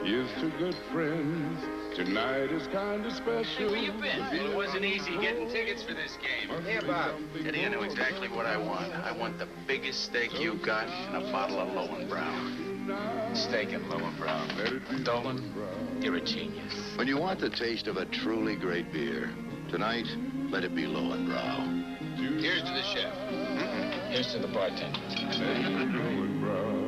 Here's to good friends. Tonight is kind of special. Hey, where you been? It wasn't easy getting tickets for this game. Here, Bob. Eddie, I know exactly what I want. I want the biggest steak you got and a bottle of Lowenbrow. Steak and Lowenbrow. Dolan, you're a genius. When you want the taste of a truly great beer, tonight, let it be Lowenbrow. Here's to the chef. Here's to the bartender. Lowenbrow.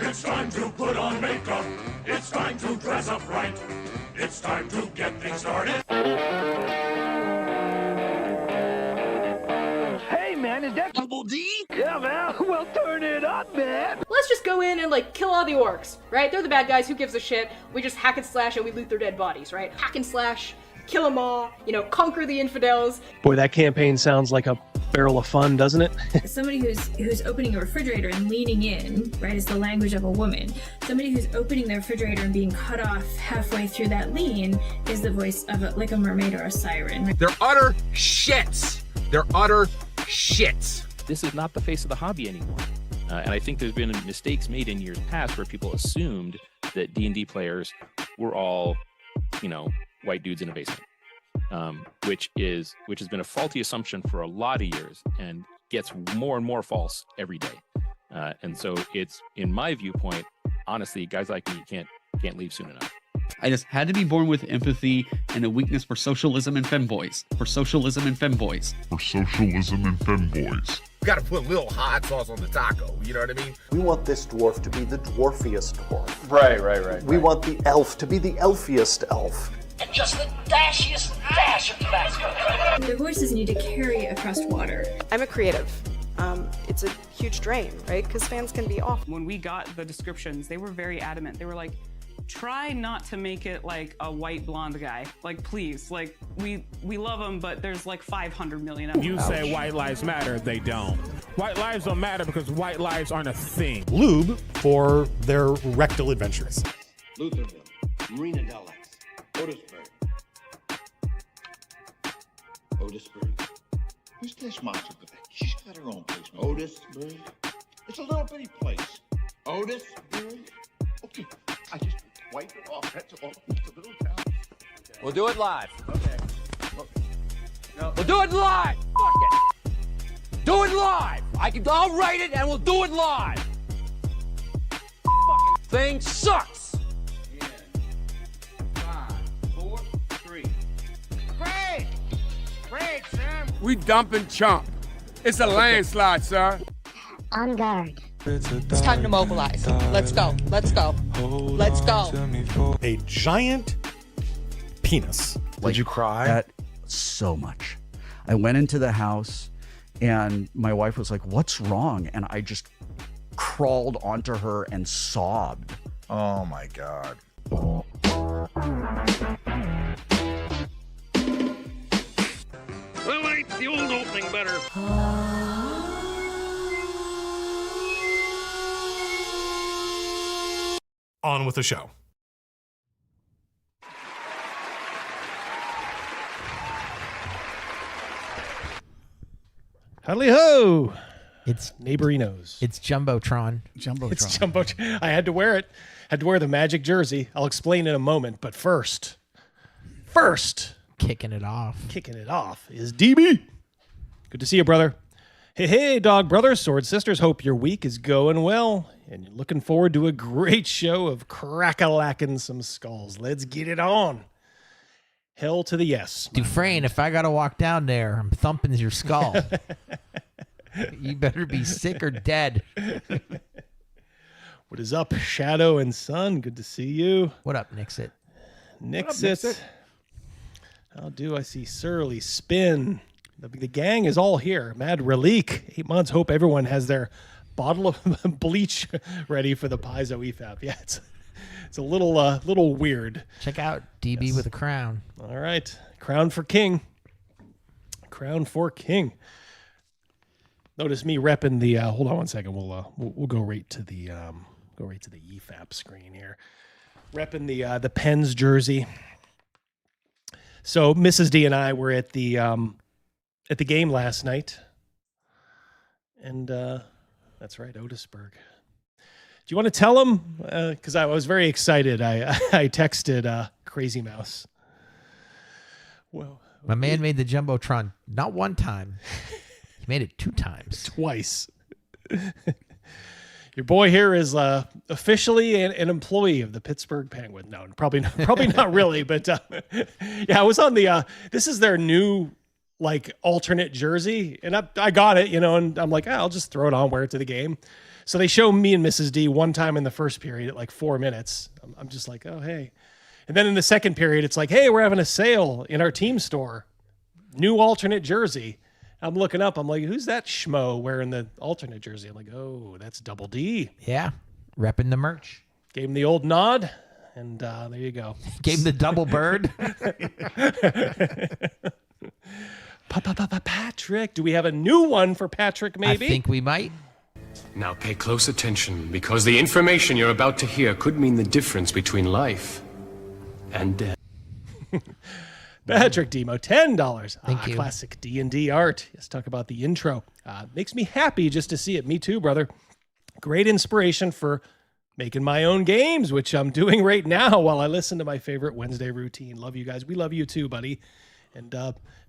It's time to put on makeup. It's time to dress up right. It's time to get things started. Hey, man, is that Double D? Yeah, man. Well, turn it up, man. Let's just go in and, like, kill all the orcs, right? They're the bad guys, who gives a shit? We just hack and slash and we loot their dead bodies, right? Hack and slash, kill them all, you know, conquer the infidels. Boy, that campaign sounds like a barrel of fun, doesn't it? Somebody who's opening a refrigerator and leaning in, right, is the language of a woman. Somebody who's opening their refrigerator and being cut off halfway through that lean is the voice of like a mermaid or a siren. Right? They're utter shits. They're utter shits. This is not the face of the hobby anymore. And I think there's been mistakes made in years past where people assumed that D&D players were all, you know, white dudes in a basement. Which has been a faulty assumption for a lot of years and gets more and more false every day. And so it's, in my viewpoint, honestly, guys like me can't leave soon enough. I just had to be born with empathy and a weakness for socialism and femboys. For socialism and femboys. For socialism and femboys. You gotta put a little hot sauce on the taco, you know what I mean? We want this dwarf to be the dwarfiest dwarf. Right. We want the elf to be the elfiest elf. And just the dashiest dash of Tabasco. Their voices need to carry across water. I'm a creative. It's a huge drain, right? Because fans can be off. When we got the descriptions, they were very adamant. They were like, try not to make it like a white blonde guy. Like, please, like, we love him, but there's like 500 million of them. You say white lives matter, they don't. White lives don't matter because white lives aren't a thing. Lube for their rectal adventures. Lutherville, Marina Del Ex, Otisburg. Who's this monster? She's got her own place. Otisburg. It's a little bitty place. Otisburg. Okay, I just wipe it off. That's all. It's a little town. Okay. We'll do it live. Okay. No. We'll do it live. Fuck it. Do it live. I'll write it and we'll do it live. Fucking thing sucks. 5, 4, 3. Great, Sam. We dumping chump. It's a landslide, sir. On guard. It's time to mobilize. Let's go. Let's go. Let's go. A giant penis. Did you cry? So much. I went into the house and my wife was like, "What's wrong?" And I just crawled onto her and sobbed. Oh my God. Well, ain't the old opening better? On with the show. Howdy ho! It's neighborinos. It's Jumbotron. It's Jumbo. I had to wear it. Had to wear the magic jersey. I'll explain in a moment. But first, kicking it off is DB. Good to see you, brother. Hey, dog brothers, sword sisters. Hope your week is going well, and you're looking forward to a great show of crack-a-lacking some skulls. Let's get it on. Hell to the yes. Dufresne, if I got to walk down there, I'm thumping your skull. You better be sick or dead. What is up, Shadow and Sun? Good to see you. What up, Nixit? Nixit. How do I see Surly Spin? The gang is all here. Mad Relique. 8 months. Hope everyone has their bottle of bleach ready for the Paizo EFAP. Yeah, it's a little weird. Check out DB with a crown. All right, crown for king. Crown for king. Notice me repping the. Hold on one second. We'll go right to the EFAP screen here. Repping the Pens jersey. So Mrs. D and I were at the game last night, and that's right, Otisburg. Do you want to tell him? Because I was very excited. I texted Crazymouse. Well, my man made the Jumbotron not one time. He made it 2 times. Twice. Your boy here is officially an employee of the Pittsburgh Penguins. No, probably not really. But yeah, I was on the. This is their new alternate jersey, and I got it, and I'm like, I'll just throw it on, wear it to the game. So they show me and Mrs. D one time in the first period at 4 minutes. I'm just like, oh hey, and then in the second period, it's like, hey, we're having a sale in our team store, new alternate jersey. I'm looking up. I'm like, who's that schmo wearing the alternate jersey? I'm like, oh, that's Double D. Yeah, repping the merch. Gave him the old nod, and there you go. Gave him the double bird. Patrick, do we have a new one for Patrick, maybe? I think we might. Now pay close attention, because the information you're about to hear could mean the difference between life and death. Patrick Demo, $10. Thank you. Classic D&D art. Let's talk about the intro. Makes me happy just to see it. Me too, brother. Great inspiration for making my own games, which I'm doing right now while I listen to my favorite Wednesday routine. Love you guys. We love you too, buddy. And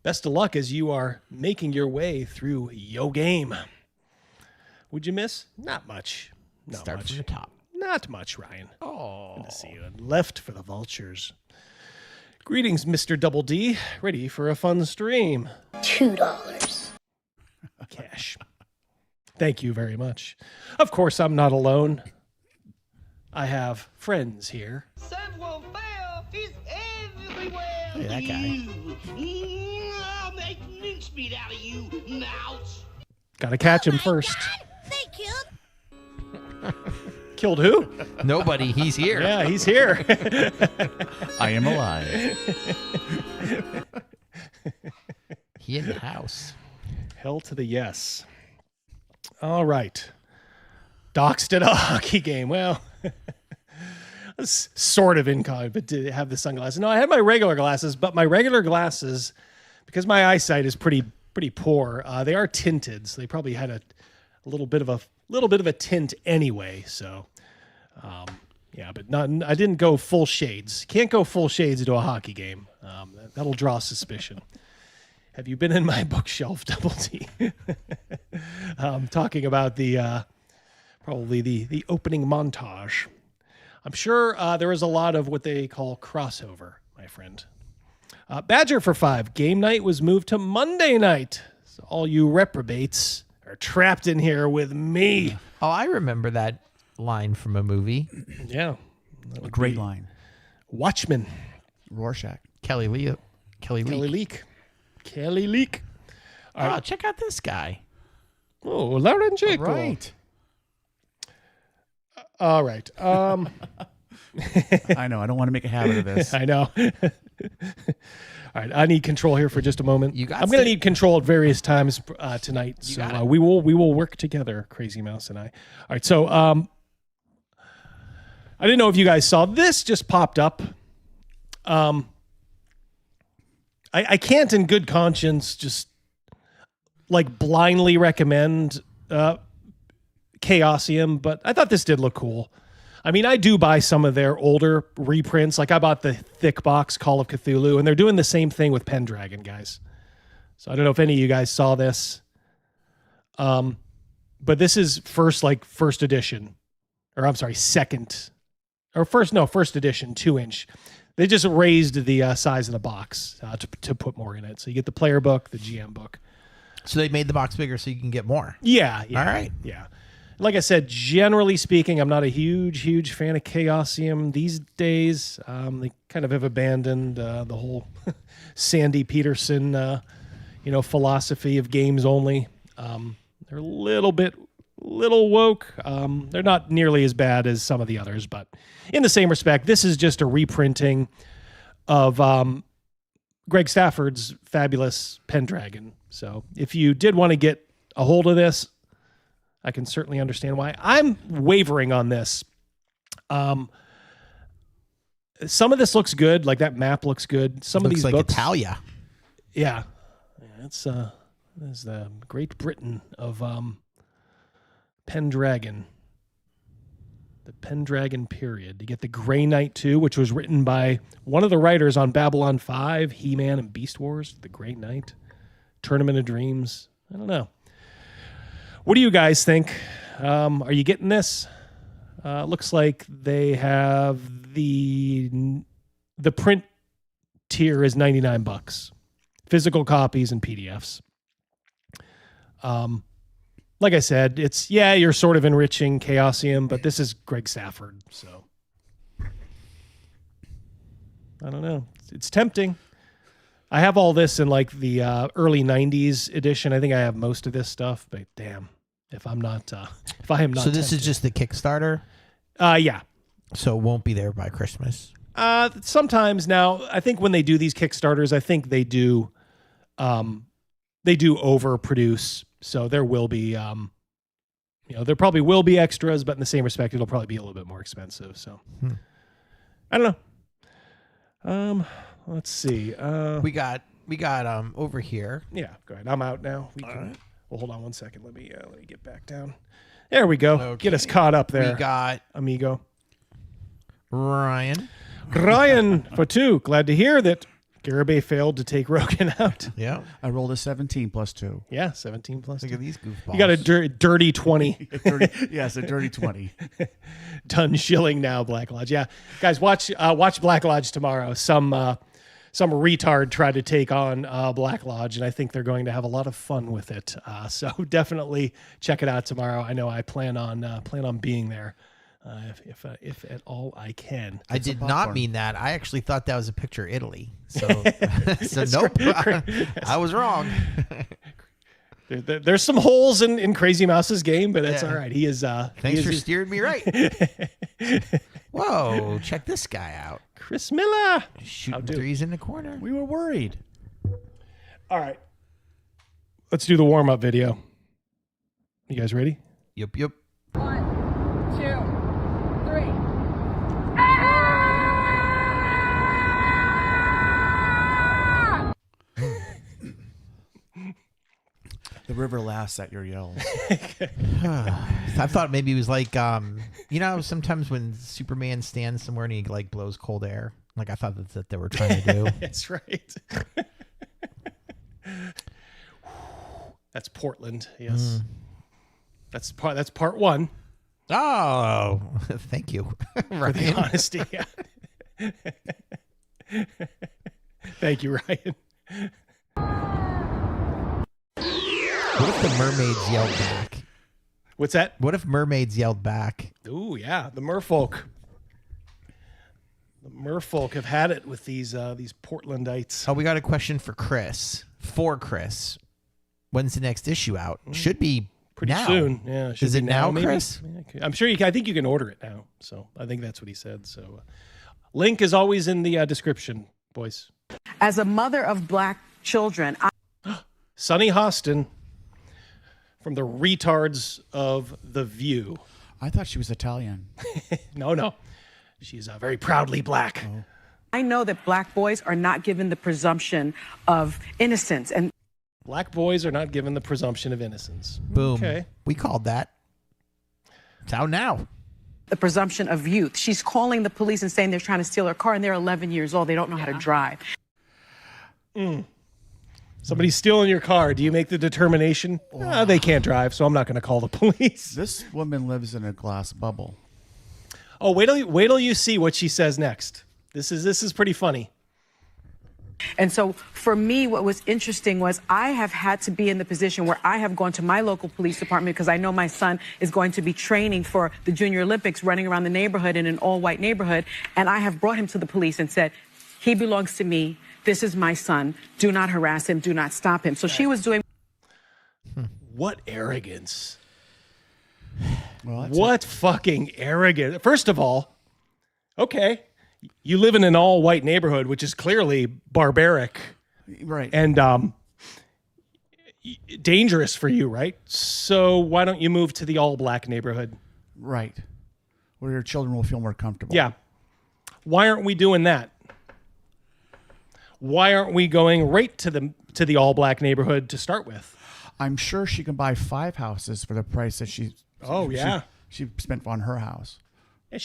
best of luck as you are making your way through Yo Game. Would you miss? Not much. Start from the top. Not much, Ryan. Oh. Good to see you. And left for the Vultures. Greetings, Mr. Double D. Ready for a fun stream. $2. Cash. Thank you very much. Of course, I'm not alone. I have friends here. Samuel Fair is everywhere. Look at that guy. I'll make mincemeat out of you, mouse. Gotta catch him first. They killed. Killed who? Nobody. He's here. Yeah, he's here. I am alive. He in the house. Hell to the yes. All right. Doxed at a hockey game. Well, that's sort of incog, but to have the sunglasses. No, I had my regular glasses, but my regular glasses, because my eyesight is pretty poor, they are tinted, so they probably had a little bit of a tint anyway. So, yeah, but I didn't go full shades. Can't go full shades into a hockey game. That'll draw suspicion. Have you been in my bookshelf, Double T? Talking about the probably the opening montage. I'm sure there is a lot of what they call crossover, my friend. Badger for 5. Game night was moved to Monday night. So all you reprobates are trapped in here with me. Oh, I remember that line from a movie. Yeah. A great line. Watchmen. Rorschach. Kelly Leak. Kelly Leak. Oh, check out this guy. Oh, Lauren Jacob. Right. All right. I know. I don't want to make a habit of this. I know. All right. I need control here for just a moment. You got I'm going to need control at various times tonight. You So got it. we will work together, Crazymouse and I. All right. So I didn't know if you guys saw this. Just popped up. I can't, in good conscience, just like blindly recommend Chaosium, but I thought this did look cool. I mean, I do buy some of their older reprints. Like I bought the thick box Call of Cthulhu, and they're doing the same thing with Pendragon, guys. So I don't know if any of you guys saw this. But this is first edition, or I'm sorry, first edition, 2-inch. They just raised the size of the box to put more in it. So you get the player book, the GM book. So they made the box bigger so you can get more. Yeah. All right. Yeah. Like I said, generally speaking, I'm not a huge fan of Chaosium these days. They kind of have abandoned the whole Sandy Peterson, philosophy of games only. They're a little woke. They're not nearly as bad as some of the others, but in the same respect, this is just a reprinting of Greg Stafford's fabulous Pendragon. So if you did want to get a hold of this, I can certainly understand why. I'm wavering on this. Some of this looks good, like that map looks good. Some of these like books, Italia. Yeah, it's the Great Britain of Pendragon. The Pendragon period. You get the Grey Knight 2, which was written by one of the writers on Babylon 5, He-Man and Beast Wars, the Grey Knight, Tournament of Dreams. I don't know. What do you guys think? Are you getting this? Looks like they have the print tier is $99. Physical copies and PDFs. Like I said, you're sort of enriching Chaosium, but this is Greg Stafford, so I don't know. It's tempting. I have all this in like the early 90s edition. I think I have most of this stuff, but damn, if I am not So this tempted. is just the Kickstarter? Yeah. So it won't be there by Christmas? Sometimes now, I think when they do these Kickstarters, I think they do overproduce. So there will be, there probably will be extras, but in the same respect, it'll probably be a little bit more expensive. So I don't know. Let's see. We got over here. Yeah, go ahead. I'm out now. Well, hold on one second. Let me get back down. There we go. Okay. Get us caught up there. We got amigo Ryan for 2. Glad to hear that Garibay failed to take Rogan out. Yeah. I rolled a 17 plus 2. Yeah, 17 plus 2. Look at these goofballs. You got a dirty 20. Yes, a dirty 20. Done shilling now, Black Lodge. Yeah, guys, watch Black Lodge tomorrow. Some retard tried to take on Black Lodge, and I think they're going to have a lot of fun with it. So definitely check it out tomorrow. I know I plan on being there. If at all I can. I did not mean that. I actually thought that was a picture of Italy. So, nope. I was wrong. There's some holes in Crazymouse's game, but that's all right. He is. Thanks for steering me right. Whoa! Check this guy out. Chris Miller shooting threes in the corner. We were worried. All right. Let's do the warm-up video. You guys ready? Yep. 1, 2, 3. The river laughs at your yells. I thought maybe it was like, sometimes when Superman stands somewhere and he like blows cold air. Like I thought that's what they were trying to do. That's right. That's Portland. Yes. That's part 1. Oh, thank you for the honesty. Yeah. Thank you, Ryan. What if the mermaids yelled back? What's that? What if mermaids yelled back? Ooh, yeah, the merfolk. The merfolk have had it with these Portlandites. Oh, we got a question for Chris. For Chris. When's the next issue out? Should be Pretty now. soon. Yeah. Is it now, maybe? Chris? Yeah, I'm sure I think you can order it now. So I think that's what he said. So link is always in the description, boys. As a mother of black children, Sunny Hostin from the retards of The View. I thought she was Italian. No. She's very proudly black. Oh. I know that black boys are not given the presumption of innocence. And black boys are not given the presumption of innocence. Boom. Okay. We called that. It's out now. the presumption of youth. She's calling the police and saying they're trying to steal her car, and they're 11 years old. They don't know how to drive. Somebody's stealing your car. Do you make the determination? They can't drive, so I'm not going to call the police. This woman lives in a glass bubble. Oh, wait till you see what she says next. This is pretty funny. And so for me, what was interesting was I have had to be in the position where I have gone to my local police department because I know my son is going to be training for the Junior Olympics, running around the neighborhood in an all-white neighborhood. And I have brought him to the police and said, he belongs to me. This is my son. Do not harass him. Do not stop him. So she was doing. What arrogance. What fucking arrogance. First of all, okay, you live in an all-white neighborhood, which is clearly barbaric. Right. And dangerous for you, right? So why don't you move to the all-black neighborhood? Right. Where your children will feel more comfortable. Yeah. Why aren't we doing that? Why aren't we going right to the all-black neighborhood to start with? I'm sure she can buy 5 houses for the price that she spent on her house. Yeah,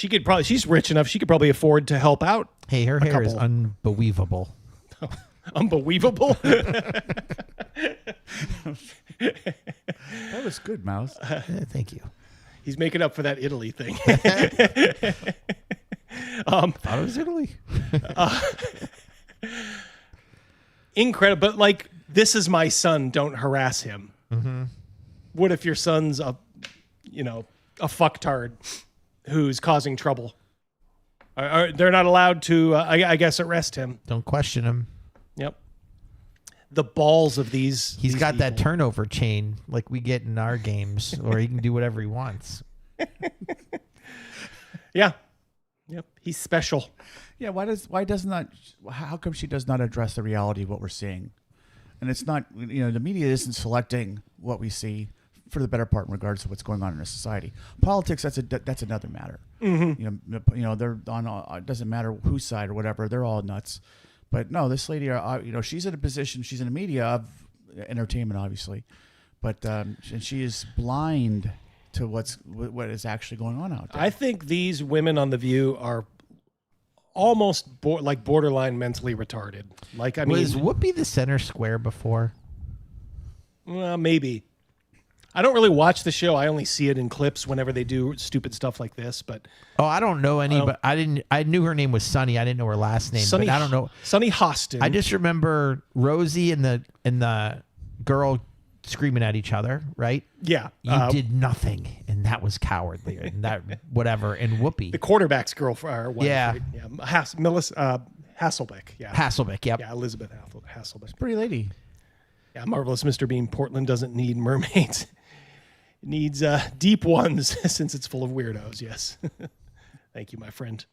she's rich enough. She could probably afford to help out. Hey, her hair is unbelievable. Unbelievable? That was good, Mouse. Thank you. He's making up for that Italy thing. Thought it was Italy. Incredible. But like, this is my son. Don't harass him. Mm-hmm. What if your son's a fucktard who's causing trouble? They're not allowed to, I guess, arrest him. Don't question him. Yep. The balls of these. He's got that turnover chain like we get in our games, or he can do whatever he wants. Yeah. Yep. He's special. Yeah. How come she does not address the reality of what we're seeing? And it's not, the media isn't selecting what we see for the better part in regards to what's going on in our society. Politics, that's another matter. Mm-hmm. They're on. It doesn't matter whose side or whatever. They're all nuts. But no, this lady, she's in a position. She's in the media of entertainment, obviously, but and she is blind to what is actually going on out there. I think these women on The View are almost borderline mentally retarded. Like, Was Whoopi the center square before? Well, maybe. I don't really watch the show. I only see it in clips whenever they do stupid stuff like this. But I don't know any. But I knew her name was Sunny. I didn't know her last name. Sunny, but I don't know. Sunny Hostin. I just remember Rosie and the girl screaming at each other. Right? Yeah. You did nothing, and that was cowardly, and that whatever. And Whoopi, the quarterback's girlfriend. Yeah. Right? Yeah. Melissa Hasselbeck. Yeah. Hasselbeck. Yep. Yeah. Elizabeth Hasselbeck. Pretty lady. Yeah. Marvelous Mr. Bean. Portland doesn't need mermaids. It needs deep ones since it's full of weirdos. Yes. Thank you, my friend.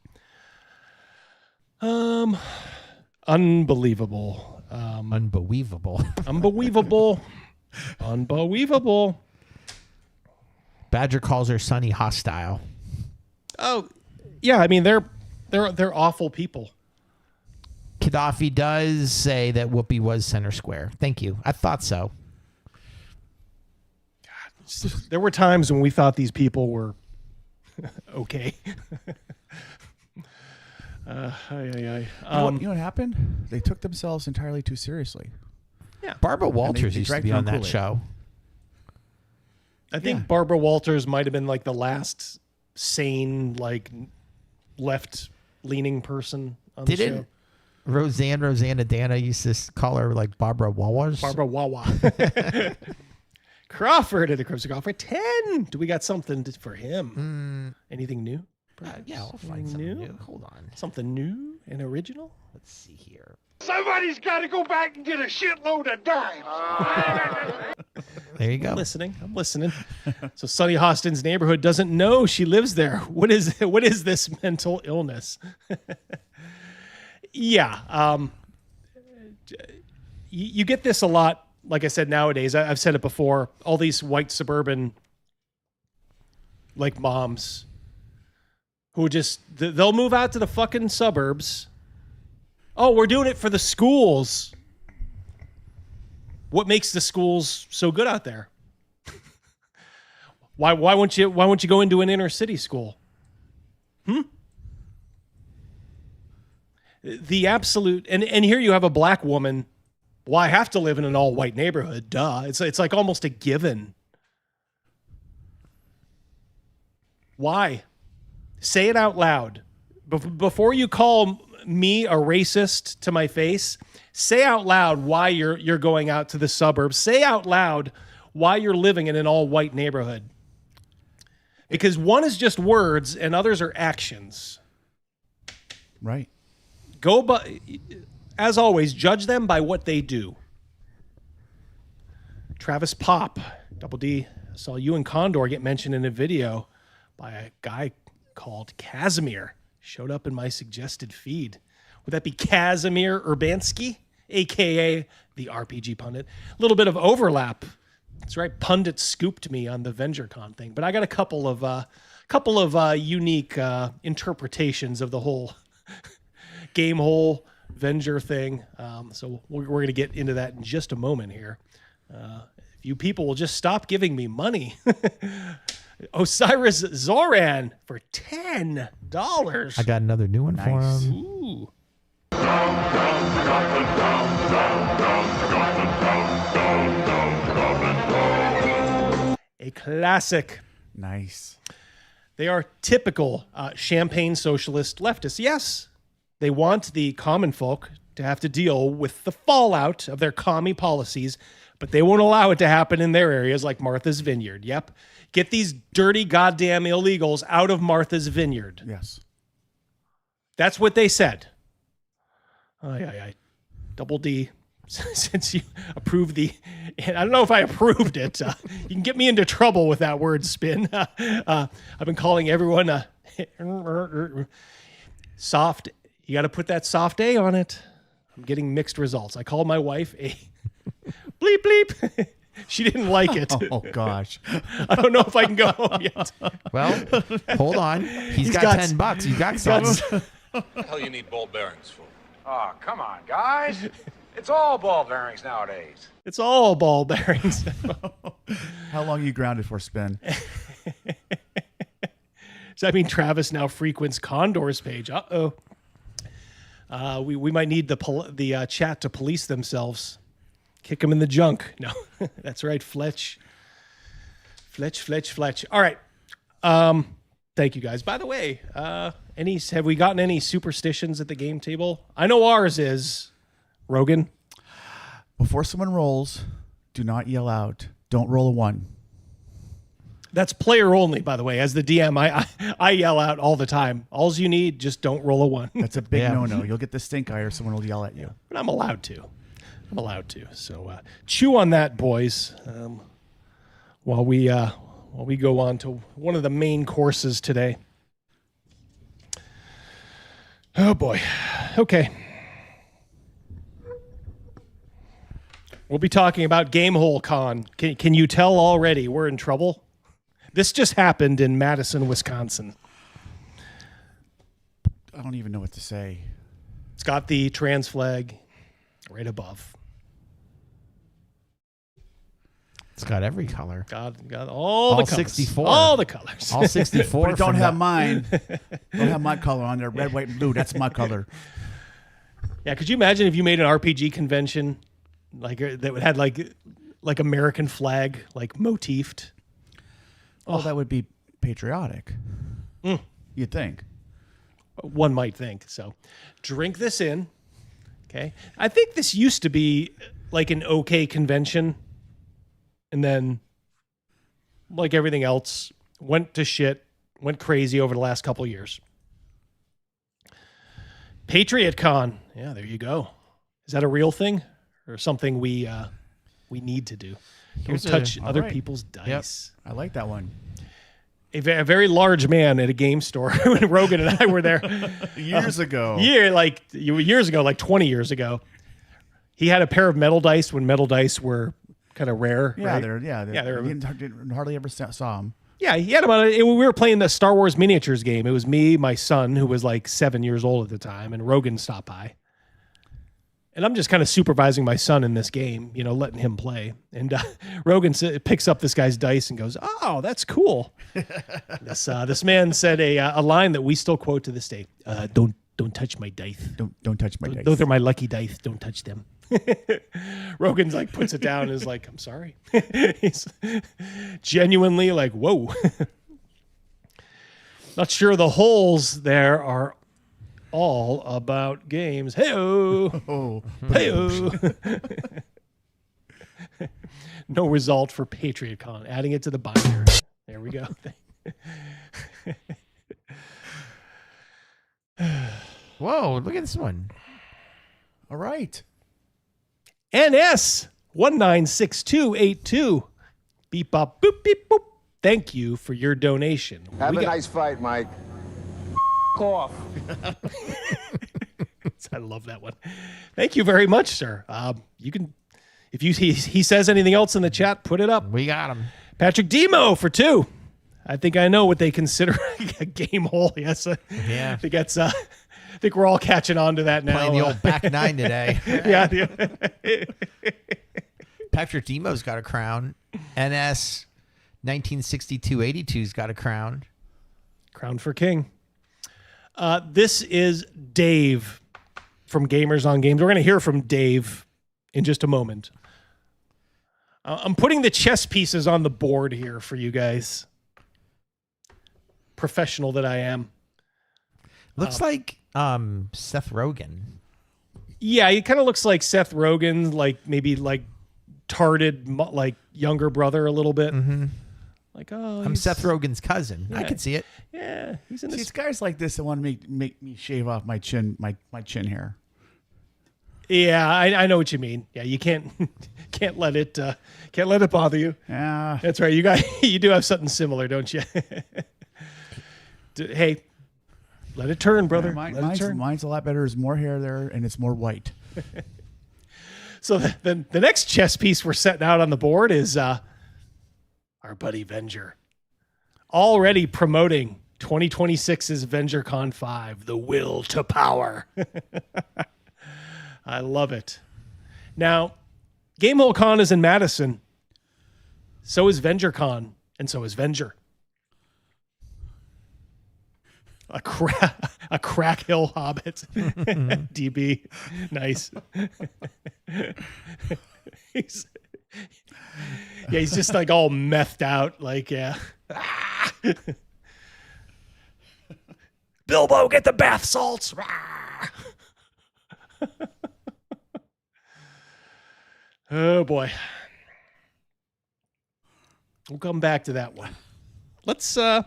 Unbelievable. Unbelievable. Unbelievable. Unbelievable. Badger calls her Sunny hostile. Oh, yeah. I mean, they're awful people. Gaddafi does say that Whoopi was center square. Thank you. I thought so. There were times when we thought these people were okay. You know what happened? They took themselves entirely too seriously. Yeah. Barbara Walters used to be on that show. I think Barbara Walters might have been like the last sane, like left-leaning person on the show. Rosanna Dana used to call her like Barbara Wawas? Barbara Wawa. Crawford at the Crimson Golf for 10. Do we got something for him? Anything new? Yeah, I'll find something new. Hold on. Something new and original? Let's see here. Somebody's got to go back and get a shitload of dimes. There you go. I'm listening. So Sonny Hostin's neighborhood doesn't know she lives there. What is this mental illness? Yeah. You get this a lot, like I said, nowadays. I've said it before. All these white suburban, like, moms who just, they'll move out to the fucking suburbs. Oh, we're doing it for the schools. What makes the schools so good out there? Why won't you go into an inner city school? The absolute, and here you have a black woman. Well, I have to live in an all white neighborhood. Duh. It's like almost a given. Why? Say it out loud. Before you call me a racist to my face, say out loud why you're going out to the suburbs. Say out loud why you're living in an all-white neighborhood. Because one is just words and others are actions. Right. As always, judge them by what they do. Travis Pop, Double D, saw you and Condor get mentioned in a video by a guy called Casimir. Showed up in my suggested feed. Would that be Casimir Urbanski, a.k.a. the RPG Pundit? A little bit of overlap. That's right. Pundit scooped me on the VengerCon thing. But I got a couple of unique interpretations of the whole Gamehole Venger thing. So we're going to get into that in just a moment here. If you people will just stop giving me money. Osiris Zoran for $10. I got another new one for him. Ooh. A classic. Nice. They are typical champagne socialist leftists. Yes, they want the common folk to have to deal with the fallout of their commie policies, but they won't allow it to happen in their areas like Martha's Vineyard. Yep. Get these dirty goddamn illegals out of Martha's Vineyard. Yes. That's what they said. Double D, since you approved the... And I don't know if I approved it. You can get me into trouble with that word spin. I've been calling everyone soft. You got to put that soft A on it. I'm getting mixed results. I called my wife a bleep bleep. She didn't like it. Oh, gosh. I don't know if I can go home yet. Well, hold on. He's got $10. He's got some. What the hell you need ball bearings for? Oh, come on, guys. It's all ball bearings nowadays. It's all ball bearings. How long are you grounded for, Spin? Does that mean Travis now frequents Condor's page? Uh-oh. We might need the chat to police themselves. Kick them in the junk. No, that's right. Fletch. All right. Thank you guys. By the way, have we gotten any superstitions at the game table? I know ours is, Rogan. Before someone rolls, do not yell out. Don't roll a 1. That's player only, by the way. As the DM, I yell out all the time. All you need, just don't roll a 1. That's a big no-no. You'll get the stink eye or someone will yell at you. But I'm allowed to. So chew on that, boys. While we go on to one of the main courses today. Oh boy. Okay. We'll be talking about Gamehole Con. Can you tell already we're in trouble? This just happened in Madison, Wisconsin. I don't even know what to say. It's got the trans flag right above. It's got every color. Got all the colors. 64. All the colors. All 64. But don't have mine. Don't have my color on there. Red, white, and blue. That's my color. Yeah, could you imagine if you made an RPG convention like that had like American flag, like motifed? Oh, that would be patriotic. You'd think. One might think. So drink this in. Okay. I think this used to be like an okay convention. And then, like everything else, went to shit went crazy over the last couple of years. Patriot Con. Yeah, there you go. Is that a real thing or something we need to do? Don't touch other people's dice. Yep. I like that one. A very large man at a game store when Rogan and I were there years ago. Years ago, like 20 years ago. He had a pair of metal dice when metal dice were kind of rare. Yeah, right? They're hardly ever saw them. Yeah, he had about it. We were playing the Star Wars miniatures game. It was me, my son, who was like 7 years old at the time, and Rogan stopped by. And I'm just kind of supervising my son in this game, letting him play. And Rogan picks up this guy's dice and goes, "Oh, that's cool." This man said a line that we still quote to this day: "Don't touch my dice. Don't touch my dice. Those are my lucky dice. Don't touch them." Rogan's like puts it down and is like, "I'm sorry." He's genuinely like, "Whoa." Not sure the holes there are all about games. Hey-o. Hey-o. No result for Patriot Con. Adding it to the binder. There we go. Whoa, look at this one. All right. NS 196282. Beep bop boop beep boop. Thank you for your donation. Have a nice fight, Mike. Off. I love that one. Thank you very much, sir. You can, if he says anything else in the chat, put it up. We got him. Patrick Demo for 2. I think I know what they consider a game hole. Yes, yeah. I think that's. I think we're all catching on to that now. Playing the old back nine today. Yeah. Patrick Demo's got a crown. NS 1962-82's got a crown. Crown for king. This is Dave from Gamers on Games. We're going to hear from Dave in just a moment. I'm putting the chess pieces on the board here for you guys. Professional that I am. Looks like Seth Rogen. Yeah, he kind of looks like Seth Rogen, like maybe like tarded, like younger brother a little bit. Mm-hmm. Like, oh, I'm Seth Rogen's cousin. Yeah. I can see it. Yeah, he's in See, this. it's guys like this that want to make me shave off my chin, my chin hair. Yeah, I know what you mean. Yeah, you can't let it bother you. Yeah, that's right. You do have something similar, don't you? Hey, let it turn, brother. Yeah, mine's a lot better. There's more hair there, and it's more white. So the next chess piece we're setting out on the board is our buddy Venger. Already promoting 2026's VengerCon 5, the will to power. I love it. Now, Gamehole Con is in Madison. So is VengerCon, and so is Venger. A crack hill hobbit. DB. Nice. He's just like all methed out. Like, yeah. Bilbo, get the bath salts. Oh boy. We'll come back to that one. Let's tell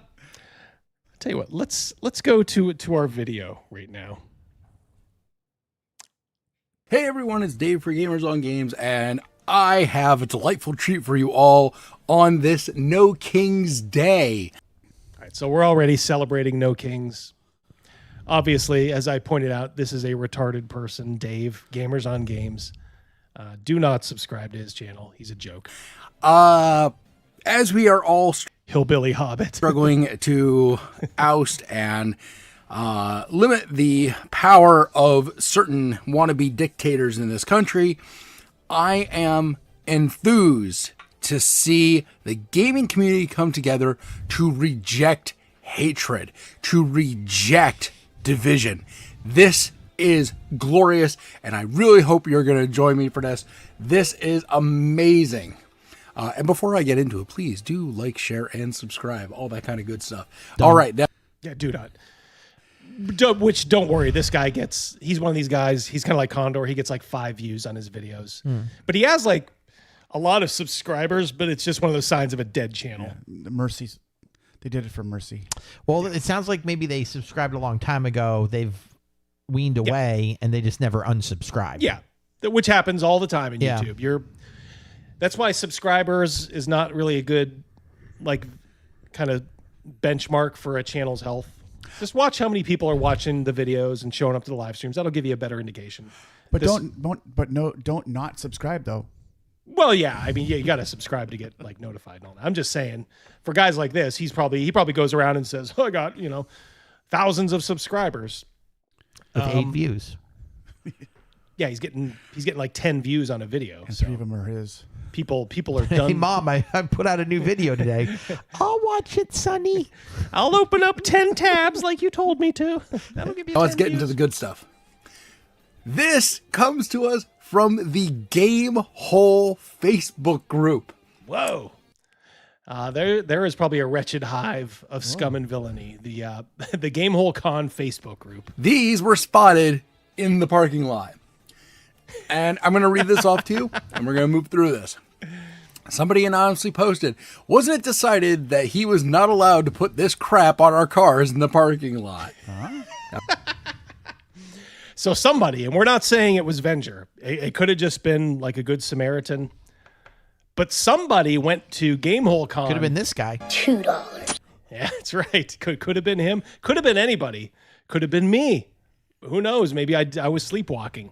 you what, let's go to our video right now. Hey everyone, it's Dave for Gamers on Games, and I have a delightful treat for you all on this No Kings Day. All right, so we're already celebrating No Kings. Obviously, as I pointed out, this is a retarded person, Dave, Gamers on Games. Do not subscribe to his channel. He's a joke. As we are all hillbilly hobbit struggling to oust and limit the power of certain wannabe dictators in this country, I am enthused to see the gaming community come together to reject hatred, to reject division. This is glorious, and I really hope you're going to join me for this. This is amazing. And before I get into it, please do like, share, and subscribe. All that kind of good stuff. All right. Yeah, do not. Which, don't worry, this guy he's one of these guys, he's kind of like Condor, he gets like 5 views on his videos. But he has like a lot of subscribers, but it's just one of those signs of a dead channel. The They did it for mercy. Well, it sounds like maybe they subscribed a long time ago. They've weaned away, and they just never unsubscribed. Yeah, which happens all the time in Yeah. YouTube. That's why subscribers is not really a good, like, kind of benchmark for a channel's health. Just watch how many people are watching the videos and showing up to the live streams. That'll give you a better indication. But don't not subscribe though. Well, yeah, I mean, yeah, you got to subscribe to get like notified and all that. I'm just saying, for guys like this, he probably goes around and says, "Oh, I got thousands of subscribers with 8 views." Yeah, he's getting like 10 views on a video. And 3 of them are his. People are done. Hey, Mom, I put out a new video today. I'll watch it, Sonny. I'll open up 10 tabs like you told me to. That'll give you. Let's 10 get views. into the good stuff. This comes to us from the Gamehole Facebook group. Whoa. There is probably a wretched hive of scum and villainy. The Gamehole Con Facebook group. These were spotted in the parking lot. And I'm going to read this off to you, and we're going to move through this. Somebody anonymously posted, "Wasn't it decided that he was not allowed to put this crap on our cars in the parking lot?" So somebody, and we're not saying it was Venger. It could have just been like a good Samaritan. But somebody went to Gamehole Con. Could have been this guy. $2. Yeah, that's right. Could have been him. Could have been anybody. Could have been me. Who knows? Maybe I was sleepwalking.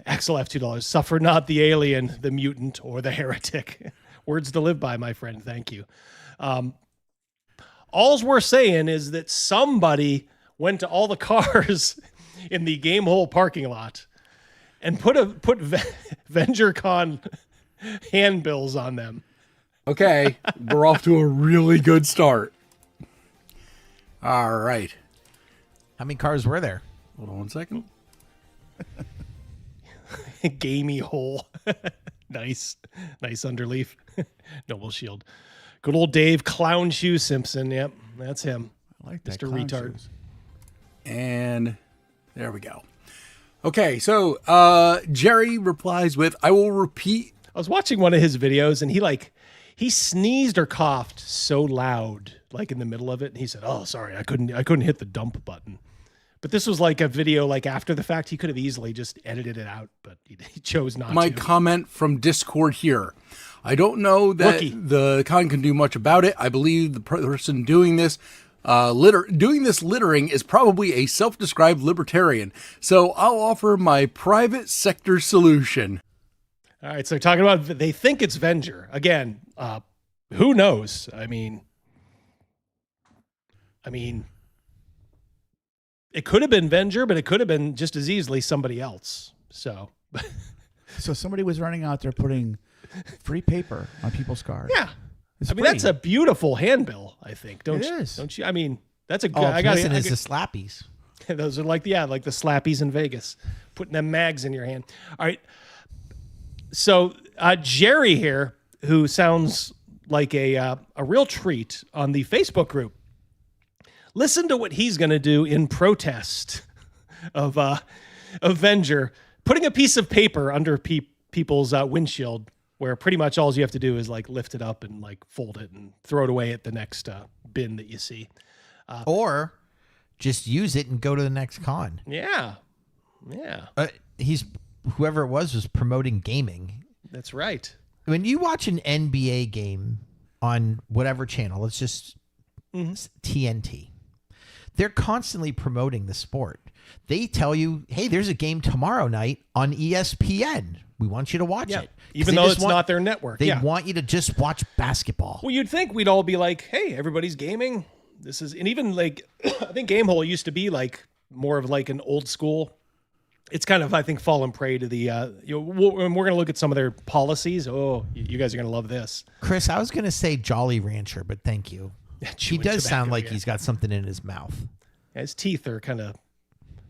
Axel F. $2. Suffer not the alien, the mutant, or the heretic. Words to live by, my friend. Thank you. All's we're saying is that somebody went to all the cars in the Gamehole parking lot and put VengerCon handbills on them. Okay, we're off to a really good start. All right. How many cars were there? Hold on one second. Gamey hole. Nice underleaf. Noble shield. Good old Dave Clown Shoe Simpson. Yep, that's him. I like that. Mr. Clown Retard. shoes. And there we go. Okay, so Jerry replies with, "I will repeat." I was watching one of his videos and he sneezed or coughed so loud, like in the middle of it. And he said, "Oh, sorry, I couldn't hit the dump button." But this was like a video, like after the fact. He could have easily just edited it out, but he chose not My to. comment from Discord here. I don't know that the con can do much about it. I believe the person doing this littering is probably a self-described libertarian. So I'll offer my private sector solution. All right, so talking about, they think it's Venger. Again, who knows? I mean, it could have been Venger, but it could have been just as easily somebody else. So somebody was running out there putting free paper on people's cars. Yeah. It's I mean, free. that's a beautiful handbill, I think. Don't you? I mean, that's a good. Oh, listen, it's the slappies. Those are like the slappies in Vegas, putting them mags in your hand. All right. So Jerry here, who sounds like a real treat on the Facebook group, listen to what he's going to do in protest of Venger putting a piece of paper under people's windshield, where pretty much all you have to do is like lift it up and like fold it and throw it away at the next bin that you see. Or just use it and go to the next con. Yeah. Whoever it was promoting gaming. That's right. When you watch an NBA game on whatever channel, let's just TNT. They're constantly promoting the sport. They tell you, "Hey, there's a game tomorrow night on ESPN. We want you to watch it." Even though it's not their network. They want you to just watch basketball. Well, you'd think we'd all be like, "Hey, everybody's gaming. This is," and even like, I think Gamehole used to be like more of like an old school. It's kind of, I think, fallen prey to the, we're going to look at some of their policies. Oh, you guys are going to love this. Chris, I was going to say Jolly Rancher, but thank you. He does sound like he's got something in his mouth. Yeah, his teeth are kind of,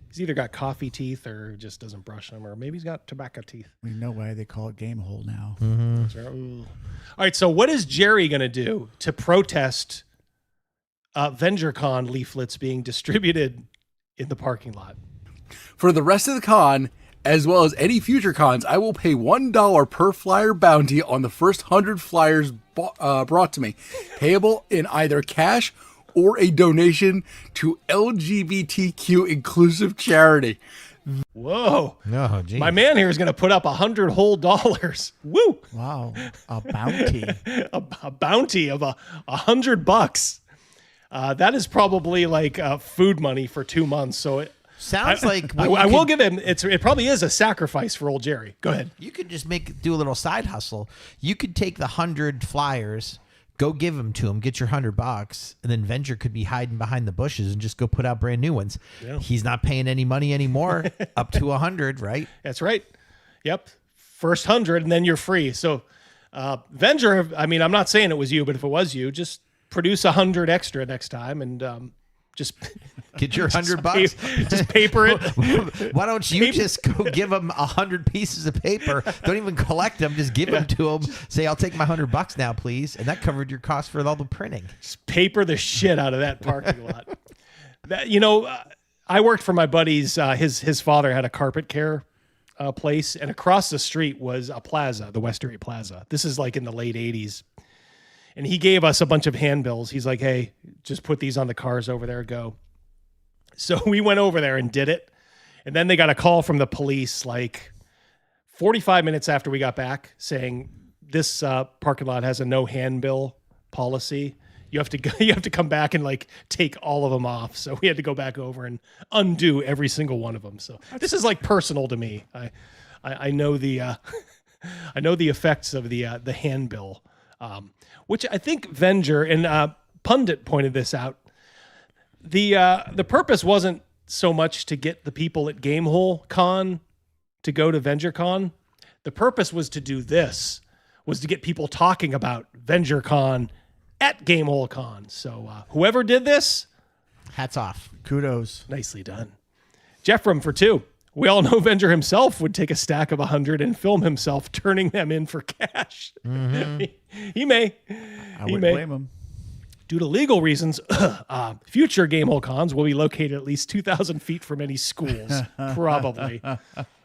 he's either got coffee teeth or just doesn't brush them, or maybe he's got tobacco teeth. We know why they call it Gamehole now. That's right. All right, so what is Jerry going to do to protest VengerCon leaflets being distributed in the parking lot? For the rest of the con, as well as any future cons, I will pay $1 per flyer bounty on the first 100 flyers brought to me, payable in either cash or a donation to LGBTQ inclusive charity. Whoa. Oh, geez. My man here is going to put up $100 whole. Woo. Wow. A bounty. a bounty of $100. That is probably like food money for 2 months. So it sounds like I will give him. It probably is a sacrifice for old Jerry. Go ahead. You could just do a little side hustle. You could take the 100 flyers, go give them to him, get your $100, and then Venger could be hiding behind the bushes and just go put out brand new ones. Yeah. He's not paying any money anymore, up to 100, right? That's right. Yep. First 100, and then you're free. So, Venger, I mean, I'm not saying it was you, but if it was you, just produce 100 extra next time and just get your $100. Just paper it. Why don't you just go give them 100 pieces of paper? Don't even collect them. Just give them to them. Say, I'll take my $100 now, please. And that covered your cost for all the printing. Just paper the shit out of that parking lot. That, I worked for my buddies. His father had a carpet care place, and across the street was a plaza, the Westery Plaza. This is like in the late 80s. And he gave us a bunch of handbills. He's like, hey, just put these on the cars over there, go. So we went over there and did it. And then they got a call from the police like 45 minutes after we got back saying this parking lot has a no handbill policy. You have to come back and like take all of them off. So we had to go back over and undo every single one of them. So this is like personal to me. I know the I know the effects of the handbill. Which I think Venger and Pundit pointed this out. The purpose wasn't so much to get the people at Gamehole Con to go to VengerCon. The purpose was to do this, was to get people talking about VengerCon at Gamehole Con. So whoever did this, hats off. Kudos. Nicely done. Jeffram for 2. We all know Venger himself would take a stack of 100 and film himself turning them in for cash. Mm-hmm. He may. I wouldn't blame him. Due to legal reasons, future Gamehole Cons will be located at least 2,000 feet from any schools. Probably.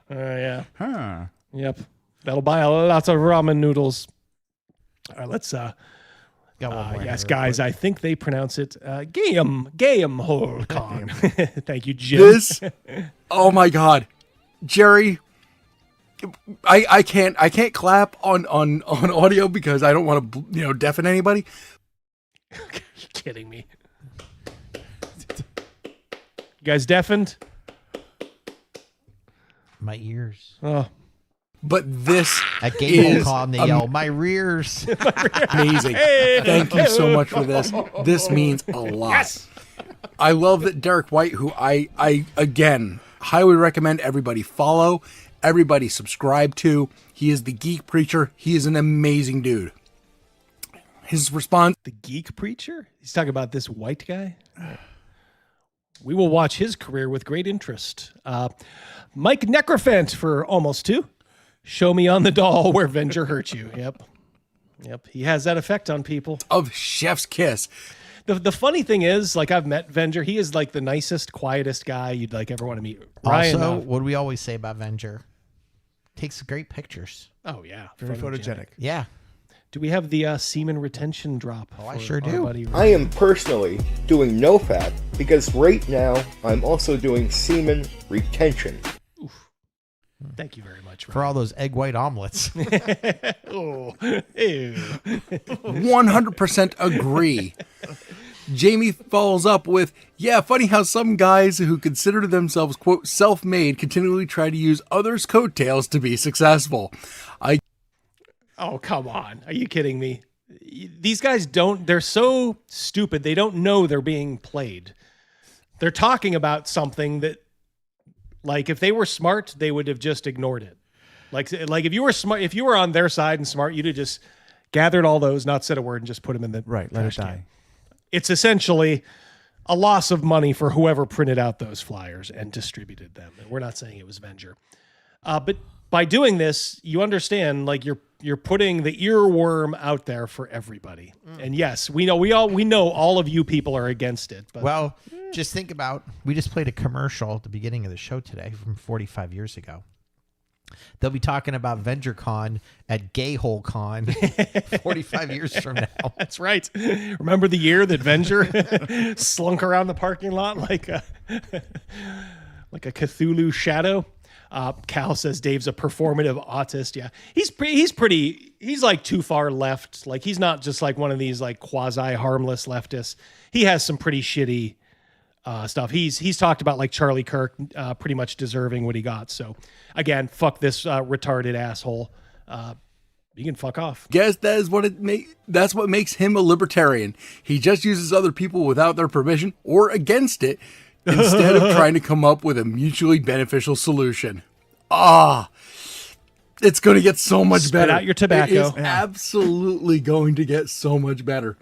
Yeah. Huh. Yep. That'll buy lots of ramen noodles. All right, let's... yes, guys, I think they pronounce it Gamehole Con. Thank you, Jim. Oh my God, Jerry, I can't clap on audio because I don't want to deafen anybody. You're kidding me. You guys deafened? My ears. Oh. But this at Gamehole Con, they yell, "My rears!" Amazing. Thank you so much for this. This means a lot. Yes. I love that Derek White, who I again highly recommend everybody follow, everybody subscribe to. He is the Geek Preacher. He is an amazing dude. His response: the Geek Preacher? He's talking about this white guy? We will watch his career with great interest. Mike Necrophant for almost 2. Show me on the doll where Venger hurt you. Yep. He has that effect on people. Of Chef's Kiss. The funny thing is, like, I've met Venger. He is like the nicest, quietest guy you'd like ever want to meet. Ryan, also, what do we always say about Venger? Takes great pictures. Oh yeah, very photogenic. Yeah. Do we have the semen retention drop? Oh, I sure do. I am personally doing no fat because right now I'm also doing semen retention. Thank you very much, Ryan. For all those egg white omelets. Oh, ew. 100% agree. Jamie follows up with, yeah, funny how some guys who consider themselves, quote, self-made continually try to use others' coattails to be successful. Oh, come on. Are you kidding me? These guys they're so stupid. They don't know they're being played. They're talking about something that, like, if they were smart, they would have just ignored it. Like if you were smart, if you were on their side and smart, you'd have just gathered all those, not said a word, and just put them in the right. Let it die. Can. It's essentially a loss of money for whoever printed out those flyers and distributed them. And we're not saying it was Venger, but by doing this, you understand, like, you're putting the earworm out there for everybody. And yes, we know all of you people are against it. But well, just think about, we just played a commercial at the beginning of the show today from 45 years ago. They'll be talking about VengerCon at Gamehole Con 45 years from now. That's right. Remember the year that Venger slunk around the parking lot like a Cthulhu shadow? Cal says Dave's a performative autist. Yeah, he's like too far left. Like he's not just like one of these like quasi harmless leftists. He has some pretty shitty stuff. He's talked about like Charlie Kirk pretty much deserving what he got. So again, fuck this retarded asshole. You can fuck off. Guess that's what makes him a libertarian. He just uses other people without their permission or against it, instead of trying to come up with a mutually beneficial solution. It's going to get so much better. Spit out your tobacco. It is absolutely going to get so much better.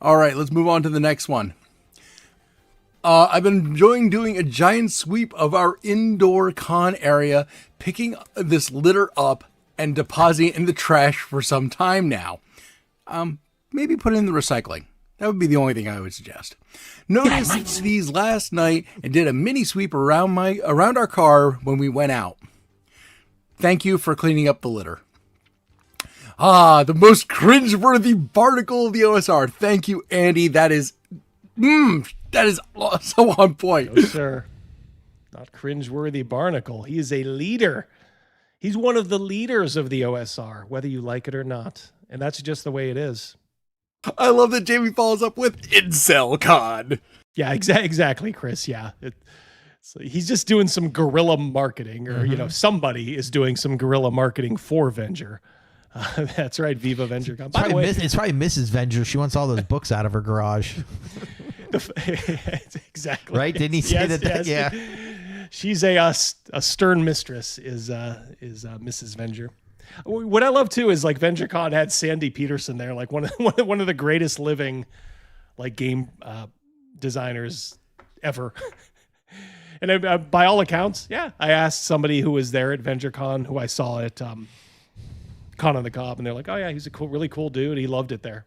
All right, let's move on to the next one. I've been enjoying doing a giant sweep of our indoor con area, picking this litter up and depositing it in the trash for some time now. Maybe put it in the recycling. That would be the only thing I would suggest. Noticed these last night and did a mini sweep around our car when we went out. Thank you for cleaning up the litter. The most cringeworthy barnacle of the OSR. Thank you, Andy. That is so on point. No, sir. Not cringeworthy barnacle. He is a leader. He's one of the leaders of the OSR, whether you like it or not. And that's just the way it is. I love that Jamie follows up with IncelCon. Yeah, exactly, Chris. Yeah. He's just doing some guerrilla marketing, or, somebody is doing some guerrilla marketing for Venger. That's right, Viva VengerCon. By the way, it's probably Mrs. Venger. She wants all those books out of her garage. Exactly. Right? Didn't he say that? Yeah. She's a stern mistress, is Mrs. Venger. What I love too is like VengerCon had Sandy Peterson there, like one of the greatest living like game designers ever. And by all accounts, yeah, I asked somebody who was there at VengerCon, who I saw at Con on the Cob, and they're like, "Oh yeah, he's a really cool dude. He loved it there."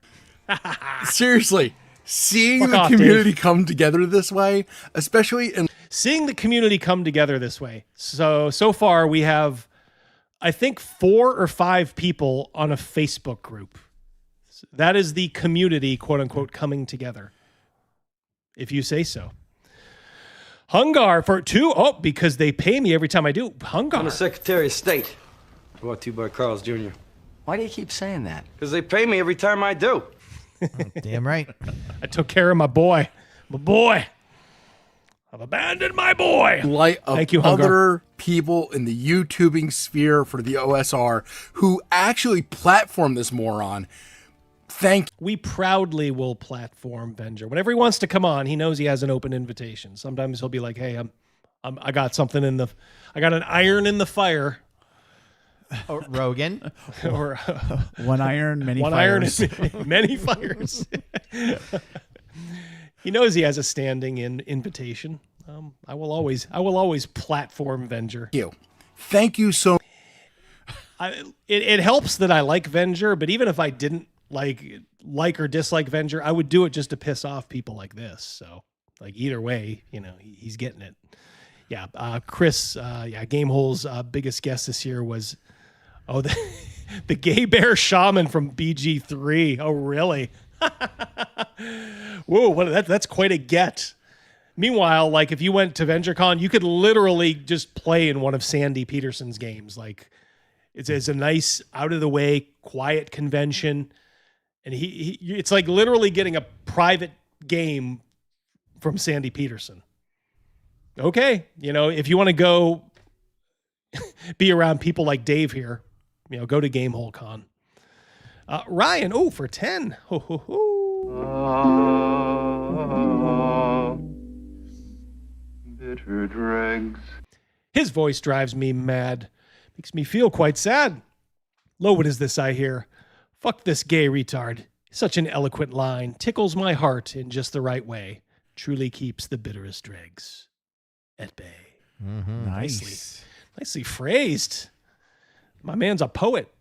Seriously, seeing the community come together this way, especially in seeing the community come together this way. So far we have, I think, 4 or 5 people on a Facebook group. That is the community, quote unquote, coming together. If you say so. Hungar for 2. Oh, because they pay me every time I do. Hungar. I'm a Secretary of State. Brought to you by Carl's Jr. Why do you keep saying that? Because they pay me every time I do. Damn right. I took care of my boy. My boy. I've abandoned my boy. Light of Thank you, other people in the YouTubing sphere for the OSR who actually platform this moron. We proudly will platform Venger. Whenever he wants to come on, he knows he has an open invitation. Sometimes he'll be like, "Hey, I got something I got an iron in the fire." Rogan, or one iron, many one fires. iron, many fires. He knows he has a standing invitation. I will always platform Venger. Thank you so. It helps that I like Venger, but even if I didn't like or dislike Venger, I would do it just to piss off people like this. So like either way, he's getting it. Yeah. Chris, Gamehole's biggest guest this year was, the gay bear shaman from BG3. Oh, really? Whoa, that's quite a get. Meanwhile, like if you went to VengerCon, you could literally just play in one of Sandy Peterson's games. Like it's a nice, out of the way, quiet convention. And it's like literally getting a private game from Sandy Peterson. Okay. If you want to go be around people like Dave here, go to Gamehole Con. Ryan, for 10. Ho, ho, ho. Bitter dregs. His voice drives me mad. Makes me feel quite sad. Lo, what is this I hear? Fuck this gay retard. Such an eloquent line. Tickles my heart in just the right way. Truly keeps the bitterest dregs at bay. Mm-hmm. Nicely phrased. My man's a poet,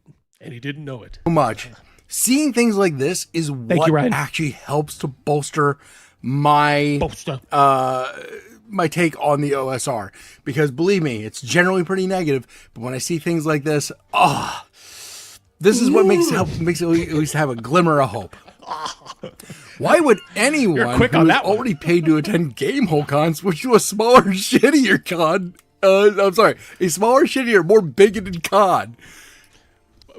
and he didn't know it. So much. Seeing things like this is what actually helps to bolster my my take on the OSR, because believe me, it's generally pretty negative. But when I see things like this, this is what makes it at least have a glimmer of hope. Why would anyone who is already paid to attend Gamehole Con switch to a smaller, shittier con? I'm sorry, a smaller, shittier, more bigoted con.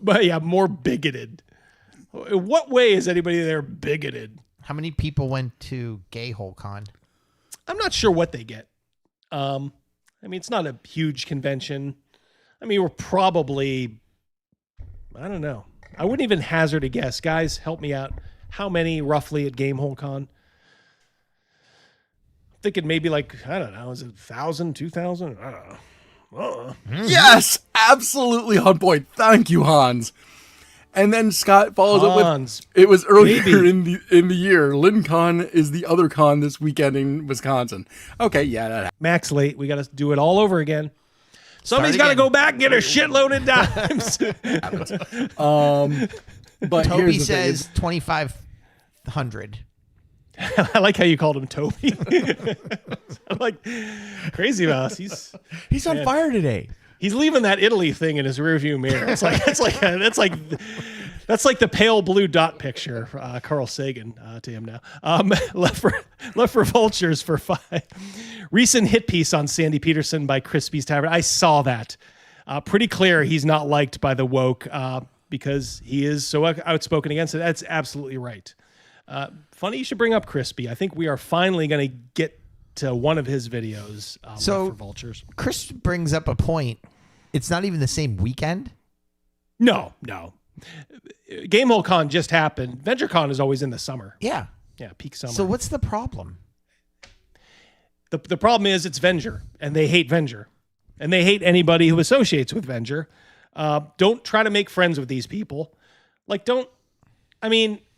But yeah, more bigoted. In what way is anybody there bigoted? How many people went to Gamehole Con? I'm not sure what they get. I mean, it's not a huge convention. I mean, we're probably, I don't know. I wouldn't even hazard a guess. Guys, help me out. How many roughly at Gamehole Con? I'm thinking maybe like, I don't know, is it 1,000, 2,000? I don't know. Yes, absolutely on point. Thank you, Hans. And then Scott follows up with, it was earlier in the year. LinCon is the other con this weekend in Wisconsin. Okay, yeah. That Max late. We got to do it all over again. Somebody's got to go back and get a shitload of dimes. But Toby says 2,500. I like how you called him Toby. I'm like, Crazymouse. He's on fire today. He's leaving that Italy thing in his rearview mirror. That's like the pale blue dot picture. Carl Sagan to him now. Left for Vultures for 5. Recent hit piece on Sandy Peterson by Crispy's Tavern. I saw that. Pretty clear he's not liked by the woke because he is so outspoken against it. That's absolutely right. Funny you should bring up Crispy. I think we are finally going to get to one of his videos. So for Vultures. Chris brings up a point. It's not even the same weekend. No. Gamehole Con just happened. VengerCon is always in the summer. Yeah, peak summer. So what's the problem? The problem is it's Venger, and they hate Venger, and they hate anybody who associates with Venger. Don't try to make friends with these people. Look,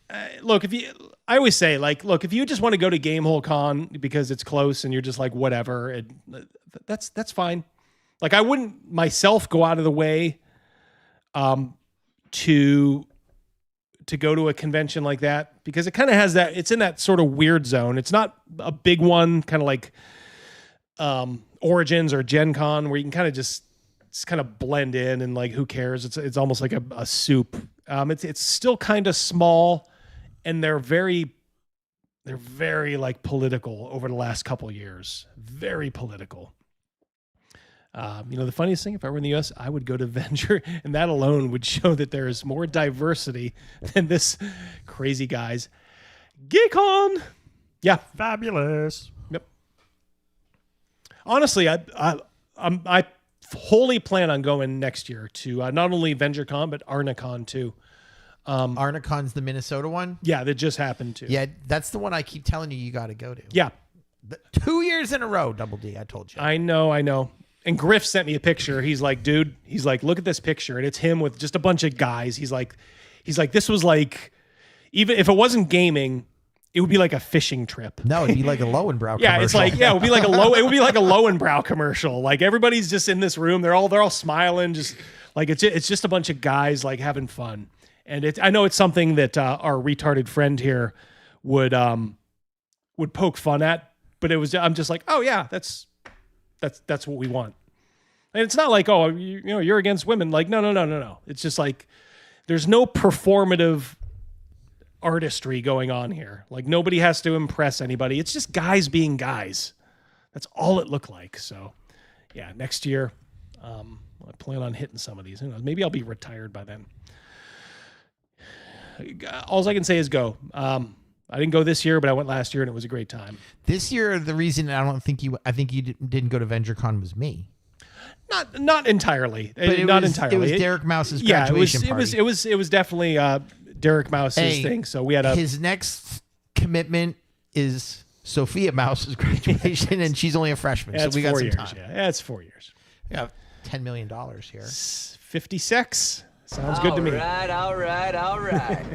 I always say, look, if you just want to go to Gamehole Con because it's close and you're just like, whatever, that's fine. Like, I wouldn't myself go out of the way to go to a convention like that, because it kind of has that, it's in that sort of weird zone. It's not a big one, kind of like Origins or Gen Con, where you can kind of just kind of blend in and like, who cares? It's almost like a soup. It's still kind of small, and they're very like political over the last couple of years. Very political. The funniest thing, if I were in the US, I would go to Venger, and that alone would show that there is more diversity than this crazy guy's GayCon. Yeah. Fabulous. Yep. Honestly, I wholly plan on going next year to not only VengerCon, but ArnaCon too. ArnaCon's the Minnesota one? Yeah, that just happened too. Yeah, that's the one I keep telling you got to go to. Yeah. 2 years in a row, Double D, I told you. I know. And Griff sent me a picture. He's like, dude, look at this picture. And it's him with just a bunch of guys. He's like, this was like, even if it wasn't gaming, it would be like a fishing trip. No, it'd be like a Lowenbrow commercial. Yeah, it's like, it would be like a Lowenbrow commercial. Like, everybody's just in this room. They're all smiling. Just like, it's just a bunch of guys like having fun. And I know it's something that our retarded friend here would poke fun at, but I'm just like, oh yeah, that's what we want. And it's not like, oh, you're against women. Like, no. It's just like, there's no performative artistry going on here. Like, nobody has to impress anybody. It's just guys being guys. That's all it looked like. So yeah, next year, I plan on hitting some of these. Who knows? Maybe I'll be retired by then. All I can say is go. I didn't go this year, but I went last year, and it was a great time. This year, the reason I think you didn't go to VengerCon was me. Not entirely. Entirely. It was Derek Mouse's graduation party. It was definitely Derek Mouse's thing. So we had his next commitment is Sophia Mouse's graduation, and she's only a freshman. Yeah, so we got 4 some years. time. Yeah, it's 4 years. We have $10 million here. 56. Sounds good to me. All right.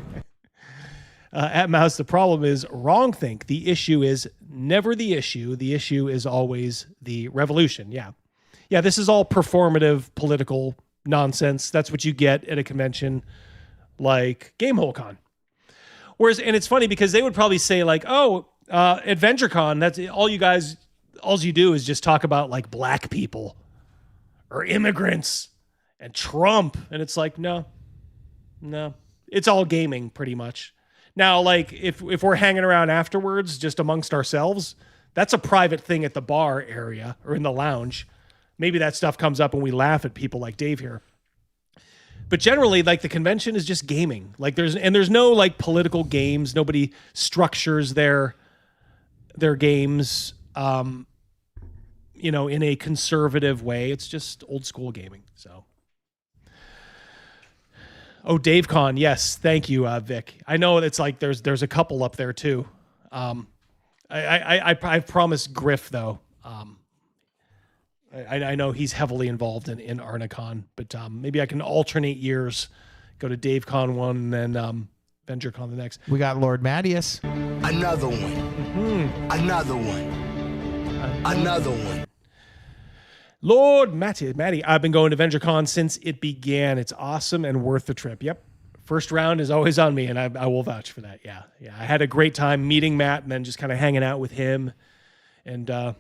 At Mouse, the problem is wrong think. The issue is never the issue. The issue is always the revolution. Yeah, this is all performative political nonsense. That's what you get at a convention like Gamehole Con. Whereas, and it's funny because they would probably say like, oh, at VengerCon, that's all you guys all you do is just talk about like black people or immigrants and Trump. And it's like, no, it's all gaming pretty much. Now, like if we're hanging around afterwards, just amongst ourselves, that's a private thing at the bar area or in the lounge. Maybe that stuff comes up and we laugh at people like Dave here. But generally, like the convention is just gaming. Like there's no like political games. Nobody structures their games, in a conservative way. It's just old school gaming. So, Dave Con, yes, thank you, Vic. I know it's like there's a couple up there too. I promised Griff though. I know he's heavily involved in Arnicon, but maybe I can alternate years, go to Dave Con one and then Venger Con the next. We got Lord Mattias. Another one. Another one. Another one. Lord Matty, I've been going to Venger Con since it began. It's awesome and worth the trip. Yep. First round is always on me, and I will vouch for that. Yeah. I had a great time meeting Matt and then just kind of hanging out with him and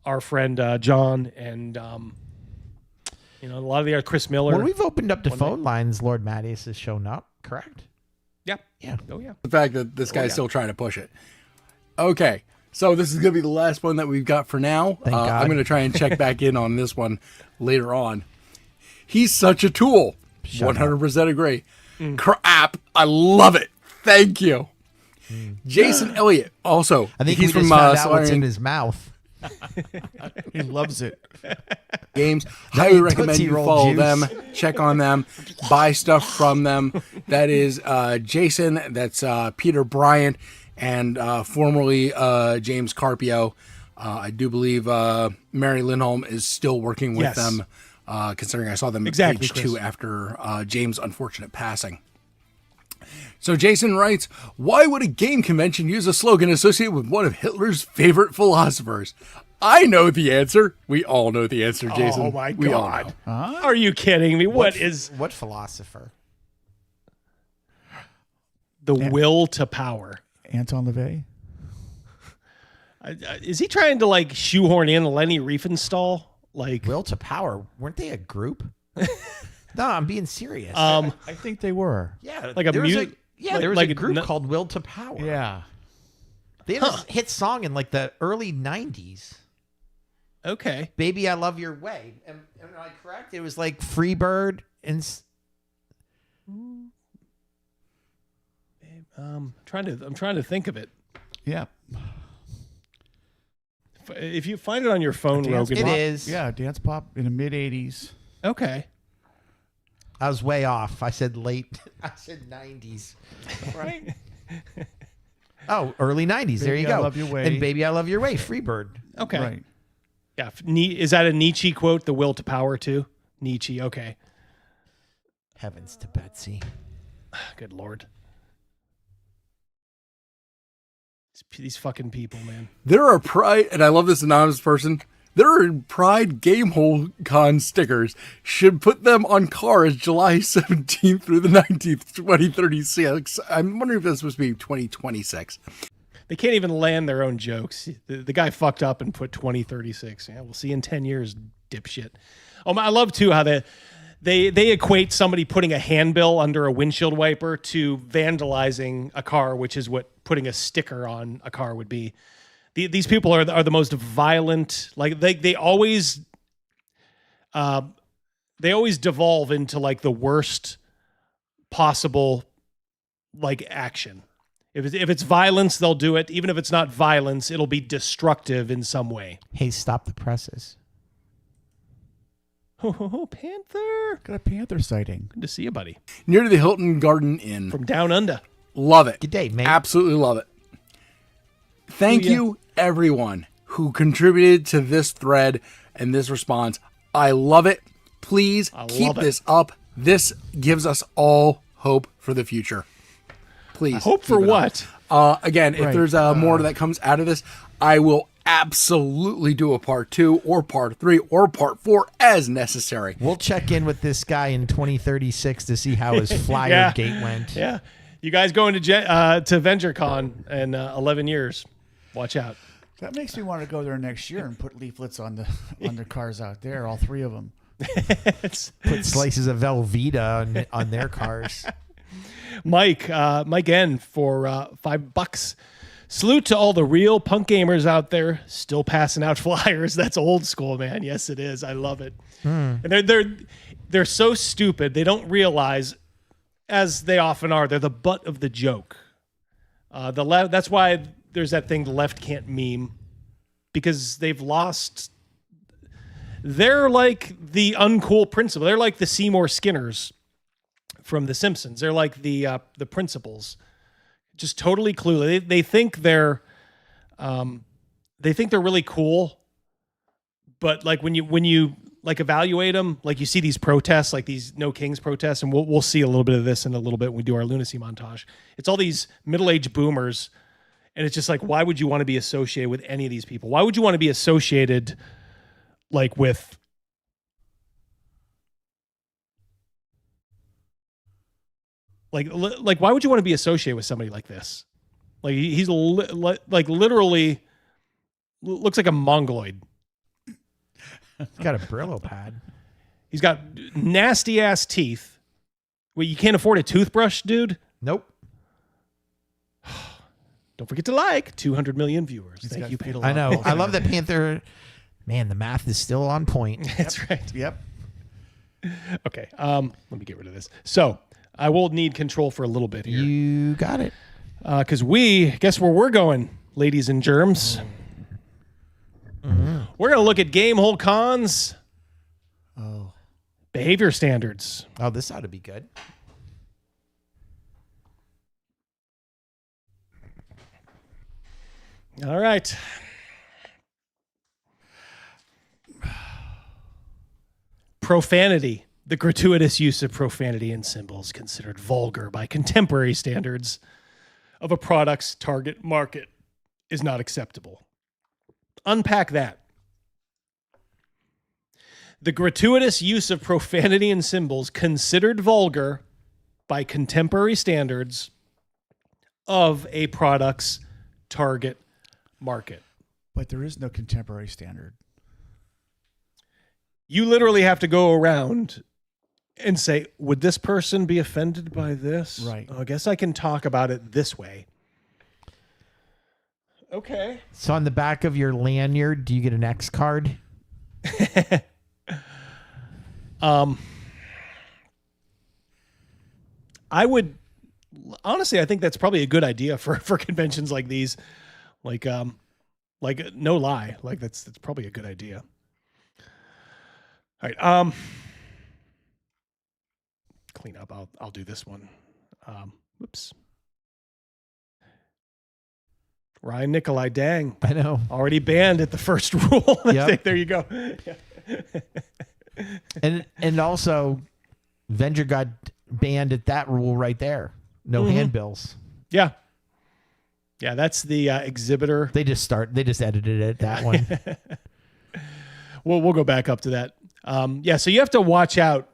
our friend John and a lot of the Chris Miller. When we've opened up the phone lines, Lord Mattias has shown up, correct? Yep. Yeah. Oh, yeah. The fact that this guy's still trying to push it. Okay. So this is going to be the last one that we've got for now. Thank God. I'm going to try and check back in on this one later on. He's such a tool. 100% agree. Crap. I love it. Thank you. Jason Elliott. Also, I think he's we from just found out what's in Solarian his mouth. He loves it. Games. Highly recommend you follow them, check on them, buy stuff from them. That is Jason. That's Peter Bryant and formerly James Carpio. I do believe Mary Lindholm is still working with them, considering I saw them at page 2 after James' unfortunate passing. So Jason writes, why would a game convention use a slogan associated with one of Hitler's favorite philosophers? I know the answer. We all know the answer, Jason. Oh my We all God. know. Are you kidding me? What philosopher? The will to power. Anton LaVey? Is he trying to like shoehorn in Lenny Riefenstahl? Like will to power? Weren't they a group? No, I'm being serious. I think they were. Yeah, like a there was music. there was a group called Will to Power. Yeah, they had a hit song in like the early '90s. Okay, Baby, I Love Your Way. Am I correct? It was like Freebird and. I'm trying to think of it. Yeah. If you find it on your phone, Rogan, it is. Yeah, dance pop in the mid '80s. Okay. I was way off. I said late. I said 90s. Right. Oh, early 90s. There you Baby, go. I Love Your Way. And Baby, I Love Your Way. Freebird. Okay. Right. Yeah. Is that a Nietzsche quote? The will to power too? Nietzsche. Okay. Heavens to Betsy. Good Lord. These fucking people, man. There are Pride, and I love this anonymous person. There are Pride Gamehole Con stickers. Should put them on cars July 17th through the 19th, 2036. I'm wondering if that's supposed to be 2026. They can't even land their own jokes. The guy fucked up and put 2036. Yeah, we'll see you in 10 years, dipshit. Oh, I love too how they equate somebody putting a handbill under a windshield wiper to vandalizing a car, which is what putting a sticker on a car would be. These people are the most violent. Like they always devolve into like the worst possible like action. If it's violence, they'll do it. Even if it's not violence, it'll be destructive in some way. Hey, stop the presses. Oh, Panther. Got a panther sighting. Good to see you, buddy. Near to the Hilton Garden Inn. From down under. Love it. Good day, mate. Absolutely love it. Thank you, everyone who contributed to this thread and this response. I love it. Please keep this up. This gives us all hope for the future. Please. Hope for what? Again, if there's more that comes out of this, I will absolutely do a part 2 or part 3 or part 4 as necessary. We'll check in with this guy in 2036 to see how his flyer gate went. Yeah. You guys going to VengerCon in 11 years. Watch out. That makes me want to go there next year and put leaflets on the cars out there, all 3 of them. Put slices of Velveeta on their cars. Mike N for $5. Salute to all the real punk gamers out there still passing out flyers. That's old school, man. Yes, it is. I love it. And they're so stupid. They don't realize, as they often are, they're the butt of the joke. The left. That's why there's that thing, the left can't meme, because they've lost. They're like the uncool principal. They're like the Seymour Skinners from The Simpsons. They're like the principals. Just totally clueless. They think they're really cool, but like when you like evaluate them, like you see these protests, like these No Kings protests, and we'll see a little bit of this in a little bit when we do our lunacy montage. It's all these middle-aged boomers, and it's just like, why would you want to be associated with any of these people? Why would you want to be associated like with Like, why would you want to be associated with somebody like this? Like, he's like literally looks like a mongoloid. He's got a Brillo pad. He's got nasty ass teeth. Wait, you can't afford a toothbrush, dude? Nope. Don't forget to like 200 million viewers. Thank you, Pedal. I know. I love that Panther. Man, the math is still on point. That's right. Yep. Okay. Let me get rid of this. So I will need control for a little bit here. You got it. Because guess where we're going, ladies and germs. Mm-hmm. We're going to look at Gamehole cons. Oh. Behavior standards. Oh, this ought to be good. All right. Profanity. The gratuitous use of profanity in symbols considered vulgar by contemporary standards of a product's target market is not acceptable. Unpack that. The gratuitous use of profanity in symbols considered vulgar by contemporary standards of a product's target market. But there is no contemporary standard. You literally have to go around and say, would this person be offended by this? Right. I guess I can talk about it this way. Okay. So on the back of your lanyard, do you get an X card? I would honestly, I think that's probably a good idea for conventions like these. Like no lie. Like that's probably a good idea. All right. Clean up. I'll do this one. Whoops. Ryan Nikolai, dang. I know. Already banned at the first rule. Yep. There you go. And also, Venger got banned at that rule right there. No handbills. Yeah. Yeah, that's the exhibitor. They just edited it, that one. We'll go back up to that. Yeah, so you have to watch out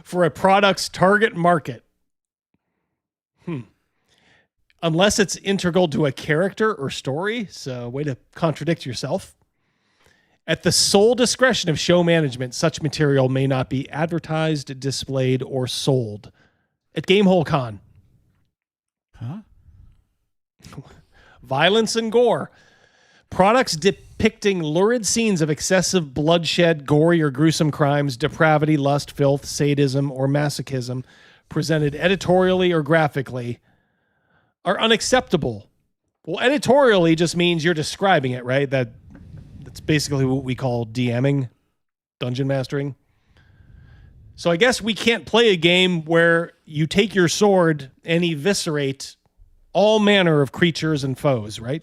for a product's target market. Unless it's integral to a character or story. So, way to contradict yourself. At the sole discretion of show management, such material may not be advertised, displayed, or sold at Gamehole Con. Huh? Violence and gore. Products depicting lurid scenes of excessive bloodshed, gory or gruesome crimes, depravity, lust, filth, sadism, or masochism, presented editorially or graphically, are unacceptable. Well, editorially just means you're describing it, right? That's basically what we call DMing, dungeon mastering. So I guess we can't play a game where you take your sword and eviscerate all manner of creatures and foes, right?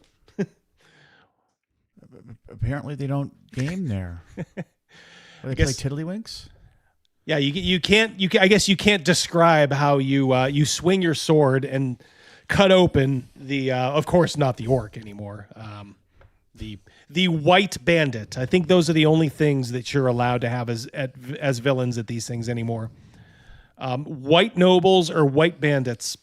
Apparently they don't game there. They play Tiddlywinks? Yeah, you can't. I guess you can't describe how you swing your sword and cut open the. Of course, not the orc anymore. The white bandit. I think those are the only things that you're allowed to have as villains at these things anymore. White nobles or white bandits.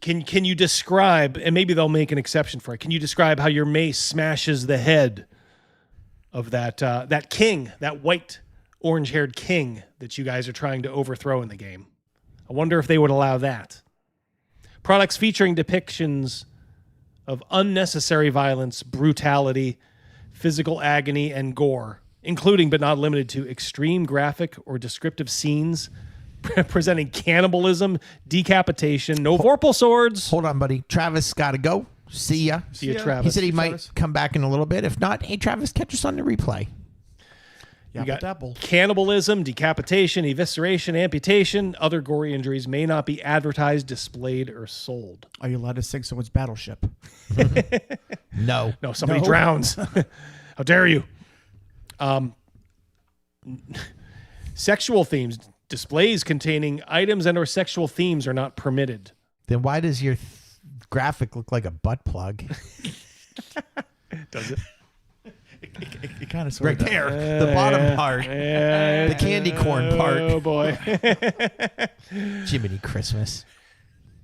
Can you describe, and maybe they'll make an exception for it, can you describe how your mace smashes the head of that king, that white orange-haired king that you guys are trying to overthrow in the game? I wonder if they would allow that. Products featuring depictions of unnecessary violence, brutality, physical agony, and gore, including but not limited to extreme graphic or descriptive scenes presenting cannibalism, decapitation, no vorpal swords. Hold on, buddy. Travis got to go. See ya. See ya, Travis. He said he might come back in a little bit. If not, hey, Travis, catch us on the replay. You got cannibalism, decapitation, evisceration, amputation. Other gory injuries may not be advertised, displayed, or sold. Are you allowed to sink someone's battleship? No. No, somebody drowns. How dare you? Sexual themes. Displays containing items and or sexual themes are not permitted. Then why does your graphic look like a butt plug? Does it? It kind of sort right of there, the bottom part, the candy corn part. Oh boy, Jiminy Christmas.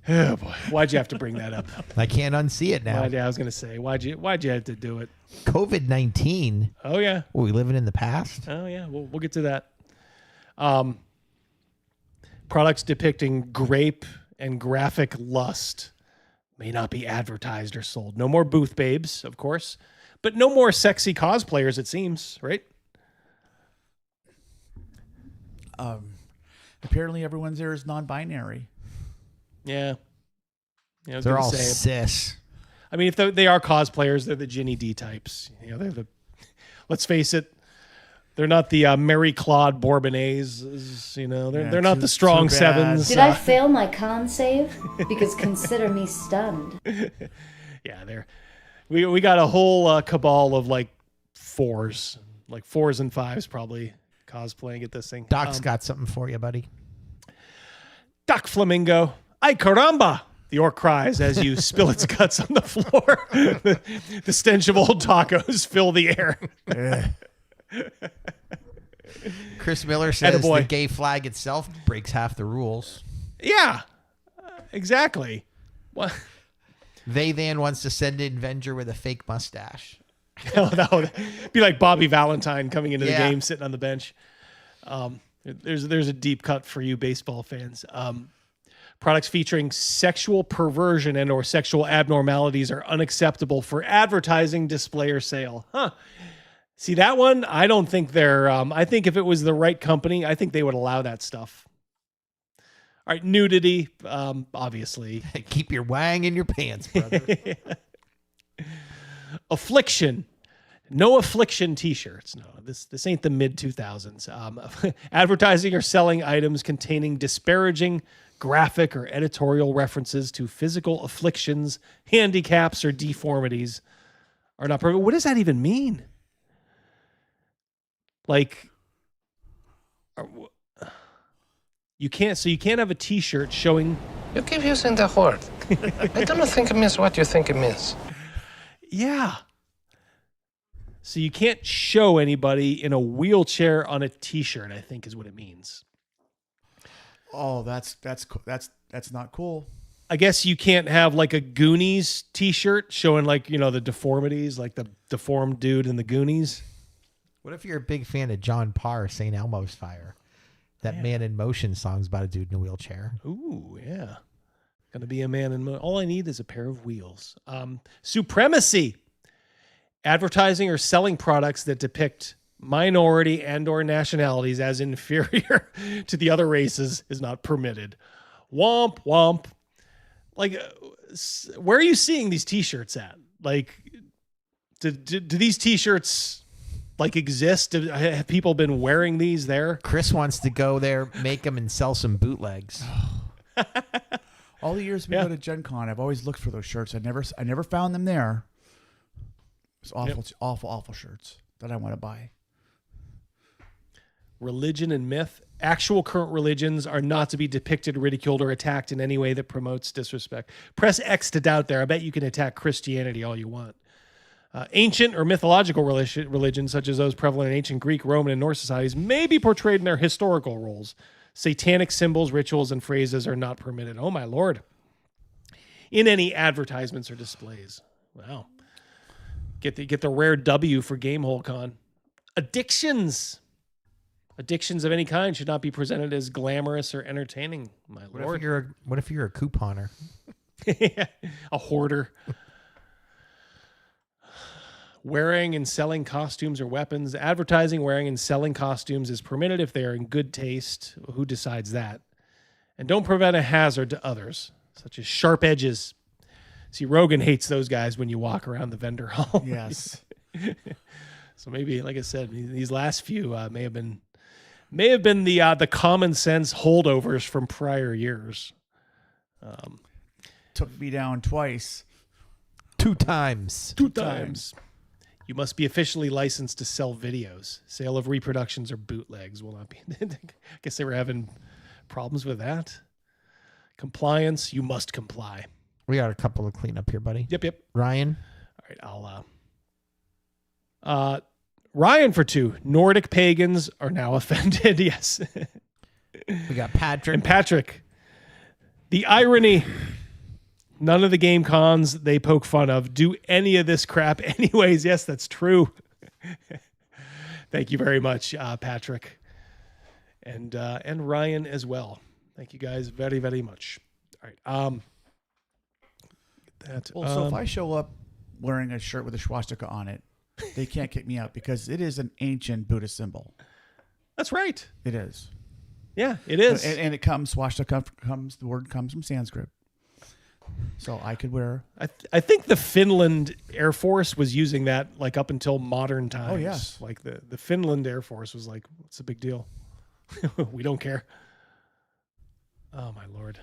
Oh boy, why'd you have to bring that up? I can't unsee it now. I was gonna say, why'd you have to do it? COVID-19. Oh yeah. Are we living in the past? Oh yeah, we'll get to that. Products depicting grape and graphic lust may not be advertised or sold. No more booth babes, of course, but no more sexy cosplayers, it seems, right? Apparently everyone's there is non-binary. Yeah. I was They're gonna all say, cis. I mean, if they are cosplayers, they're the Ginny D types. You know, they're the. Let's face it, they're not the Mary Claude Bourbonnais. You know, they're not the strong sevens. Did I fail my con save? Because consider me stunned. Yeah, we got a whole cabal of like fours and fives probably cosplaying at this thing. Doc's got something for you, buddy. Doc Flamingo, ay caramba! The orc cries as you spill its guts on the floor. The stench of old tacos fill the air. Chris Miller says the gay flag itself breaks half the rules. Yeah, exactly. What? Then wants to send in Venger with a fake mustache. That would be like Bobby Valentine coming into the game, sitting on the bench. There's a deep cut for you baseball fans. Products featuring sexual perversion and or sexual abnormalities are unacceptable for advertising, display, or sale. Huh. See, that one, I don't think they're... I think if it was the right company, I think they would allow that stuff. All right, nudity, obviously. Keep your wang in your pants, brother. Affliction. No affliction t-shirts. No, this ain't the mid-2000s. Advertising or selling items containing disparaging, graphic, or editorial references to physical afflictions, handicaps, or deformities are not permitted. What does that even mean? Like, you can't have a t-shirt showing... You keep using the word. I don't think it means what you think it means. Yeah. So you can't show anybody in a wheelchair on a t-shirt, I think is what it means. Oh, that's not cool. I guess you can't have like a Goonies t-shirt showing like, you know, the deformities, like the deformed dude in the Goonies. What if you're a big fan of John Parr, St. Elmo's Fire? That Man in Motion song's about a dude in a wheelchair. Ooh, yeah. Gonna be a man in motion. All I need is a pair of wheels. Supremacy. Advertising or selling products that depict minority and or nationalities as inferior to the other races is not permitted. Womp womp. Like, where are you seeing these t-shirts at? Like, do these t-shirts like exist? Have people been wearing these there? Chris wants to go there, make them, and sell some bootlegs. All the years we go to Gen Con, I've always looked for those shirts. I never found them there. It's awful, awful shirts that I want to buy. Religion and myth. Actual current religions are not to be depicted, ridiculed, or attacked in any way that promotes disrespect. Press X to doubt there. I bet you can attack Christianity all you want. Ancient or mythological religions, such as those prevalent in ancient Greek, Roman, and Norse societies, may be portrayed in their historical roles. Satanic symbols, rituals, and phrases are not permitted. Oh, my Lord. in any advertisements or displays. Wow. Get the rare W for Gamehole Con. Addictions of any kind should not be presented as glamorous or entertaining, my lord. What if you're a couponer? A hoarder. Wearing and selling costumes or weapons. Advertising, wearing, and selling costumes is permitted if they are in good taste. Who decides that? And don't prevent a hazard to others, such as sharp edges. See, Rogan hates those guys when you walk around the vendor hall. Yes. So maybe, like I said, these last few may have been the common sense holdovers from prior years. Took me down twice. Two times. You must be officially licensed to sell videos. Sale of reproductions or bootlegs will not be. I guess they were having problems with that. Compliance, you must comply. We got a couple to clean up here, buddy. Yep. Ryan. All right, Ryan for 2. Nordic pagans are now offended. Yes. We got Patrick. And Patrick. The irony. None of the game cons they poke fun of do any of this crap anyways. Yes, that's true. Thank you very much, Patrick. And Ryan as well. Thank you guys very, very much. All right. So if I show up wearing a shirt with a swastika on it, they can't kick me out because it is an ancient Buddhist symbol. That's right. It is. Yeah, it is. And it comes, swastika the word comes from Sanskrit. So I could wear. I think the Finland Air Force was using that like up until modern times. Oh, yes. Like the Finland Air Force was like, what's the big deal? We don't care. Oh, my Lord.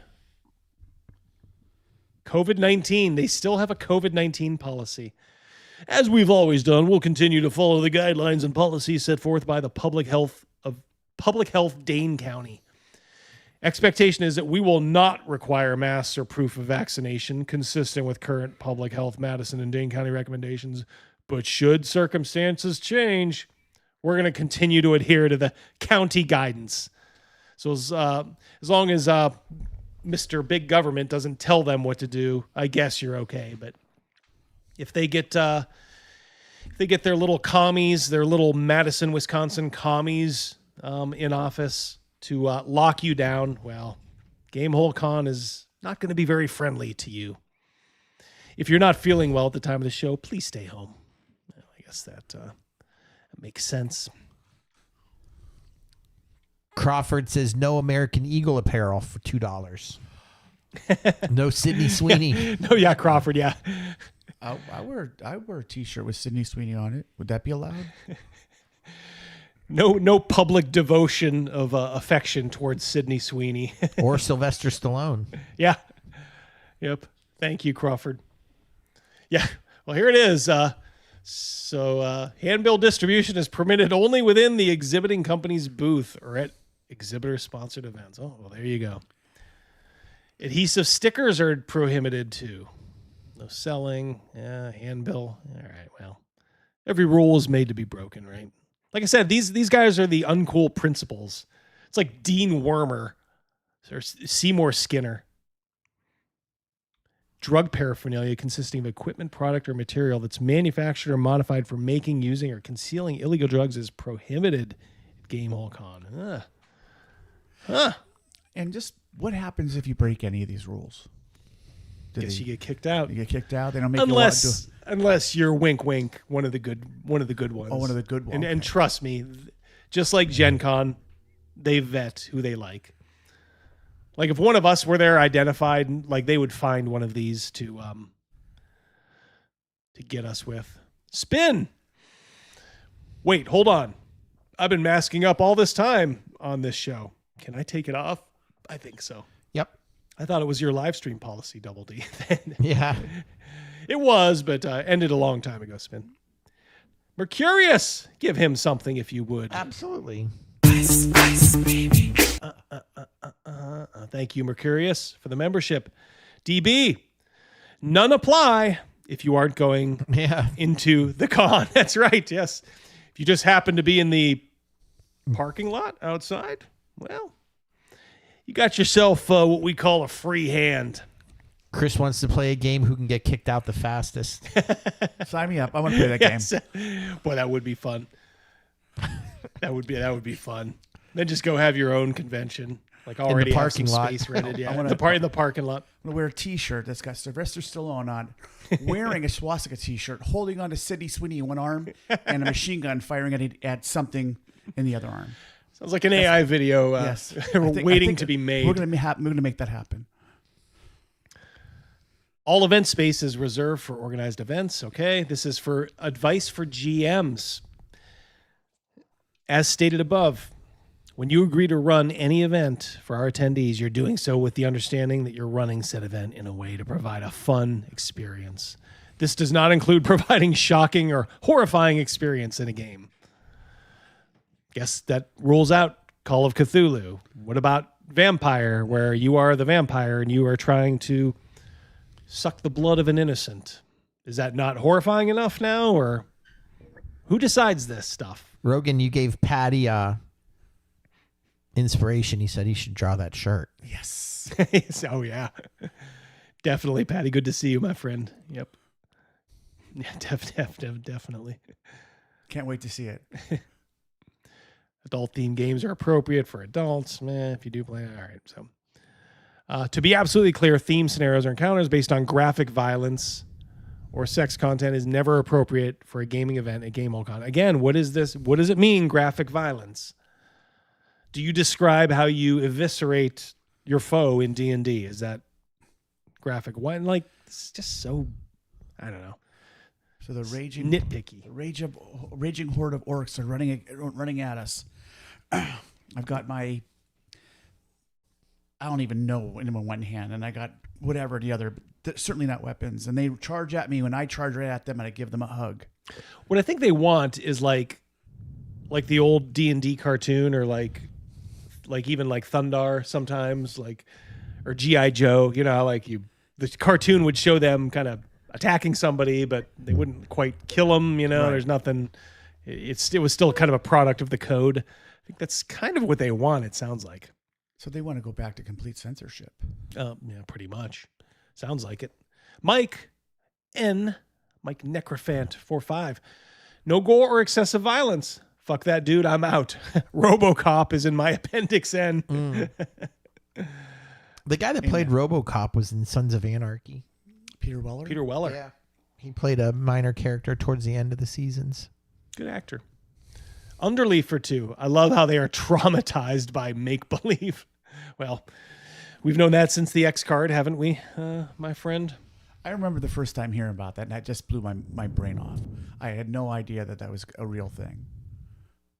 COVID-19. They still have a COVID-19 policy. As we've always done, we'll continue to follow the guidelines and policies set forth by the Public Health Dane County. Expectation is that we will not require masks or proof of vaccination consistent with current public health Madison and Dane County recommendations. But should circumstances change, we're going to continue to adhere to the county guidance. So as long as Mr. Big Government doesn't tell them what to do, I guess you're okay. But if they get their little commies, their little Madison, Wisconsin commies in office to lock you down, well, Gamehole Con is not going to be very friendly to you. If you're not feeling well at the time of the show, please stay home. I guess that makes sense. Crawford says no American Eagle apparel for $2. No Sydney Sweeney. No, yeah, Crawford, yeah. I wear a T-shirt with Sydney Sweeney on it. Would that be allowed? No public devotion of affection towards Sydney Sweeney. Or Sylvester Stallone. Yeah. Yep. Thank you, Crawford. Yeah. Well, here it is. So handbill distribution is permitted only within the exhibiting company's booth or at exhibitor-sponsored events. Oh, well, there you go. Adhesive stickers are prohibited too. No selling. Yeah, handbill. All right, well. Every rule is made to be broken, right? Like I said, these guys are the uncool principals. It's like Dean Wormer or Seymour Skinner. Drug paraphernalia consisting of equipment, product, or material that's manufactured or modified for making, using, or concealing illegal drugs is prohibited at Gamehole Con. And just what happens if you break any of these rules? Guess you get kicked out. You get kicked out. They don't make you unless you're wink wink one of the good ones. Oh, one of the good ones. And trust me, just like Gen Con, they vet who they like. Like if one of us were there identified, like they would find one of these to get us with. Spin. Wait, hold on. I've been masking up all this time on this show. Can I take it off? I think so. Yep. I thought it was your live stream policy, Double D. Yeah. It was, but ended a long time ago, Spin. Mercurius, give him something if you would. Absolutely. Thank you, Mercurius, for the membership. DB, none apply if you aren't going into the con. That's right, yes. If you just happen to be in the parking lot outside, well, you got yourself what we call a free hand. Chris wants to play a game. Who can get kicked out the fastest? Sign me up. I want to play that game. Boy, that would be fun. That would be fun. Then just go have your own convention, like already in the parking lot. Space rented. Yeah, I wanna- in the parking lot. I'm gonna wear a T-shirt that's got Sylvester Stallone on, wearing a swastika T-shirt, holding on to Sidney Sweeney in one arm, and a machine gun firing at something in the other arm. Sounds like an AI video. Yes, waiting to be made. We're gonna make that happen. All event space is reserved for organized events. Okay, this is for advice for GMs. As stated above, when you agree to run any event for our attendees, you're doing so with the understanding that you're running said event in a way to provide a fun experience. This does not include providing shocking or horrifying experience in a game. Guess that rules out Call of Cthulhu. What about Vampire, where you are the vampire and you are trying to suck the blood of an innocent? Is that not horrifying enough now, or who decides this stuff? Rogan, you gave Patty inspiration. He said he should draw that shirt. Yes. Oh, yeah. Definitely, Patty. Good to see you, my friend. Yep. Yeah, definitely. Can't wait to see it. Adult-themed games are appropriate for adults. If you do play, all right. So, to be absolutely clear, theme scenarios or encounters based on graphic violence or sex content is never appropriate for a gaming event at Gamehole Con. Again, what is this? What does it mean, graphic violence? Do you describe how you eviscerate your foe in D&D? Is that graphic? Why? Like, it's just so, I don't know. So the raging nitpicky, raging horde of orcs are running at us. I've got I don't even know in one hand, and I got whatever the other, but certainly not weapons. And they charge at me. When I charge right at them, and I give them a hug. What I think they want is like the old D&D cartoon, or like even like Thundar sometimes, or G.I. Joe. You know how the cartoon would show them kind of attacking somebody, but they wouldn't quite kill them. You know, Right. There's nothing. It was still kind of a product of the code. I think that's kind of what they want. It sounds like. So they want to go back to complete censorship. Yeah, pretty much. Sounds like it. Mike Necrophant 45. No gore or excessive violence. Fuck that dude, I'm out. RoboCop is in my Appendix N. The guy that played RoboCop was in Sons of Anarchy. Peter Weller? Peter Weller. Yeah. He played a minor character towards the end of the seasons. Good actor. Underleaf for 2. I love how they are traumatized by make-believe. Well, we've known that since the X card, haven't we, my friend? I remember the first time hearing about that, and that just blew my brain off. I had no idea that was a real thing.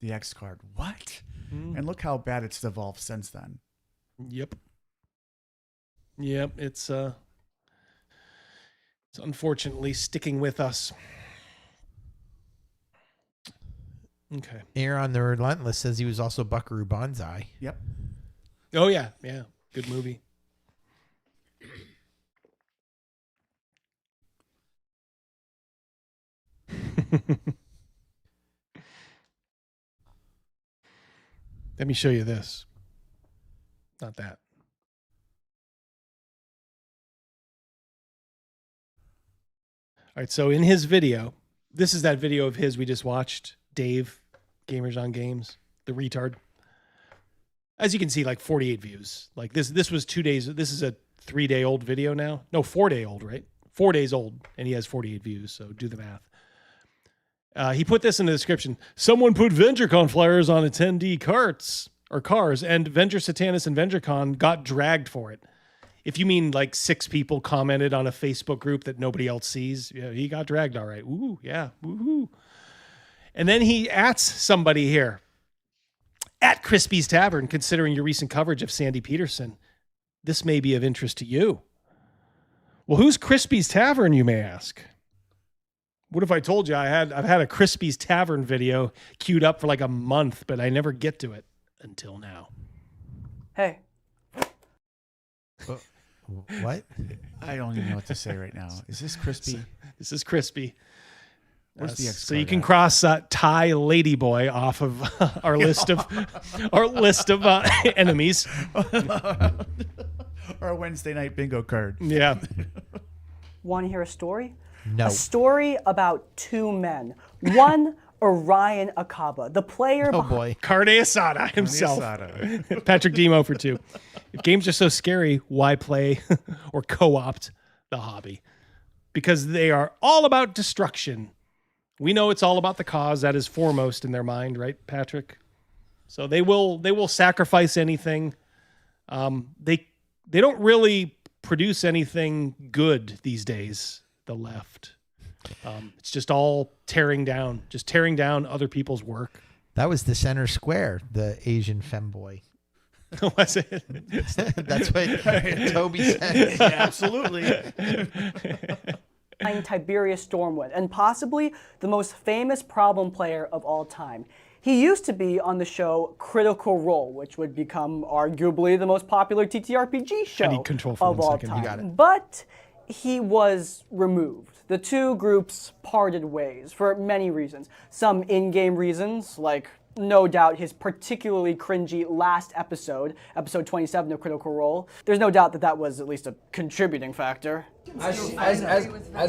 The X card. What? And look how bad it's evolved since then. Yep. It's unfortunately sticking with us. Okay. Aaron the Relentless says he was also Buckaroo Banzai. Yep. Oh, yeah. Good movie. Let me show you this. Not that. All right, so in his video, this is that video of his we just watched, Dave, Gamers on Games, the retard. As you can see, 48 views. This was 2 days. This is a 3-day-old video now. No, 4-day old, right? 4 days old, and he has 48 views, so do the math. He put this in the description. Someone put VengerCon flyers on attendee cars, and Venger Satanis and VengerCon got dragged for it. If you mean 6 people commented on a Facebook group that nobody else sees, yeah, he got dragged all right. Ooh, yeah, woohoo. And then he ats somebody here. At Crispy's Tavern, considering your recent coverage of Sandy Peterson, this may be of interest to you. Well, who's Crispy's Tavern, you may ask? What if I told you I've had a Crispy's Tavern video queued up for a month, but I never get to it until now. Hey. What? I don't even know what to say right now. Is this Crispy? This is Crispy. Where's the X so you can cross Thai Ladyboy off of our list of enemies. Our Wednesday night bingo card. Yeah. Want to hear a story? No. A story about two men. One, Orion Akaba, the player. Oh boy. Carne Asada himself. Patrick Demo for 2. If games are so scary, why play or co-opt the hobby? Because they are all about destruction. We know it's all about the cause. That is foremost in their mind, right, Patrick? So they will sacrifice anything. They don't really produce anything good these days, the left. It's just all tearing down other people's work. That was the center square, the Asian femboy. Was it? That's what Toby said. Yeah, absolutely. Tiberius Stormwood, and possibly the most famous problem player of all time. He used to be on the show Critical Role, which would become arguably the most popular TTRPG show I need control for of 1 all second. time. You got it. But he was removed. The two groups parted ways for many reasons. Some in-game reasons, like no doubt his particularly cringy last episode, episode 27 of Critical Role. There's no doubt that was at least a contributing factor. As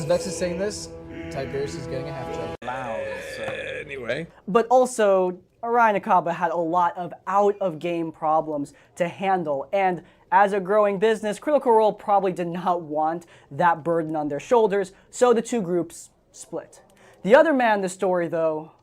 Vex is saying this, Tiberius is getting a half check. Anyway. But also, Orion Akaba had a lot of out-of-game problems to handle, and as a growing business, Critical Role probably did not want that burden on their shoulders, so the two groups split. The other man in the story, though,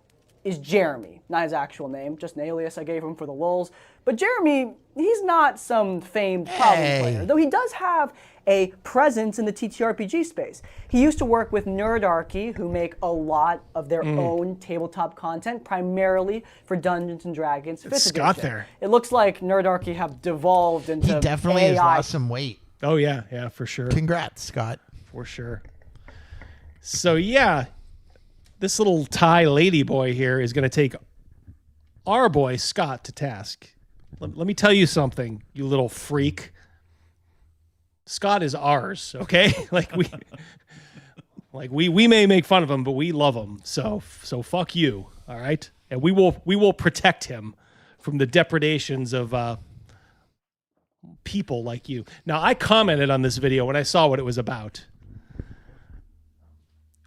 is Jeremy. Not his actual name, just an alias I gave him for the lulz. But Jeremy, he's not some famed problem player, though he does have a presence in the TTRPG space. He used to work with Nerdarchy, who make a lot of their own tabletop content, primarily for Dungeons & Dragons 5th Scott edition. there. It looks like Nerdarchy have devolved into He definitely AI. has lost some weight. Oh, yeah, for sure. Congrats, Scott. For sure. So, yeah, this little Thai ladyboy here is going to take our boy, Scott, to task. Let me tell you something, you little freak. Scott is ours, okay? we may make fun of him, but we love him. So fuck you, all right? And we will protect him from the depredations of people like you. Now, I commented on this video when I saw what it was about.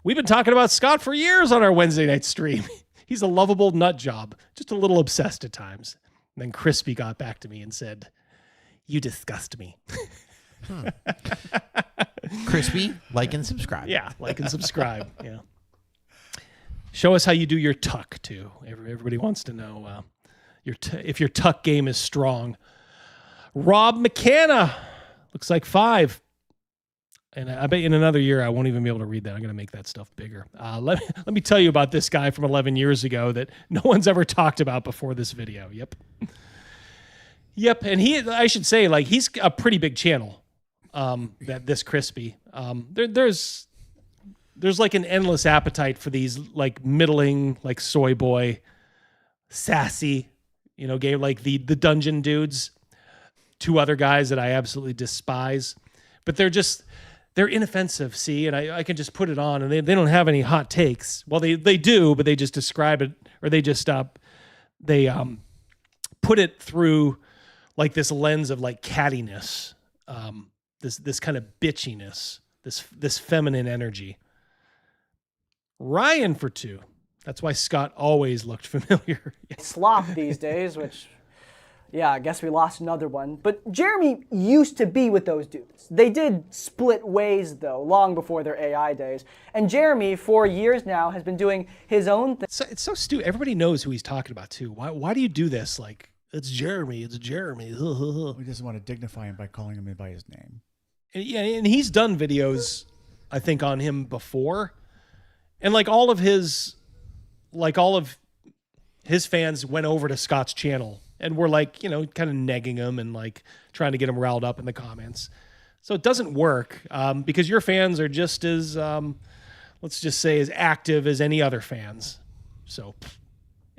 We've been talking about Scott for years on our Wednesday night stream. He's a lovable nut job, just a little obsessed at times. And then Crispy got back to me and said, "You disgust me." Crispy, like and subscribe. Yeah, like and subscribe. Yeah. Show us how you do your tuck too. Everybody wants to know if your tuck game is strong. Rob McCanna looks like 5. And I bet in another year I won't even be able to read that. I'm going to make that stuff bigger. Let me tell you about this guy from 11 years ago that no one's ever talked about before this video. Yep. And I should say, like, he's a pretty big channel. This Crispy. There's like an endless appetite for these like middling, like soy boy, sassy, game like the dungeon dudes. 2 other guys that I absolutely despise, but they're inoffensive, see, and I can just put it on, and they don't have any hot takes. Well, they do, but they just describe it, or they just put it through like this lens of like cattiness, this kind of bitchiness, this feminine energy. Ryan for 2. That's why Scott always looked familiar. Slop these days, which, yeah, I guess we lost another one. But Jeremy used to be with those dudes. They did split ways, though, long before their AI days. And Jeremy, for years now, has been doing his own thing. It's so stupid. Everybody knows who he's talking about, too. Why do you do this? Like, it's Jeremy. It's Jeremy. He doesn't want to dignify him by calling him by his name. And, yeah, and he's done videos, I think, on him before. And like all of his fans went over to Scott's channel and were like, kind of negging him and like trying to get him riled up in the comments. So it doesn't work because your fans are just as, let's just say, as active as any other fans. So,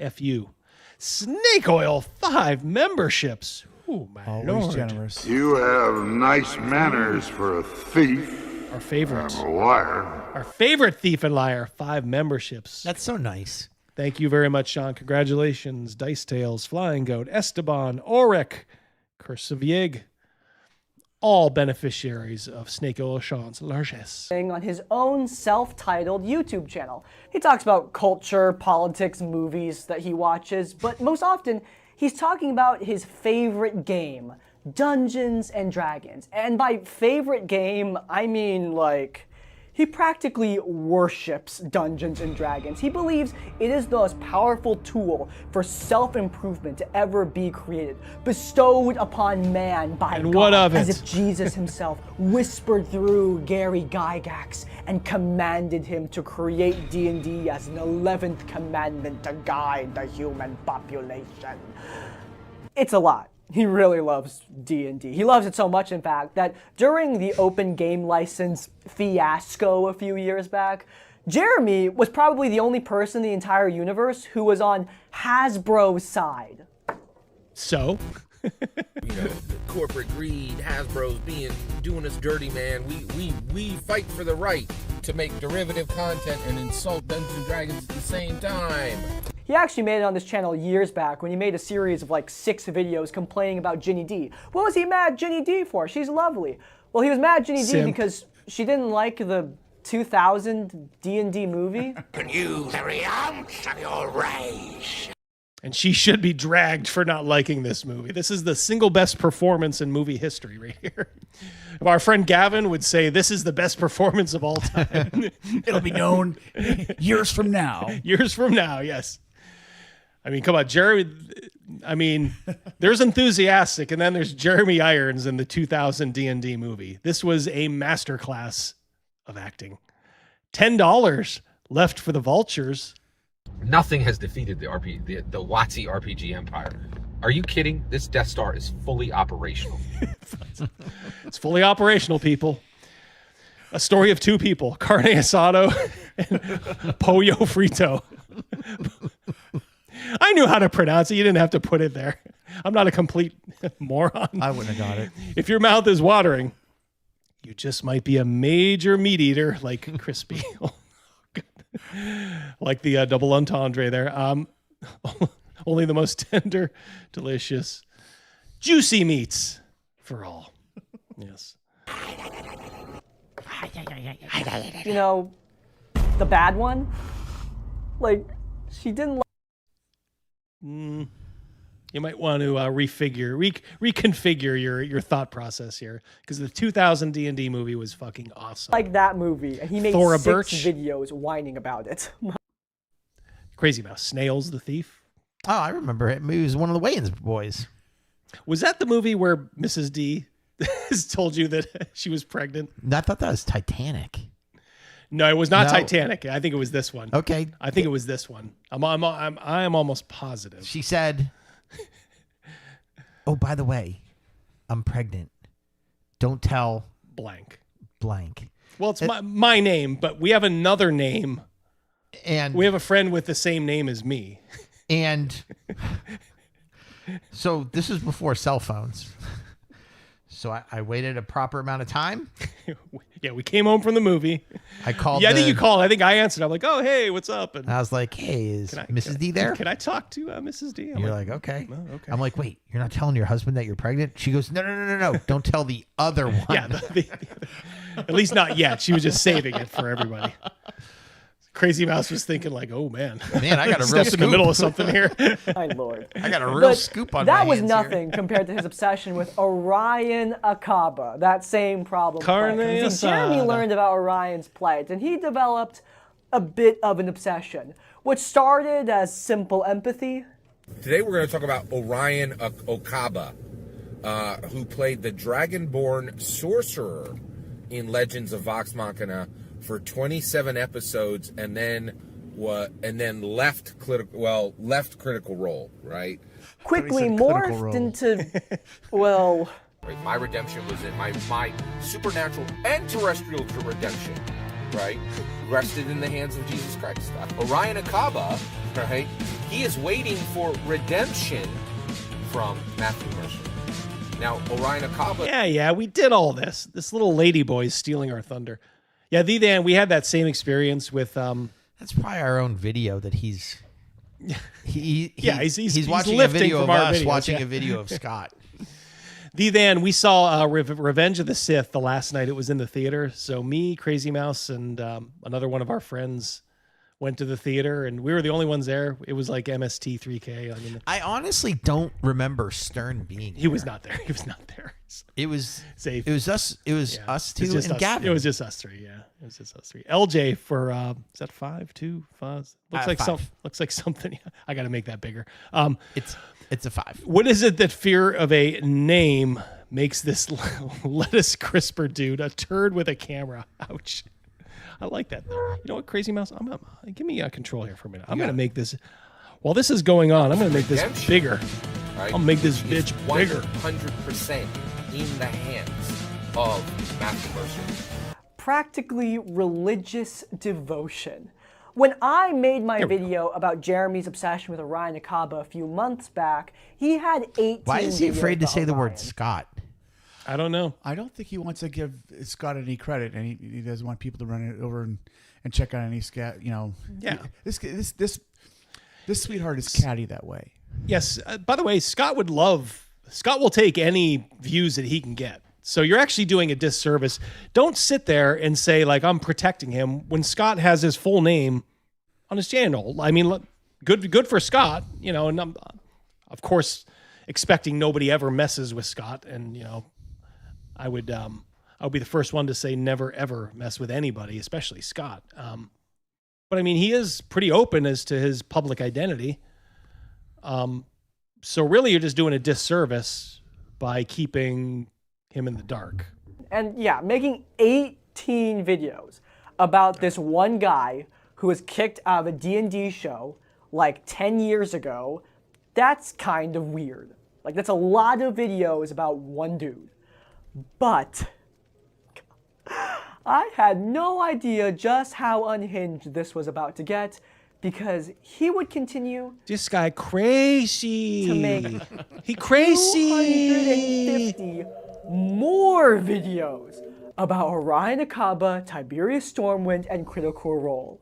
F you. Snake Oil 5 memberships. Ooh, my Always Lord. generous. You have nice manners for a thief. Our favorite. I'm a liar. Our favorite thief and liar. 5 memberships. That's so nice. Thank you very much, Sean. Congratulations. Dice Tales, Flying Goat, Esteban, Auric, Curse of Yig. All beneficiaries of Snake Ocean's largesse. On his own self-titled YouTube channel. He talks about culture, politics, movies that he watches, but most often he's talking about his favorite game, Dungeons and Dragons. And by favorite game, I mean like, he practically worships Dungeons and Dragons. He believes it is the most powerful tool for self-improvement to ever be created, bestowed upon man by and God, what of as it? if Jesus himself whispered through Gary Gygax and commanded him to create D&D as an 11th commandment to guide the human population. It's a lot. He really loves D&D. He loves it so much, in fact, that during the open game license fiasco a few years back, Jeremy was probably the only person in the entire universe who was on Hasbro's side. So? You know, corporate greed, Hasbro's doing us dirty, man. We fight for the right to make derivative content and insult Dungeons and Dragons at the same time. He actually made it on this channel years back when he made a series of like 6 videos complaining about Ginny D. What was he mad Ginny D for? She's lovely. Well, he was mad Ginny D because she didn't like the 2000 D&D movie. Can use every ounce of your rage. And she should be dragged for not liking this movie. This is the single best performance in movie history right here. If our friend Gavin would say this is the best performance of all time. It'll be known years from now. Years from now, yes. I mean, come on, Jeremy. I mean, there's enthusiastic, and then there's Jeremy Irons in the 2000 D&D movie. This was a masterclass of acting. $10 left for the vultures. Nothing has defeated the WotC RPG empire. Are you kidding? This Death Star is fully operational. It's fully operational, people. A story of 2 people, carne asado and pollo frito. I knew how to pronounce it. You didn't have to put it there. I'm not a complete moron. I wouldn't have got it. If your mouth is watering, you just might be a major meat eater like Crispy. Like the double entendre there. Only the most tender, delicious, juicy meats for all. Yes. You know, the bad one? Like, she didn't like... You might want to reconfigure your thought process here, because the 2000 D&D movie was fucking awesome. Like that movie, and he made Thora 6 Birch. videos whining about it. Crazymouse, Snails the Thief. Oh, I remember it. He was one of the Wayans boys. Was that the movie where Mrs. D told you that she was pregnant? I thought that was Titanic. No, it was not No. Titanic. I think it was this one. Okay. I think it was this one. I am almost positive. She said, "Oh, by the way, I'm pregnant. Don't tell blank." Well, it's my name, but we have another name, and we have a friend with the same name as me. And so this is before cell phones. So I waited a proper amount of time. Yeah, we came home from the movie. I called. Yeah, I think you called. I think I answered. I'm like, "Oh, hey, what's up?" And I was like, "Hey, is Mrs. D there?" Can I talk to Mrs. D? You're like, "Okay." "Oh, okay. I'm like, "Wait, you're not telling your husband that you're pregnant?" She goes, "No. Don't tell the other one." Yeah, at least not yet. She was just saving it for everybody. Crazymouse was thinking like, "Oh man, I got a real stepped in the middle of something here." My lord. I got a real But scoop on my that was hands nothing compared to his obsession with Orion Akaba, that same problem. Carne plague. See, Jeremy asada. learned about Orion's plight, and he developed a bit of an obsession, which started as simple empathy. Today we're going to talk about Orion Akaba, who played the Dragonborn sorcerer in Legends of Vox Machina for 27 episodes, and then left Critical Role, right? Quickly morphed into, well... Right, my redemption was in my supernatural and terrestrial redemption, right? Rested in the hands of Jesus Christ. Orion Akaba, right? He is waiting for redemption from Matthew Mercer. Now, Orion Akaba. Yeah, we did all this. This little lady boy's stealing our thunder. Yeah, we had that same experience with. That's probably our own video that he's watching lifting a video from of our us videos, watching yeah. a video of Scott. We saw Revenge of the Sith the last night. It was in the theater. So me, Crazymouse, and another one of our friends went to the theater, and we were the only ones there. It was like MST 3K. I mean, I honestly don't remember Stern being there. He was not there. It was safe. It was us. It was us two and Gavin. It was just us three. Yeah, it was just us three. LJ for is that 5, 2, 5? Looks like 5. Looks like something. I got to make that bigger. It's a 5. What is it that fear of a name makes this lettuce crisper dude a turd with a camera? Ouch. I like that. You know what, Crazymouse? Give me control here for a minute. I'm going to make this. While this is going on, I'm going to make this bigger. Right? I'll make this bitch bigger. 100% in the hands of Master Mercer. Practically religious devotion. When I made my video about Jeremy's obsession with Orion Akaba a few months back, he had 18 Why is he afraid to say the word Orion. Scott? I don't know. I don't think he wants to give Scott any credit, and he doesn't want people to run it over and check out any scat. You know, yeah. This sweetheart is catty that way. Yes. By the way, Scott will take any views that he can get. So you're actually doing a disservice. Don't sit there and say, like, I'm protecting him when Scott has his full name on his channel. I mean, good for Scott, you know, and I'm, of course, expecting nobody ever messes with Scott. And, you know, I would be the first one to say never, ever mess with anybody, especially Scott. But I mean, he is pretty open as to his public identity. So really you're just doing a disservice by keeping him in the dark. And yeah, making 18 videos about this one guy who was kicked out of a D&D show like 10 years ago, that's kind of weird. Like, that's a lot of videos about one dude. But I had no idea just how unhinged this was about to get, because he would continue. This guy crazy. To make he crazy. 250 more videos about Orion Akaba, Tiberius Stormwind, and Critical Role.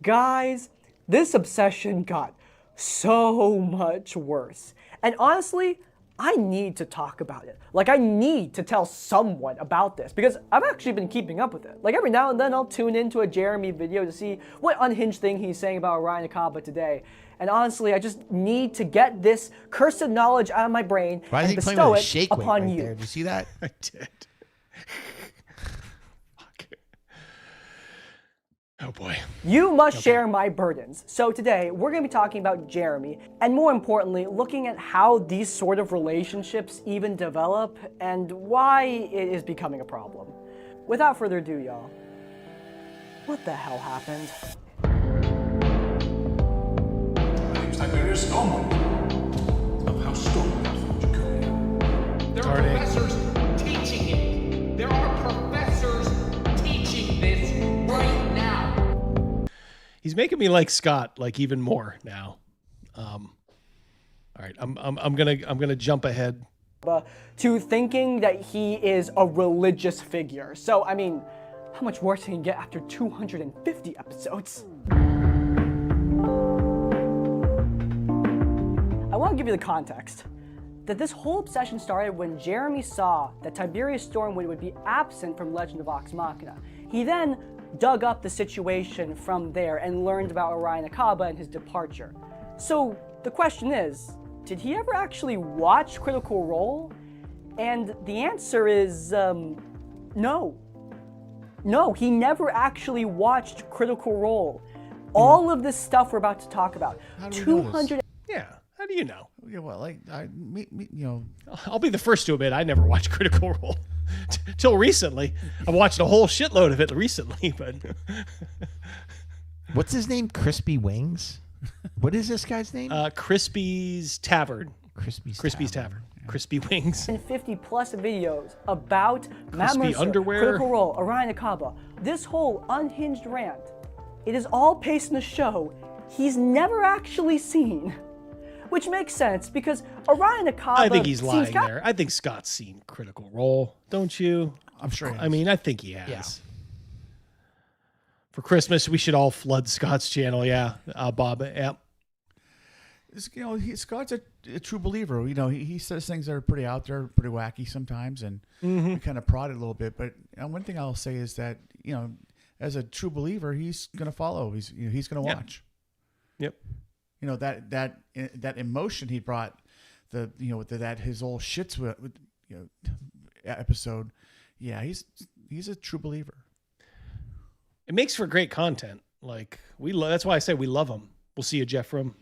Guys, this obsession got so much worse. And honestly, I need to talk about it. Like, I need to tell someone about this, because I've actually been keeping up with it. Like, every now and then I'll tune into a Jeremy video to see what unhinged thing he's saying about Orion Akaba today. And honestly, I just need to get this cursed knowledge out of my brain and bestow it upon you. Did you see that? I did. Oh boy. You must share my burdens. So today, we're going to be talking about Jeremy, and more importantly, looking at how these sort of relationships even develop and why it is becoming a problem. Without further ado, y'all, what the hell happened? My name's Tiberius Stormwind of House Stormwind, Jaconia. There are professors teaching it. There are professors teaching this right now. He's making me like Scott, like, even more now. All right, I'm gonna jump ahead To thinking that he is a religious figure. So, I mean, how much worse can you get after 250 episodes? I want to give you the context. That this whole obsession started when Jeremy saw that Tiberius Stormwind would be absent from Legend of Vox Machina. He then dug up the situation from there and learned about Orion Akaba and his departure. So the question is, did he ever actually watch Critical Role? And the answer is no. No, he never actually watched Critical Role. All of this stuff we're about to talk about. How do we know this? 200. Yeah, how do you know? Yeah, well, like you know, I'll be the first to admit I never watched Critical Role till recently. I've watched a whole shitload of it recently, but What's his name? Crispy Wings? What is this guy's name? Crispy's Tavern. Crispy's Tavern. Crispy Wings. And 50 plus videos about Matt Crispy Mercer, underwear. Critical Role, Orion Akaba. This whole unhinged rant, it is all paced in a show he's never actually seen. which makes sense because Orion Akaba I think he's seems lying there. I think Scott's seen Critical Role, don't you? I'm sure he has. I mean, I think he has. For Christmas, we should all flood Scott's channel. Yeah, Bob. Yeah. Scott's a true believer. He says things that are pretty out there, pretty wacky sometimes, and we kind of prod it a little bit. But one thing I'll say is that as a true believer, he's going to follow. He's going to watch. Yep. That emotion he brought, that his old shits with episode. Yeah, he's a true believer. It makes for great content. Like that's why I say we love him. We'll see you, Jeffrem.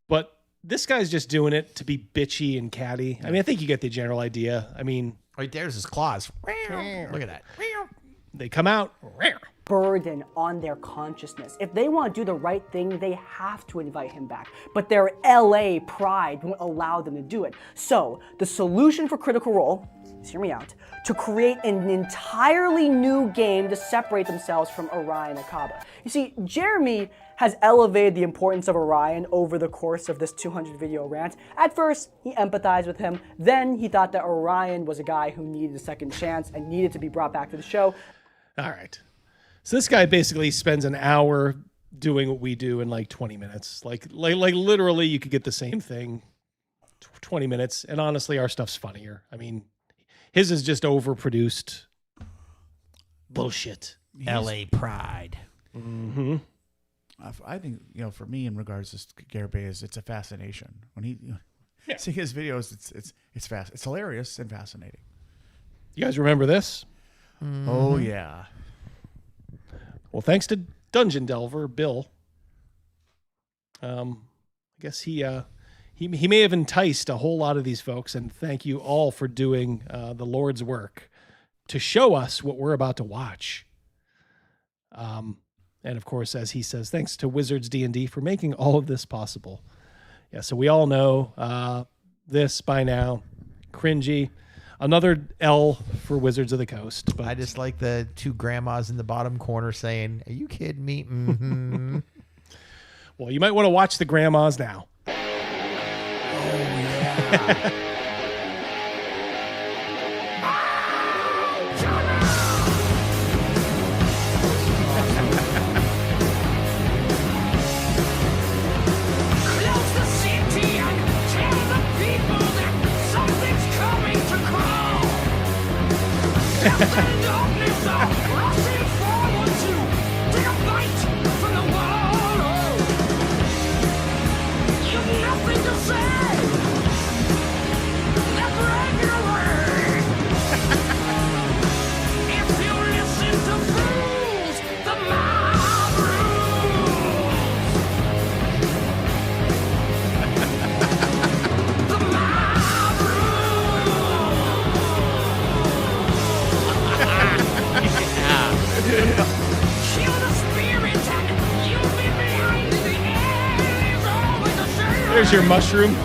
But this guy's just doing it to be bitchy and catty. I mean, I think you get the general idea. I mean, right there's his claws. Look at that. They come out. Burden on their consciousness. If they want to do the right thing, they have to invite him back. But their LA pride won't allow them to do it. So the solution for Critical Role, hear me out, to create an entirely new game to separate themselves from Orion Akaba. You see, Jeremy has elevated the importance of Orion over the course of this 200 video rant. At first, he empathized with him. Then he thought that Orion was a guy who needed a second chance and needed to be brought back to the show. All right. So this guy basically spends an hour doing what we do in like 20 minutes. Like literally you could get the same thing 20 minutes. And honestly, our stuff's funnier. I mean, his is just overproduced bullshit. LA pride. Mm-hmm. I think, for me in regards to Garibay, it's a fascination. When he see his videos, it's fast. It's hilarious and fascinating. You guys remember this? Mm-hmm. Oh yeah. Well, thanks to Dungeon Delver Bill. I guess he may have enticed a whole lot of these folks, and thank you all for doing the Lord's work to show us what we're about to watch. And of course, as he says, thanks to Wizards D&D for making all of this possible. Yeah, so we all know this by now. Cringy. Another L for Wizards of the Coast. But I just like the two grandmas in the bottom corner saying, "Are you kidding me?" Mm-hmm. Well, you might want to watch the grandmas now. Oh, yeah. There's your mushroom.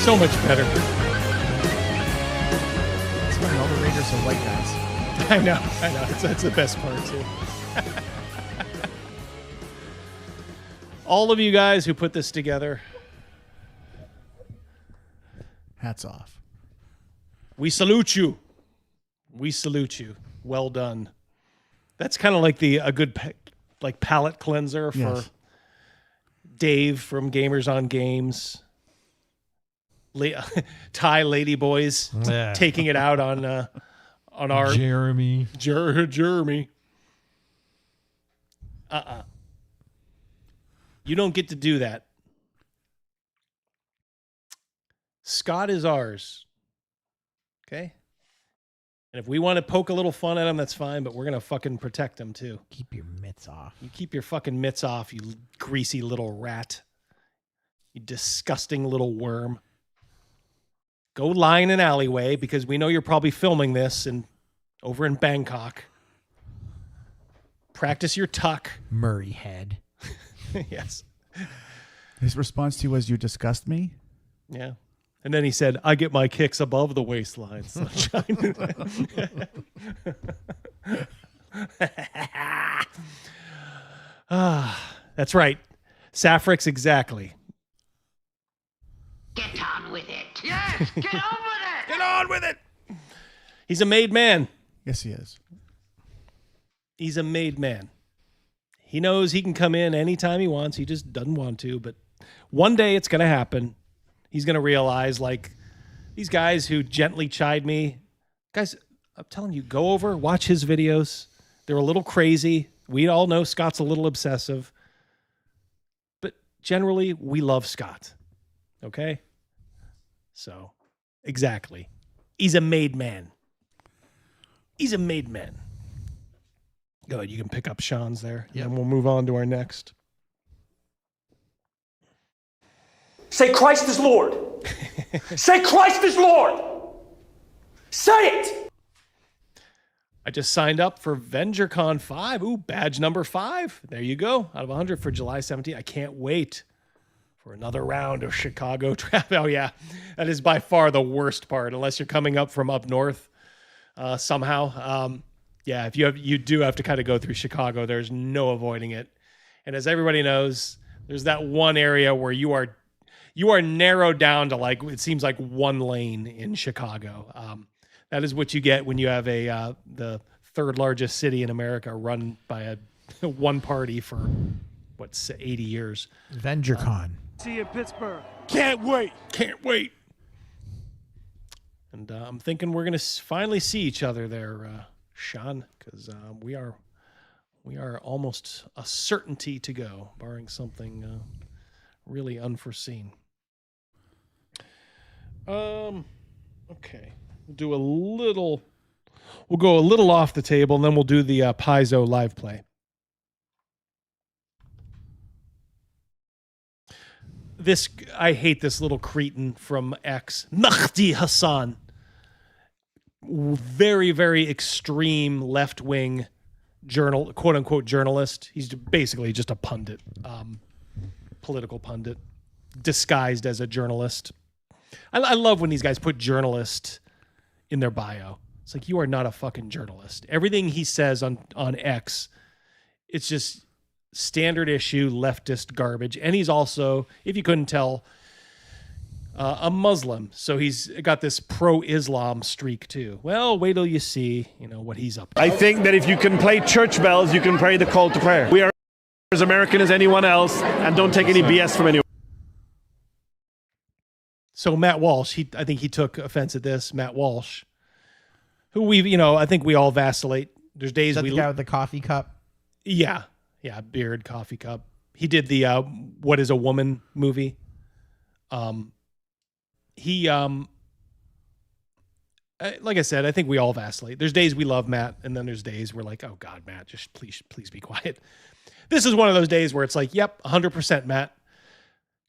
So much better. It's funny, all the Raiders are white guys. I know. That's the best part, too. All of you guys who put this together, hats off. We salute you. We salute you. Well done. That's kind of like a good palate cleanser for Dave from Gamers on Games. Thai lady boys taking it out on our Jeremy. Jeremy. You don't get to do that. Scott is ours. Okay? And if we want to poke a little fun at him, that's fine, but we're going to fucking protect him too. Keep your mitts off. You keep your fucking mitts off, you greasy little rat. You disgusting little worm. Go lie in an alleyway, because we know you're probably filming this over in Bangkok. Practice your tuck. Murray head. Yes. His response to you was, "You disgust me." Yeah. And then he said, "I get my kicks above the waistline, sunshine." That's right. Safrix, exactly. Get on with it. Yes, get on with it. Get on with it. He's a made man. Yes, he is. He's a made man. He knows he can come in anytime he wants. He just doesn't want to. But one day it's going to happen. He's going to realize, like, these guys who gently chide me. Guys, I'm telling you, go over, watch his videos. They're a little crazy. We all know Scott's a little obsessive. But generally, we love Scott. Okay? So, exactly. He's a made man. He's a made man. Go ahead, you can pick up Sean's there. Yeah. And we'll move on to our next. Say Christ is Lord. Say Christ is Lord. Say it. I just signed up for VengerCon 5. Ooh, badge number 5. There you go. Out of 100 for July 17th. I can't wait for another round of Chicago traffic. Oh, yeah. That is by far the worst part, unless you're coming up from up north somehow. Yeah, if you do have to kind of go through Chicago, there's no avoiding it. And as everybody knows, there's that one area where you are narrowed down to, like, it seems like one lane in Chicago. That is what you get when you have the third largest city in America run by one party for 80 years. VengerCon. See you in Pittsburgh. Can't wait. And I'm thinking we're gonna finally see each other there, Sean, because we are almost a certainty to go, barring something really unforeseen. Okay, we'll go a little off the table, and then we'll do the Paizo live play. I hate this little cretin from X, Mahdi Hassan. Very, very extreme left-wing quote-unquote journalist. He's basically just a pundit, political pundit, disguised as a journalist. I love when these guys put journalist in their bio. It's like, you are not a fucking journalist. Everything he says on X, it's just standard issue leftist garbage. And he's also, if you couldn't tell, a Muslim. So he's got this pro-Islam streak too. Well, wait till you see, what he's up to. I think that if you can play church bells, you can pray the call to prayer. We are as American as anyone else, and don't take any BS from anyone. So Matt Walsh, I think he took offense at this. Matt Walsh, who I think we all vacillate. There's days the guy with the coffee cup. Yeah, beard, coffee cup. He did the What Is a Woman movie. He like I said, I think we all vacillate. There's days we love Matt, and then there's days we're like, oh God, Matt, just please be quiet. This is one of those days where it's like, yep, 100% Matt.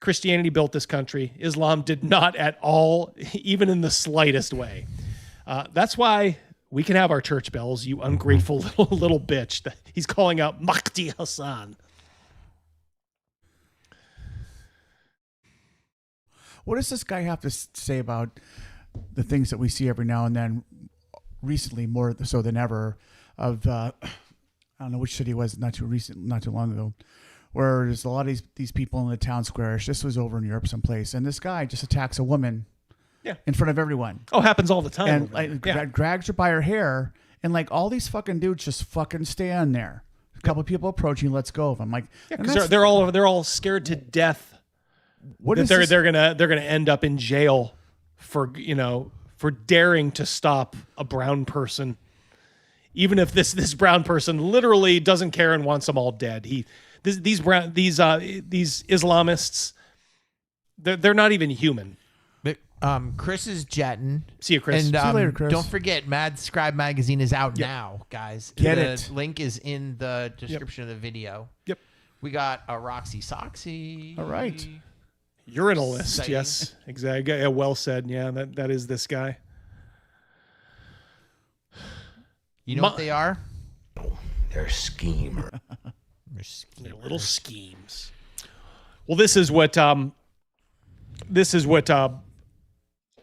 Christianity built this country. Islam did not at all, even in the slightest way. That's why we can have our church bells, you ungrateful little bitch. He's calling out Mahdi Hassan. What does this guy have to say about the things that we see every now and then, recently more so than ever, of I don't know which city it was, not too long ago, where there's a lot of these people in the town squares. This was over in Europe someplace, and this guy just attacks a woman in front of everyone. Oh, happens all the time. And drags her by her hair, and like all these fucking dudes just fucking stand there. A couple of people approach you, let's go. I'm like, because they're all scared to death. What that is they're gonna end up in jail for daring to stop a brown person, even if this brown person literally doesn't care and wants them all dead. These Islamists, they're not even human. Chris is jetting. See you, Chris. And See you later, Chris. don't forget, Mad Scribe magazine is out now, guys. Get the it. Link is in the description of the video. Yep. We got a Roxy Soxy. All right. Urinalist, Saying. yes, exactly. Yeah, well said. Yeah, that is this guy. You know what they are? They're schemer. They're little schemes. Well, this is what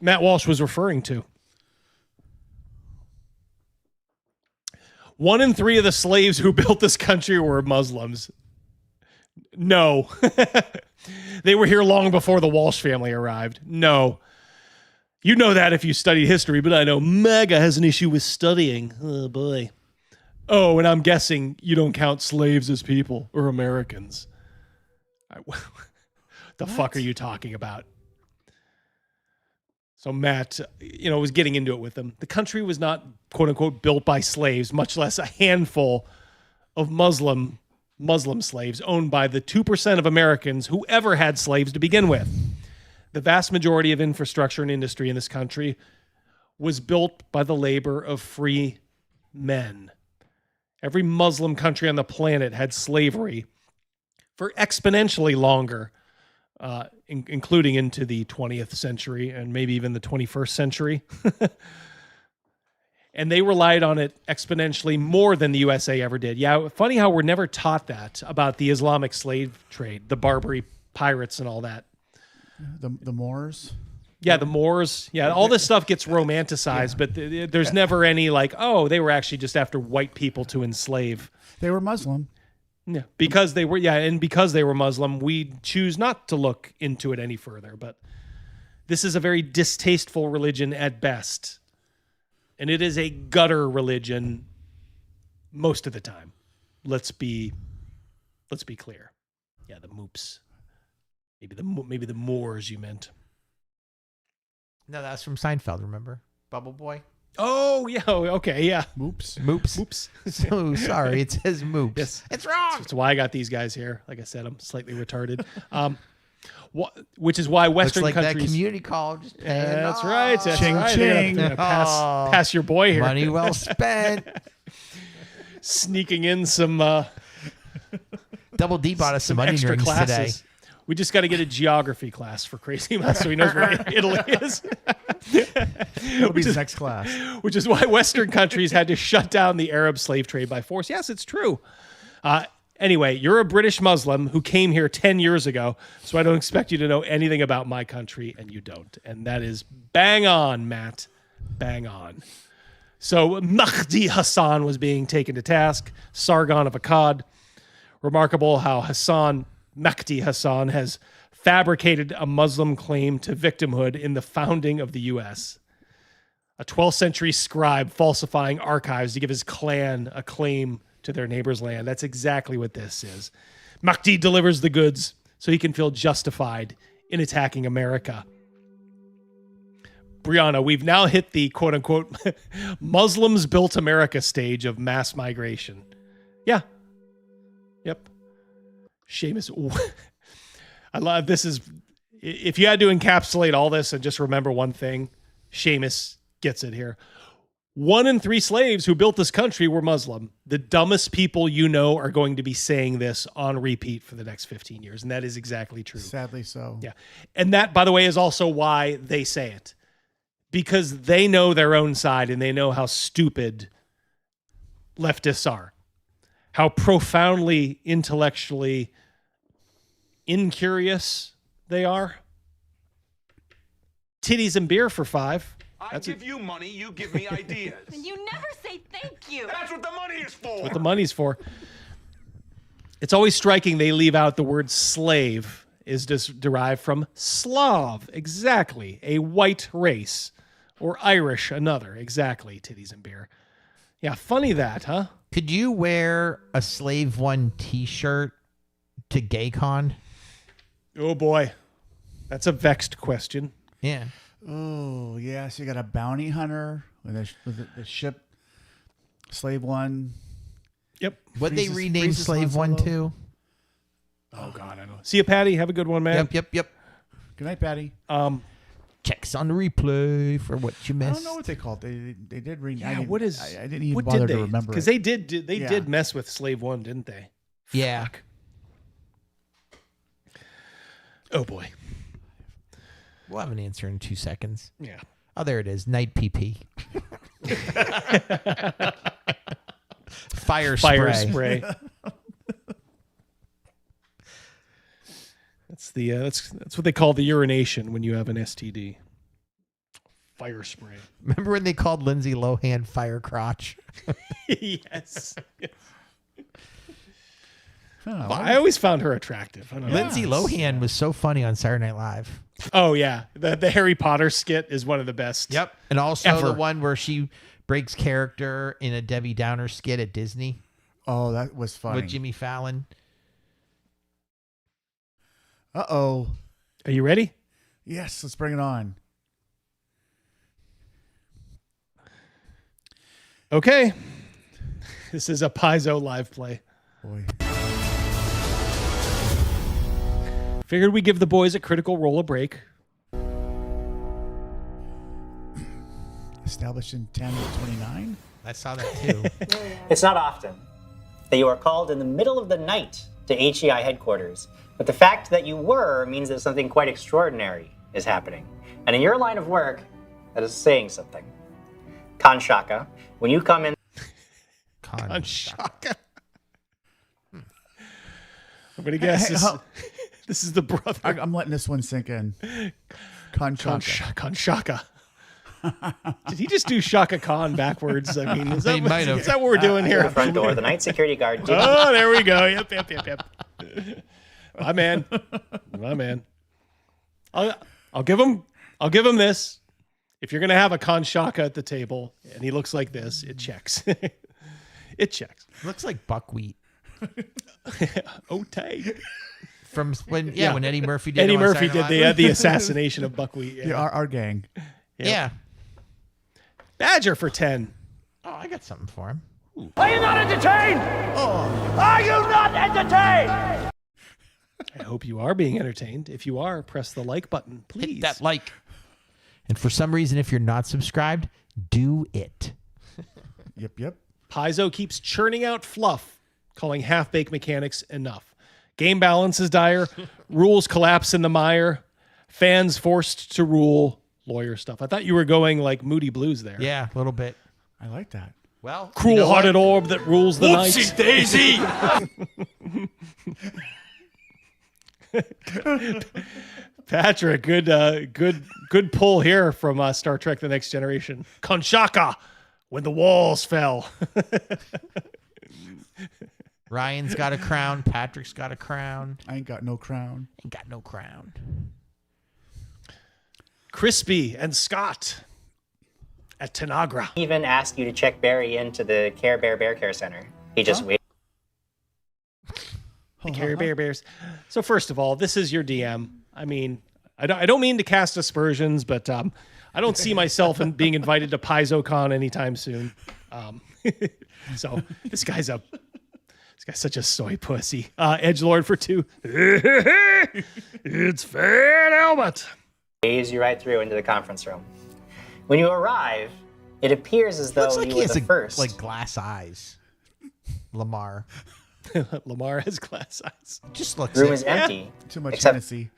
Matt Walsh was referring to. 1 in 3 of the slaves who built this country were Muslims. No. They were here long before the Walsh family arrived. No. You know that if you studied history, but I know MAGA has an issue with studying. Oh, boy. Oh, and I'm guessing you don't count slaves as people or Americans. The fuck are you talking about? So Matt, was getting into it with them. The country was not, quote unquote, built by slaves, much less a handful of Muslim slaves owned by the 2% of Americans who ever had slaves to begin with. The vast majority of infrastructure and industry in this country was built by the labor of free men. Every Muslim country on the planet had slavery for exponentially longer, including into the 20th century and maybe even the 21st century. And they relied on it exponentially more than the USA ever did. Yeah, funny how we're never taught that about the Islamic slave trade, the Barbary pirates and all that. The Moors? Yeah, the Moors. Yeah, all this stuff gets romanticized, but there's never any like, oh, they were actually just after white people to enslave. They were Muslim. Yeah, because they were, and because they were Muslim, we choose not to look into it any further. But this is a very distasteful religion at best. And it is a gutter religion most of the time. Let's be clear. Yeah, the moops. Maybe the Moors you meant. No, that's from Seinfeld, remember? Bubble Boy? Oh, yeah. Okay, yeah. Moops. So sorry, it says moops. Yes. It's wrong. That's why I got these guys here. Like I said, I'm slightly retarded. Which is why Western Looks like countries... that community college. That's right. That's Ching, right. ching. They're gonna pass your boy here. Money well spent. Sneaking in some... Double D bought us some onion extra rings classes. today. We just got to get a geography class for Crazymouse so he knows where Italy is. That'll be his next class. Which is why Western countries had to shut down the Arab slave trade by force. Yes, it's true. Anyway, you're a British Muslim who came here 10 years ago, so I don't expect you to know anything about my country, and you don't. And that is bang on, Matt. Bang on. So Mahdi Hassan was being taken to task, Sargon of Akkad. Remarkable how Mahdi Hassan has fabricated a Muslim claim to victimhood in the founding of the U.S. A 12th century scribe falsifying archives to give his clan a claim to their neighbor's land. That's exactly what this is. Mahdi delivers the goods so he can feel justified in attacking America. Brianna, we've now hit the quote-unquote Muslims built America stage of mass migration. Yeah. Yep. Seamus. I love this. If you had to encapsulate all this and just remember one thing, Seamus gets it here. 1 in 3 slaves who built this country were Muslim. The dumbest people you know are going to be saying this on repeat for the next 15 years. And that is exactly true. Sadly so. Yeah. And that, by the way, is also why they say it. Because they know their own side and they know how stupid leftists are. How profoundly intellectually incurious they are. Titties and beer for 5. I give you money, you give me ideas. And you never say thank you. That's what the money is for. What the money's for. It's always striking they leave out the word slave is just derived from Slav. Exactly. A white race. Or Irish, another. Exactly. Titties and beer. Yeah, funny that, huh? Could you wear a Slave One t-shirt to GayCon? Oh, boy. That's a vexed question. Yeah. Oh, yeah. So you got a bounty hunter with the ship Slave One. Yep. What they renamed Slave One to? Oh, God, I know. See you, Patty. Have a good one, man. Yep. Good night, Patty. Checks on the replay for what you missed. I don't know what they called it. They did rename. Yeah, I didn't even bother to remember. Because they did mess with Slave One, didn't they? Yeah. Fuck. Oh, boy. We'll have an answer in 2 seconds. Yeah. Oh, there it is. Night PP. Fire spray. That's what they call the urination when you have an STD. Fire spray. Remember when they called Lindsay Lohan Fire Crotch? Yes. I always found her attractive. I don't know. Lindsay Lohan was so funny on Saturday Night Live. Oh, yeah. The Harry Potter skit is one of the best. Yep. And also ever. the one where she breaks character in a Debbie Downer skit at Disney. Oh, that was funny. With Jimmy Fallon. Uh-oh. Are you ready? Yes, let's bring it on. Okay. This is a Paizo live play. Boy. Figured we'd give the boys a Critical Role a break. Established in 1029? I saw that too. It's not often that you are called in the middle of the night to HEI headquarters, but the fact that you were means that something quite extraordinary is happening. And in your line of work, that is saying something. Kanshaka, when you come in... Kanshaka. I'm going to guess this is the brother. I'm letting this one sink in. Kanshaka. Did he just do Shaka Khan backwards? I mean, is He might have. that what we're doing here? The front door, the night security guard did... Oh, there we go. Yep. My man. I'll give him this. If you're gonna have a Kanshaka at the table and he looks like this, it checks. It checks. Looks like buckwheat. Oh, tight. From when when Eddie Murphy did Eddie it on Murphy Saturday did Night the assassination of buckwheat. Yeah, our gang. Yep. Yeah. Badger for 10. Oh, I got something for him. Are you not entertained? Are you not entertained? I hope you are being entertained. If you are, press the like button, please. Hit that like. And for some reason, if you're not subscribed, do it. Yep. Paizo keeps churning out fluff, calling half-baked mechanics enough. Game balance is dire. Rules collapse in the mire. Fans forced to rule. Lawyer stuff. I thought you were going like Moody Blues there. Yeah, a little bit. I like that. Well, Cruel-hearted orb that rules the night. Whoopsie daisy! Patrick, good pull here from Star Trek: The Next Generation. Kanshaka, when the walls fell. Ryan's got a crown. Patrick's got a crown. I ain't got no crown. Ain't got no crown. Crispy and Scott at Tanagra. Even asked you to check Barry into the Care Bear Bear Care Center. He just waited. The Care Bears. So first of all, this is your DM. I mean, I don't mean to cast aspersions, but I don't see myself being invited to PaizoCon anytime soon. So this guy's such a soy pussy. Edgelord for 2. It's Fat Albert. Waves you right through into the conference room. When you arrive, it appears as though Looks like you he were has the first. like glass eyes. Lamar. Lamar has glass eyes. Just looks. Room is empty. Too much except Hennessy.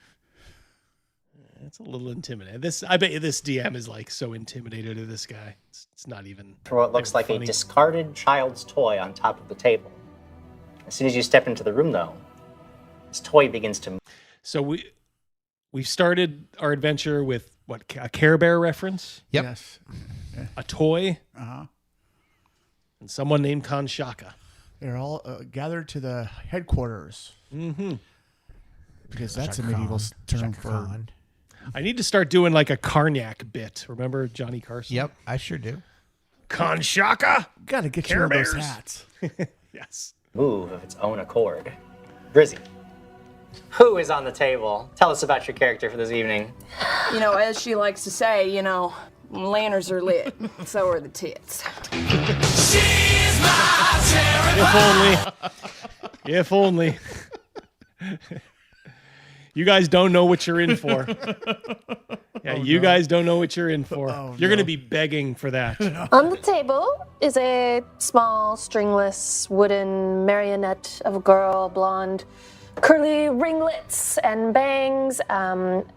It's a little intimidating. I bet you this DM is like so intimidated of this guy. It's not even. for what looks like funny. a discarded child's toy on top of the table. As soon as you step into the room, though, this toy begins to move. So we've started our adventure with what, a Care Bear reference? Yep. Yes. A toy? Uh-huh. And someone named Kanshaka. They're all gathered to the headquarters. Mm-hmm. Because that's a medieval term for... I need to start doing like a Karnak bit. Remember Johnny Carson? Yep, I sure do. Kanshaka? Gotta get Care you one of those Bears. hats. Yes. Move of its own accord. Brizzy, who is on the table? Tell us about your character for this evening. You know, as she likes to say, you know, lanterns are lit, so are the tits. If only. If only. You guys don't know what you're in for. Yeah, you guys don't know what you're in for. You're going to be begging for that. On the table is a small, stringless, wooden marionette of a girl, blonde, curly ringlets and bangs,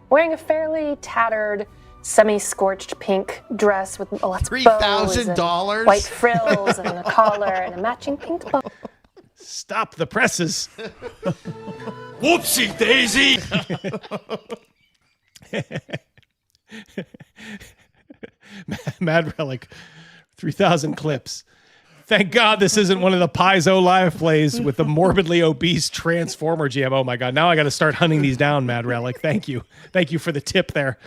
wearing a fairly tattered, semi-scorched pink dress with lots of bows and $3,000? white frills and a collar and a matching pink bow. Stop the presses. Whoopsie daisy! Mad Relic, 3,000 clips. Thank God this isn't one of the Paizo live plays with the morbidly obese Transformer GM. Oh my God, now I got to start hunting these down, Mad Relic. Thank you. Thank you for the tip there.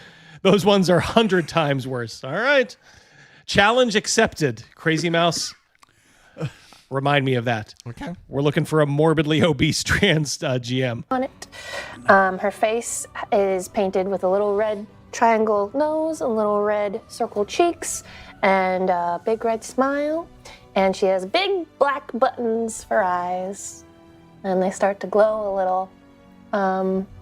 Those ones are 100 times worse. All right. Challenge accepted. Crazymouse, remind me of that. Okay. We're looking for a morbidly obese trans GM. On it. Her face is painted with a little red triangle nose, and little red circle cheeks, and a big red smile. And she has big black buttons for eyes, and they start to glow a little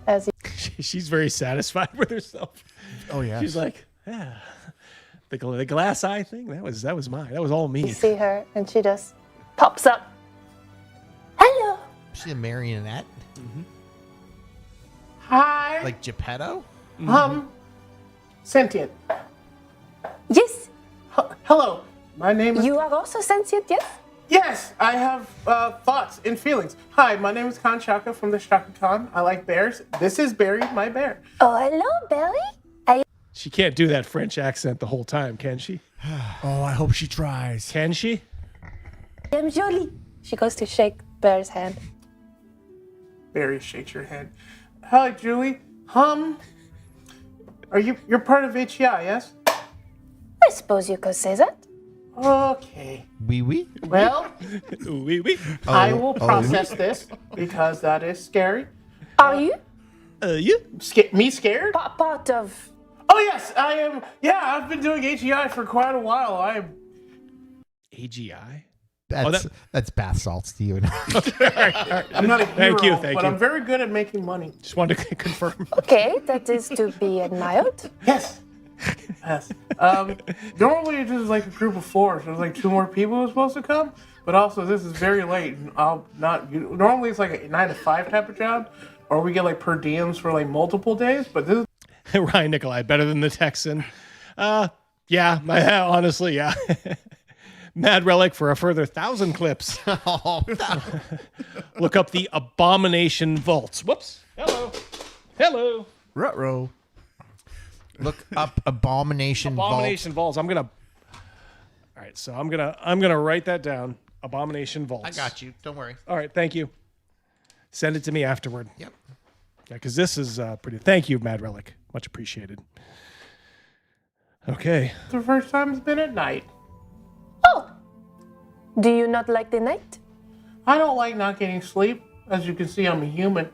as you. She's very satisfied with herself. Oh yeah. She's like, yeah, the glass eye thing. That was mine. That was all me. You see her, and she just pops up. Hello. She's a marionette. Hi. Like Geppetto? Sentient. Yes. Hello. My name is. You are also sentient, yes? Yes, I have thoughts and feelings. Hi, my name is Kanshaka from the Shaka Khan. I like bears. This is Barry, my bear. Oh, hello, Barry. She can't do that French accent the whole time, can she? Oh, I hope she tries. Can she? I'm Jolie. She goes to shake Bear's hand. Barry shakes your hand. Hi, Julie. You're part of HEI, yes? I suppose you could say that. Okay. Oui, oui. Well, oui, oui. I will process this because that is scary. Are you? You? Me scared? Part of. Oh yes, I am. Yeah, I've been doing HEI for quite a while. I am. AGI? That's bath salts to you. I'm not a hero, Thank you. but I'm very good at making money. Just wanted to confirm. Okay, that is to be admired. Yes. Yes. Normally it's just like a group of four, so there's like 2 more people who are supposed to come. But also this is very late, and I'll not. Normally it's like a 9 to 5 type of job, or we get like per diems for like multiple days. But this is Ryan Nikolai, better than the Texan. Yeah, honestly, yeah. Mad Relic for a further 1,000 clips. Oh, no. Look up the Abomination Vaults. Whoops. Hello. Ruh-roh. Look up Abomination Vaults. I'm gonna write that down. Abomination Vaults. I got you. Don't worry. All right, thank you. Send it to me afterward. Yep. Yeah, because this is pretty. Thank you, Mad Relic. Much appreciated. Okay. the first time it's been at night. Oh. Do you not like the night? I don't like not getting sleep. As you can see, I'm a human.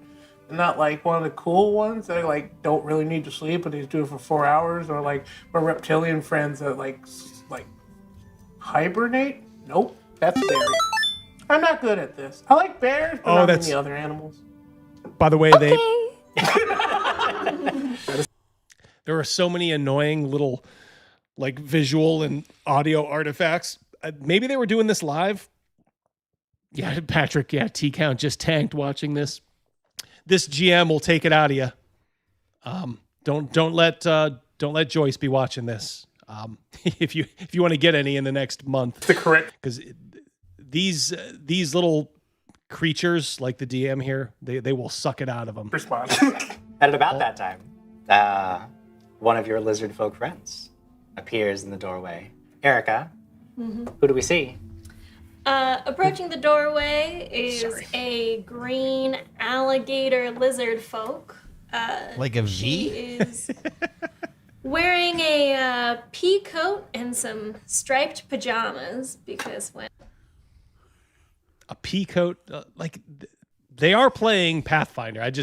And not like one of the cool ones that like don't really need to sleep, but they do it for 4 hours, or like my reptilian friends that like hibernate. Nope, that's Barry. I'm not good at this. I like bears, but not the other animals. By the way, there are so many annoying little like visual and audio artifacts. Maybe they were doing this live. Yeah, Patrick. Yeah, T Count just tanked watching this. This GM will take it out of you. Don't let Joyce be watching this. If you want to get any in the next month, correct, because these little creatures like the DM here, they will suck it out of them. Response. At about that time, one of your lizard folk friends appears in the doorway. Erica, who do we see? Approaching the doorway is a green alligator lizard folk. Like a V? She is wearing a pea coat and some striped pajamas because when A pea coat, they are playing Pathfinder. I do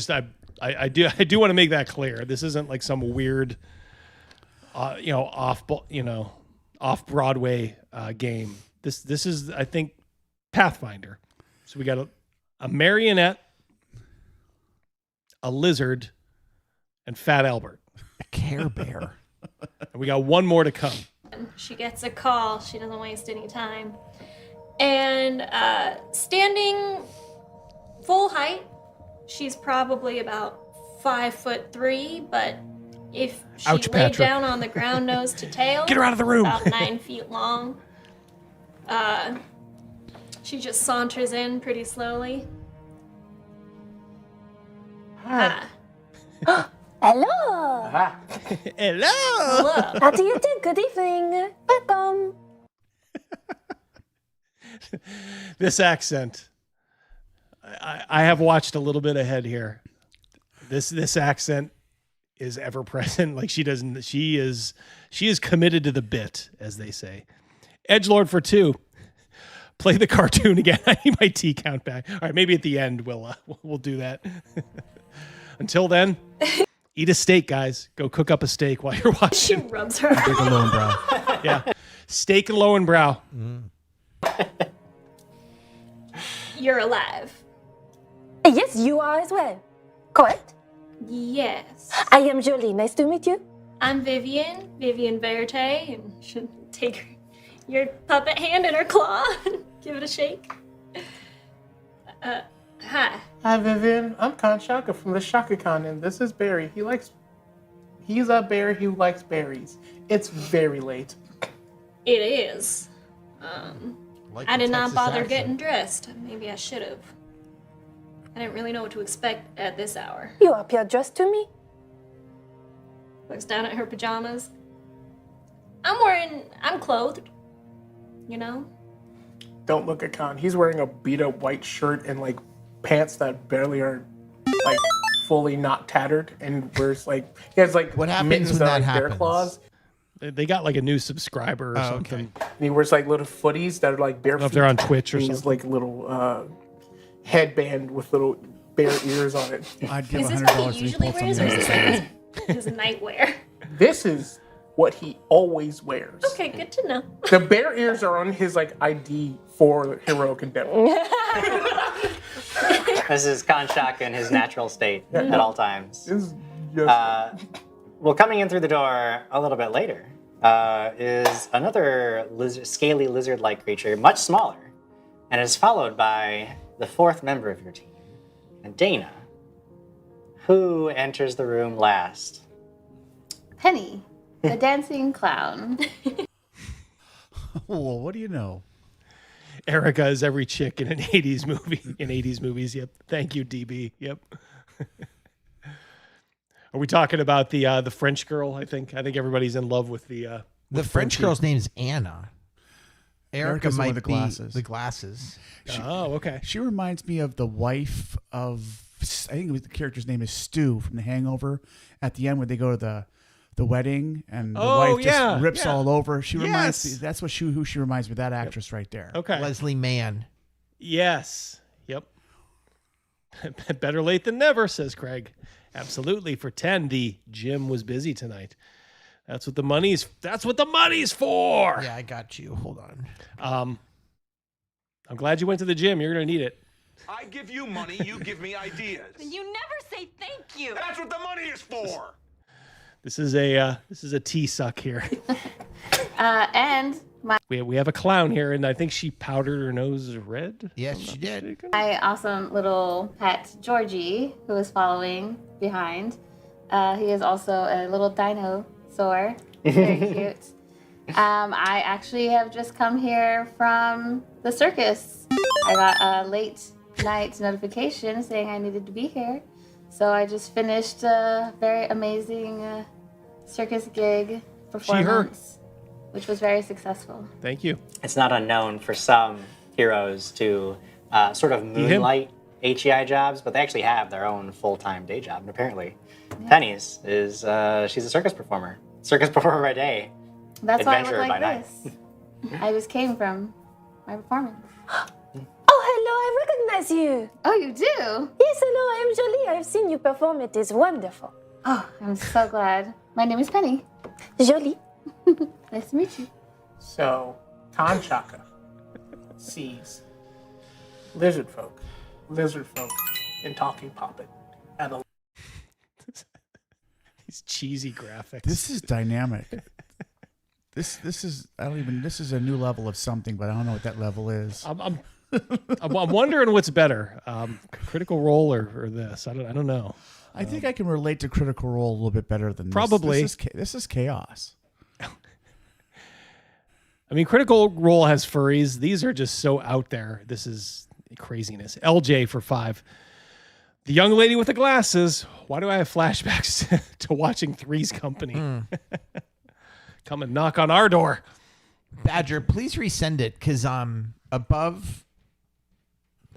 want to make that clear. This isn't like some weird, off Broadway game. This is, I think, Pathfinder. So we got a marionette, a lizard, and Fat Albert. A Care Bear. And we got one more to come. she gets a call, she doesn't waste any time. And standing full height, she's probably about 5'3", but if she Ouch, laid Patrick. down on the ground nose to tail, Get her out of the room. about 9 feet long. She just saunters in pretty slowly. Hi. Hello. Hello. How do you do? Good evening. Welcome. This accent, I have watched a little bit ahead here. This accent is ever present. Like she is committed to the bit, as they say. Edgelord for 2. Play the cartoon again. I need my T count back. All right, maybe at the end we'll do that. Until then, eat a steak, guys. Go cook up a steak while you're watching. She rubs her Steak and Lowenbrow. Yeah, steak and Lowenbrow. You're alive. Yes, you are as well. Correct? Yes. I am Jolie. Nice to meet you. I'm Vivian Verte, and should take your puppet hand in her claw and give it a shake. Hi. Hi, Vivian. I'm Khan Shaka from the Shaka Khan, and this is Barry. He's a bear who likes berries. It's very late. It is. I did not Texas bother accent. getting dressed. Maybe I should have. I didn't really know what to expect at this hour. You appear dressed to me. Looks down at her pajamas. I'm clothed. You know? Don't look at Khan. He's wearing a beat-up white shirt and like pants that barely are like fully not tattered, and wears he has like What happens mittens when that that are like bear happens? claws. They got like a new subscriber or something. And he wears like little footies that are like bare I don't know if feet. they're on Twitch or And he has something. like a little headband with little bear ears on it. I'd give Is this $100 what if he he usually pulled some wears, of or is those. this like his nightwear? This is what he always wears. Okay, good to know. The bear ears are on his like ID for heroic endeavor. This is Kanshak in his natural state at all times. This is Well, coming in through the door a little bit later is another scaly lizard-like creature, much smaller, and is followed by the 4th member of your team, Dana, who enters the room last. Penny, the dancing clown. Well, what do you know? Erica is every chick in an 80s movie. In 80s movies, yep. Thank you, DB. Yep. Are we talking about the French girl? I think everybody's in love with the French girl's name is Anna. Erica Erica's the one might with the be glasses. the glasses. Oh, okay. She reminds me of the wife of, I think it was the character's name is Stu from The Hangover. At the end, when they go to the wedding and the wife just rips all over. She reminds me. That's who she reminds me of. That actress right there. Okay. Leslie Mann. Yes. Yep. Better late than never, says Craig. Absolutely. For 10, the gym was busy tonight. That's what the money's for. Yeah, I got you. Hold on. I'm glad you went to the gym. You're going to need it. I give you money, you give me ideas. You never say thank you. That's what the money is for. This is a tea suck here. And We have a clown here, and I think she powdered her nose red. Yes, she did. my awesome little pet, Georgie, who is following behind. He is also a little dinosaur. Very cute. I actually have just come here from the circus. I got a late night notification saying I needed to be here. So I just finished a very amazing circus gig for 4 months, which was very successful. Thank you. It's not unknown for some heroes to sort of moonlight HEI jobs, but they actually have their own full-time day job. And apparently, Penny's is she's a circus performer by day. That's why I look adventurer by like night. this. I just came from my performance. Oh, hello, I recognize you. Oh, you do? Yes, hello, I am Jolie. I've seen you perform. It is wonderful. Oh, I'm so glad. My name is Penny. Jolie. Nice to meet you. So, Tanchaka sees lizard folk and talking puppet at a. These cheesy graphics. This is dynamic. This is this is a new level of something, but I don't know what that level is. I'm wondering what's better, Critical Role or this. I don't know. I think I can relate to Critical Role a little bit better than Probably. This is chaos. I mean, Critical Role has furries. These are just so out there. This is craziness. LJ for 5. The young lady with the glasses. Why do I have flashbacks to watching Three's Company? Come and knock on our door. Badger, please resend it because above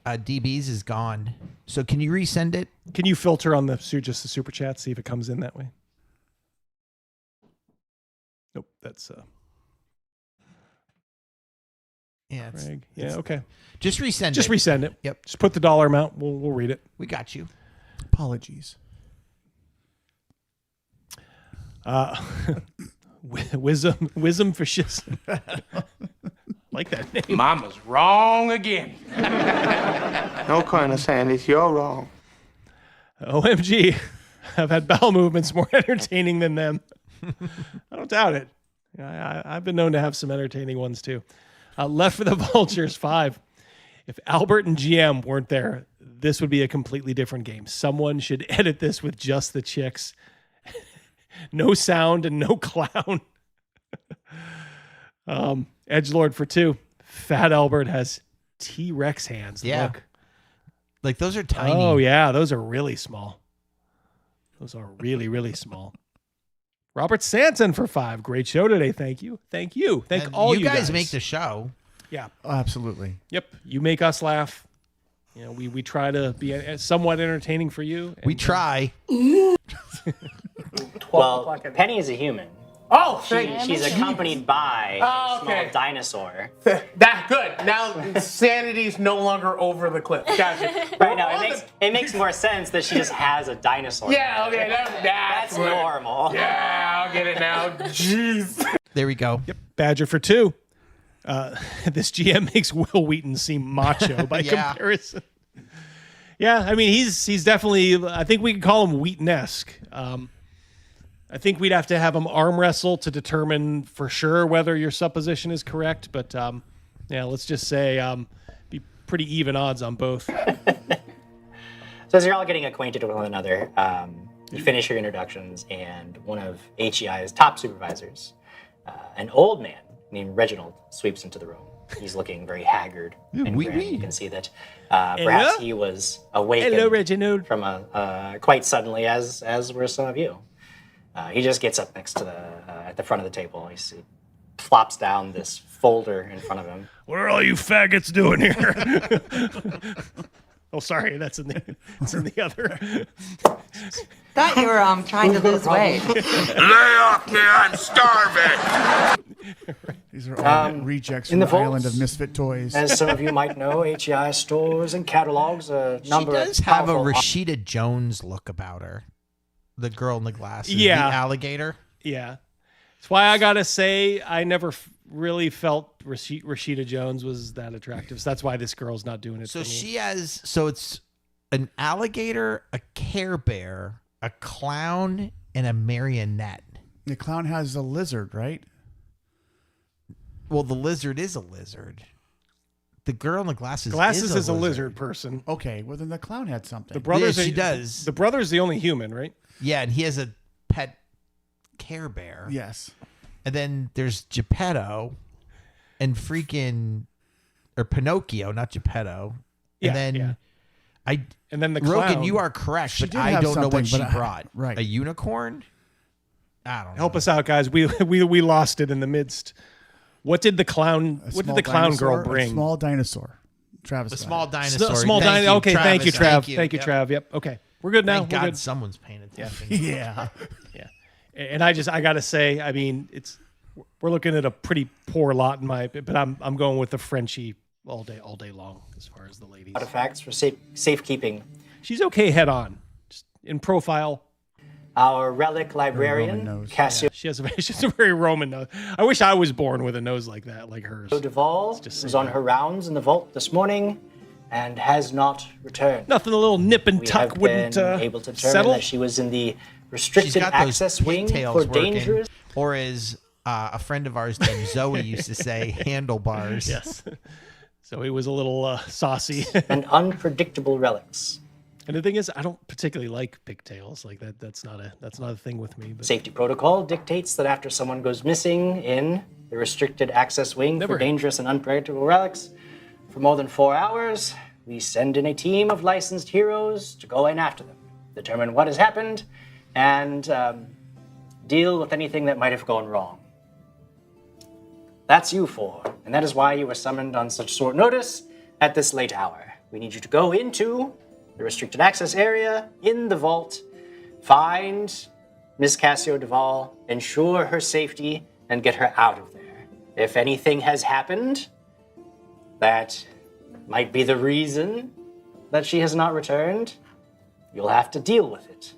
DBs is gone. So can you resend it? Can you filter on just the super chat, see if it comes in that way? Nope, that's yeah, Craig. Yeah, okay. Just resend it. Just resend it. Yep. Just put the dollar amount. We'll read it. We got you. Apologies. Wisdom for shiz. Like that name. Mama's wrong again. No, Colonel Sanders, you're wrong. OMG. I've had bowel movements more entertaining than them. I don't doubt it. I've been known to have some entertaining ones too. Left for the Vultures 5. If Albert and GM weren't there, this would be a completely different game. Someone should edit this with just the chicks. No sound and no clown. Edgelord for 2. Fat Albert has T-Rex hands. Yeah. Look. Like those are tiny. Oh, yeah. Those are really small. Those are really, really small. Robert Sanson for 5. Great show today. Thank you. Thank you. Thank And all you you guys make the show. Yeah. Oh, absolutely. Yep. You make us laugh. You know, we try to be somewhat entertaining for you. We try. Well, Penny is a human. Oh, she's accompanied by a small dinosaur. That good. Now sanity's no longer over the cliff. Gotcha. Right now, it makes more sense that she just has a dinosaur. Yeah, okay, that's normal. Yeah, I'll get it now. Jeez. There we go. Yep. Badger for 2. This GM makes Will Wheaton seem macho by comparison. Yeah, I mean he's definitely. I think we can call him Wheaton-esque. I think we'd have to have him arm wrestle to determine for sure whether your supposition is correct. But yeah, let's just say be pretty even odds on both. So as you're all getting acquainted with one another, you finish your introductions, and one of HEI's top supervisors, an old man named Reginald, sweeps into the room. He's looking very haggard and grim. You can see that perhaps he was awakened from quite suddenly, as were some of you. He just gets up next to at the front of the table. He plops down this folder in front of him. What are all you faggots doing here? Oh, sorry, it's in the other. Thought you were trying to lose weight. Lay off me, I'm starving. These are all rejects from the Island of Misfit Toys. As some of you might know, HEI stores and catalogs a number of She does have a powerful- Rashida Jones look about her. The girl in the glasses. Yeah. The alligator. Yeah. That's why I got to say I never really felt Rashida Jones was that attractive. So that's why this girl's not doing it So for me. she has, so it's an alligator, a Care Bear, a clown, and a marionette. The clown has a lizard, right? Well, the lizard is a lizard. The girl in the glasses is a lizard person. Okay, well then the clown had something. The brothers, she does. The brother's the only human, right? Yeah, and he has a pet Care Bear. Yes. And then there's Geppetto and or Pinocchio, not Geppetto. Yeah, and then yeah. And then the Rogan, clown. you are correct, She but did I have don't know what something, she but brought. right. A unicorn? I don't know. Help us out, guys. We lost it in the midst. What did the clown? What did the clown girl bring? A small dinosaur. Travis. A small dinosaur. Small dinosaur. Okay, thank you, Trav. Thank you, Yep. Trav. Yep. Okay, we're good now. Thank We're God good. someone's paying attention. Yeah. Yeah. And I gotta say, I mean, we're looking at a pretty poor lot in my, but I'm going with the Frenchie all day long as far as the ladies. Artifacts for safekeeping. She's okay head on, just in profile. Our relic librarian, Cassio. Yeah, she has a very Roman nose. I wish I was born with a nose like that, like hers. Duvall was on her rounds in the vault this morning and has not returned. Nothing a little nip and tuck wouldn't able to determine settle. that she was in the restricted access wing for dangerous. Or as a friend of ours named Zoe used to say, handlebars. Yes. So it was a little saucy. And unpredictable relics. And the thing is, I don't particularly like pigtails. Like that. That's not a thing with me. But Safety protocol dictates that after someone goes missing in the restricted access wing for dangerous and unpredictable relics for more than 4 hours, we send in a team of licensed heroes to go in after them, determine what has happened, and deal with anything that might have gone wrong. That's you four, and that is why you were summoned on such short notice at this late hour. We need you to go into the restricted access area in the vault, find Miss Cassio Duvall, ensure her safety, and get her out of there. If anything has happened that might be the reason that she has not returned, you'll have to deal with it.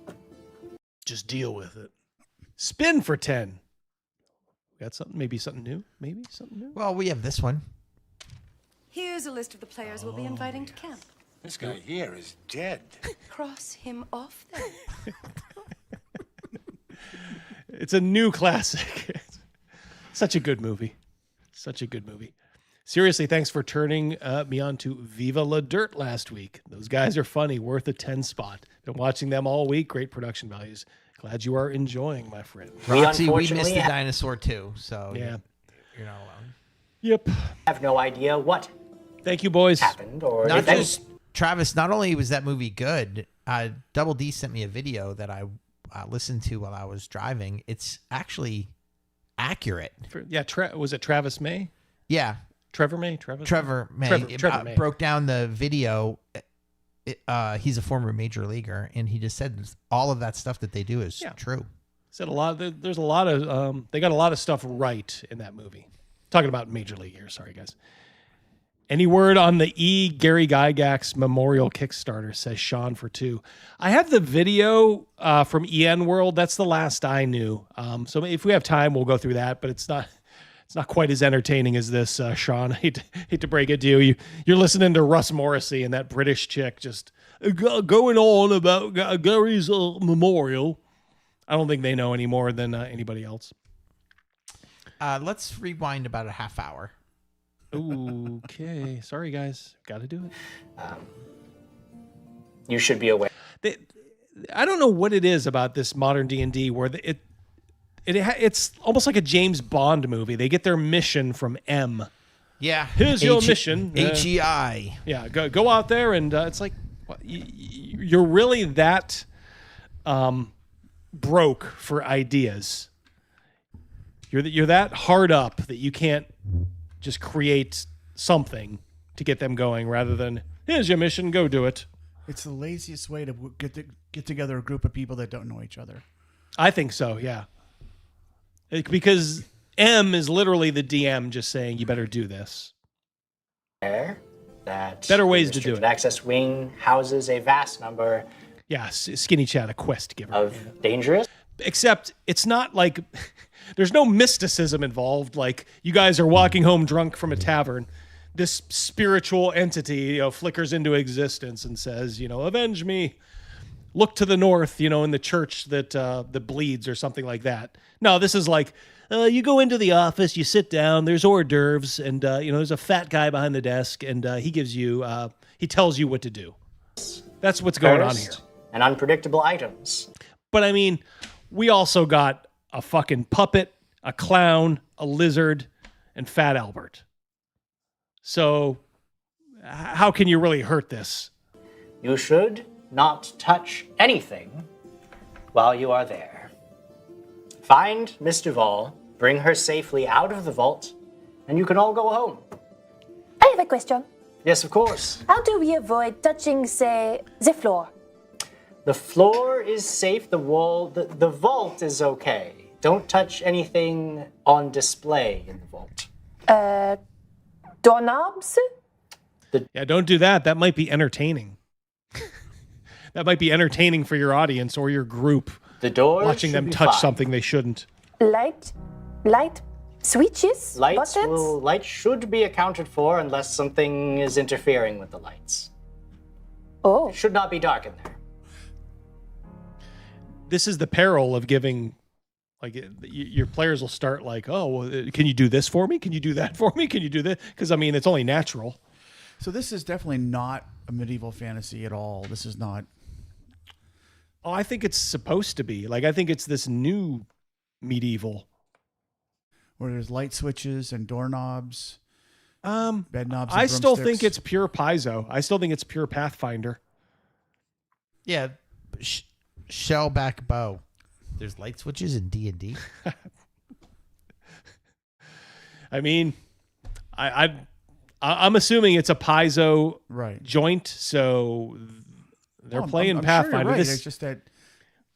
just deal with it. Spin for 10. Got something? Maybe something new? Maybe something new? Well, we have this one. Here's a list of the players we'll be inviting to camp. This guy here is dead. Cross him off then. It's a new classic. Such a good movie. Such a good movie. Seriously, thanks for turning me on to Viva La Dirt last week. Those guys are funny, worth a 10 spot. Been watching them all week. Great production values. Glad you are enjoying, my friend. Roxy, we missed the dinosaur too, so yeah, you're not alone. Yep. I have no idea what. Thank you, boys. Happened or not just Travis. Not only was that movie good, Double D sent me a video that I listened to while I was driving. It's actually accurate. Yeah, was it Travis May? Yeah, Trevor May. Trevor May. Trevor May broke down the video. He's a former major leaguer, and he just said all of that stuff that they do is true. Said a lot. There's a lot of. They got a lot of stuff right in that movie. Talking about major league here. Sorry, guys. Any word on the Gary Gygax Memorial Kickstarter, says Sean for 2. I have the video from EN World. That's the last I knew. So if we have time, we'll go through that. But it's not quite as entertaining as this, Sean. I hate to break it to you. You're listening to Russ Morrissey and that British chick just going on about Gary's memorial. I don't think they know any more than anybody else. Let's rewind about a half hour. Okay. Sorry, guys. Got to do it. You should be aware. I don't know what it is about this modern D&D where it's almost like a James Bond movie. They get their mission from M. Yeah. Here's your mission. HEI. Yeah. Go out there and it's like you're really that broke for ideas. You're that hard up that you can't just create something to get them going rather than here's your mission, go do it. It's the laziest way to get together a group of people that don't know each other. I think so, yeah. Because M is literally the DM just saying you better do this. That better ways to do it. Access wing houses a vast number. Yeah, Skinny Chat, a quest giver. Of dangerous. Except it's not like there's no mysticism involved. Like you guys are walking home drunk from a tavern. This spiritual entity, flickers into existence and says, avenge me. Look to the north, in the church that bleeds or something like that. No, this is like you go into the office, you sit down, there's hors d'oeuvres, and there's a fat guy behind the desk, and he tells you what to do. That's what's going on here. And unpredictable items. But I mean, we also got a fucking puppet, a clown, a lizard, and Fat Albert. So how can you really hurt this? You should not touch anything while you are there. Find Miss Duval, bring her safely out of the vault, and you can all go home. I have a question. Yes, of course. How do we avoid touching, say, the floor? The floor is safe, the wall, the vault is okay. Don't touch anything on display in the vault. Doorknobs? Yeah, don't do that. That might be entertaining. That might be entertaining for your audience or your group. The door watching should them be touch fine. something they shouldn't. Light switches? Buttons? Light should be accounted for unless something is interfering with the lights. Oh. It should not be dark in there. This is the peril of giving, like, your players will start like, oh, well, can you do this for me? Can you do that for me? Can you do this? Because, I mean, it's only natural. So this is definitely not a medieval fantasy at all. This is not. Oh, I think it's supposed to be. Like, I think it's this new medieval. Where there's light switches and doorknobs, bed knobs. And I still think broomsticks. it's pure Paizo. I still think it's pure Pathfinder. Yeah, shellback bow. There's light switches in D&D. I mean, I'm assuming it's a Paizo joint, so they're playing I'm Pathfinder. Sure you're right. This- It's just that,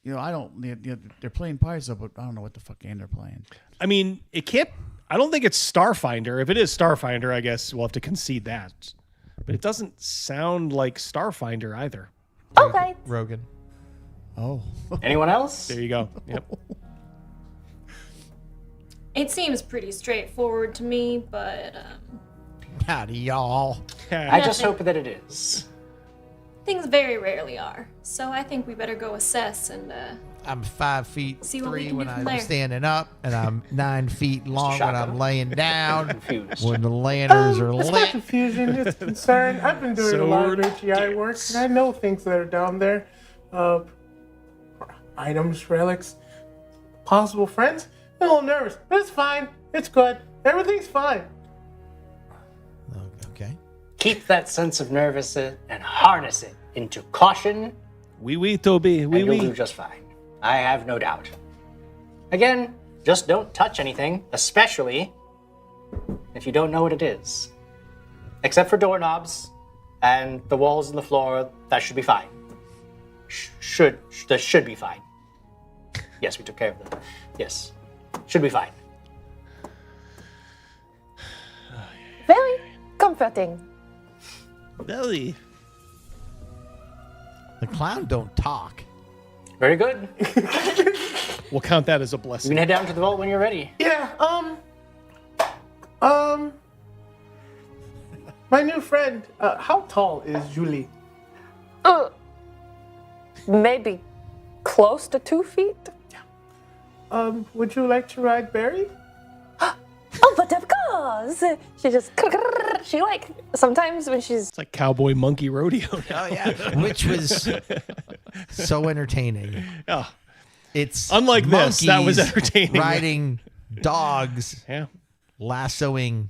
I don't. They're playing Paizo, but I don't know what the fuck game they're playing. I mean, it can't. I don't think it's Starfinder. If it is Starfinder, I guess we'll have to concede that. But it doesn't sound like Starfinder either. Okay. Rogan. Oh. Anyone else? There you go. Yep. It seems pretty straightforward to me, but howdy, y'all. I just hope that it is. things very rarely are. So I think we better go assess and I'm 5 feet See what we 3 can when do from I'm there. standing up, and I'm 9 feet long when Shotgun. I'm laying down. Confused. When the lanterns are It's not lit. confusion, it's concern. I've been doing a lot of HEI work, and I know things that are down there. Items, relics, possible friends. I'm a little nervous, but it's fine. It's good. Everything's fine. Okay. Keep that sense of nervousness and harness it into caution. Oui, Toby. And you'll do just fine. I have no doubt. Again, just don't touch anything, especially if you don't know what it is. Except for doorknobs and the walls and the floor, that should be fine. That should be fine. Yes, we took care of them. Yes, should be fine. Very comforting. Belly. The clown don't talk. Very good. We'll count that as a You blessing. can head down to the vault when you're ready. Yeah, my new friend, how tall is Julie? Maybe close to 2 feet. Would you like to ride Barry? Oh, but of course. She just, she like, sometimes when she's. It's like cowboy monkey rodeo now. Oh, yeah. Which was so entertaining. Yeah. It's Unlike this, that was monkeys entertaining. Riding dogs, Yeah. lassoing.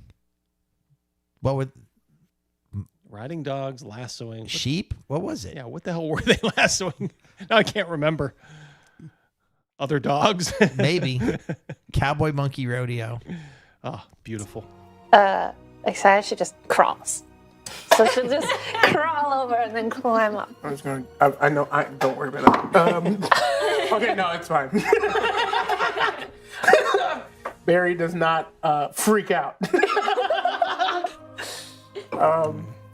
What would Riding dogs, lassoing. sheep? What was it? Yeah, what the hell were they lassoing? Now I can't remember. Other dogs? Maybe. Cowboy monkey rodeo. Oh, beautiful. Excited, she just crawls. So she'll just crawl over and then climb up. I was going. I know. Don't worry about that. Okay, no, it's fine. Barry does not freak out.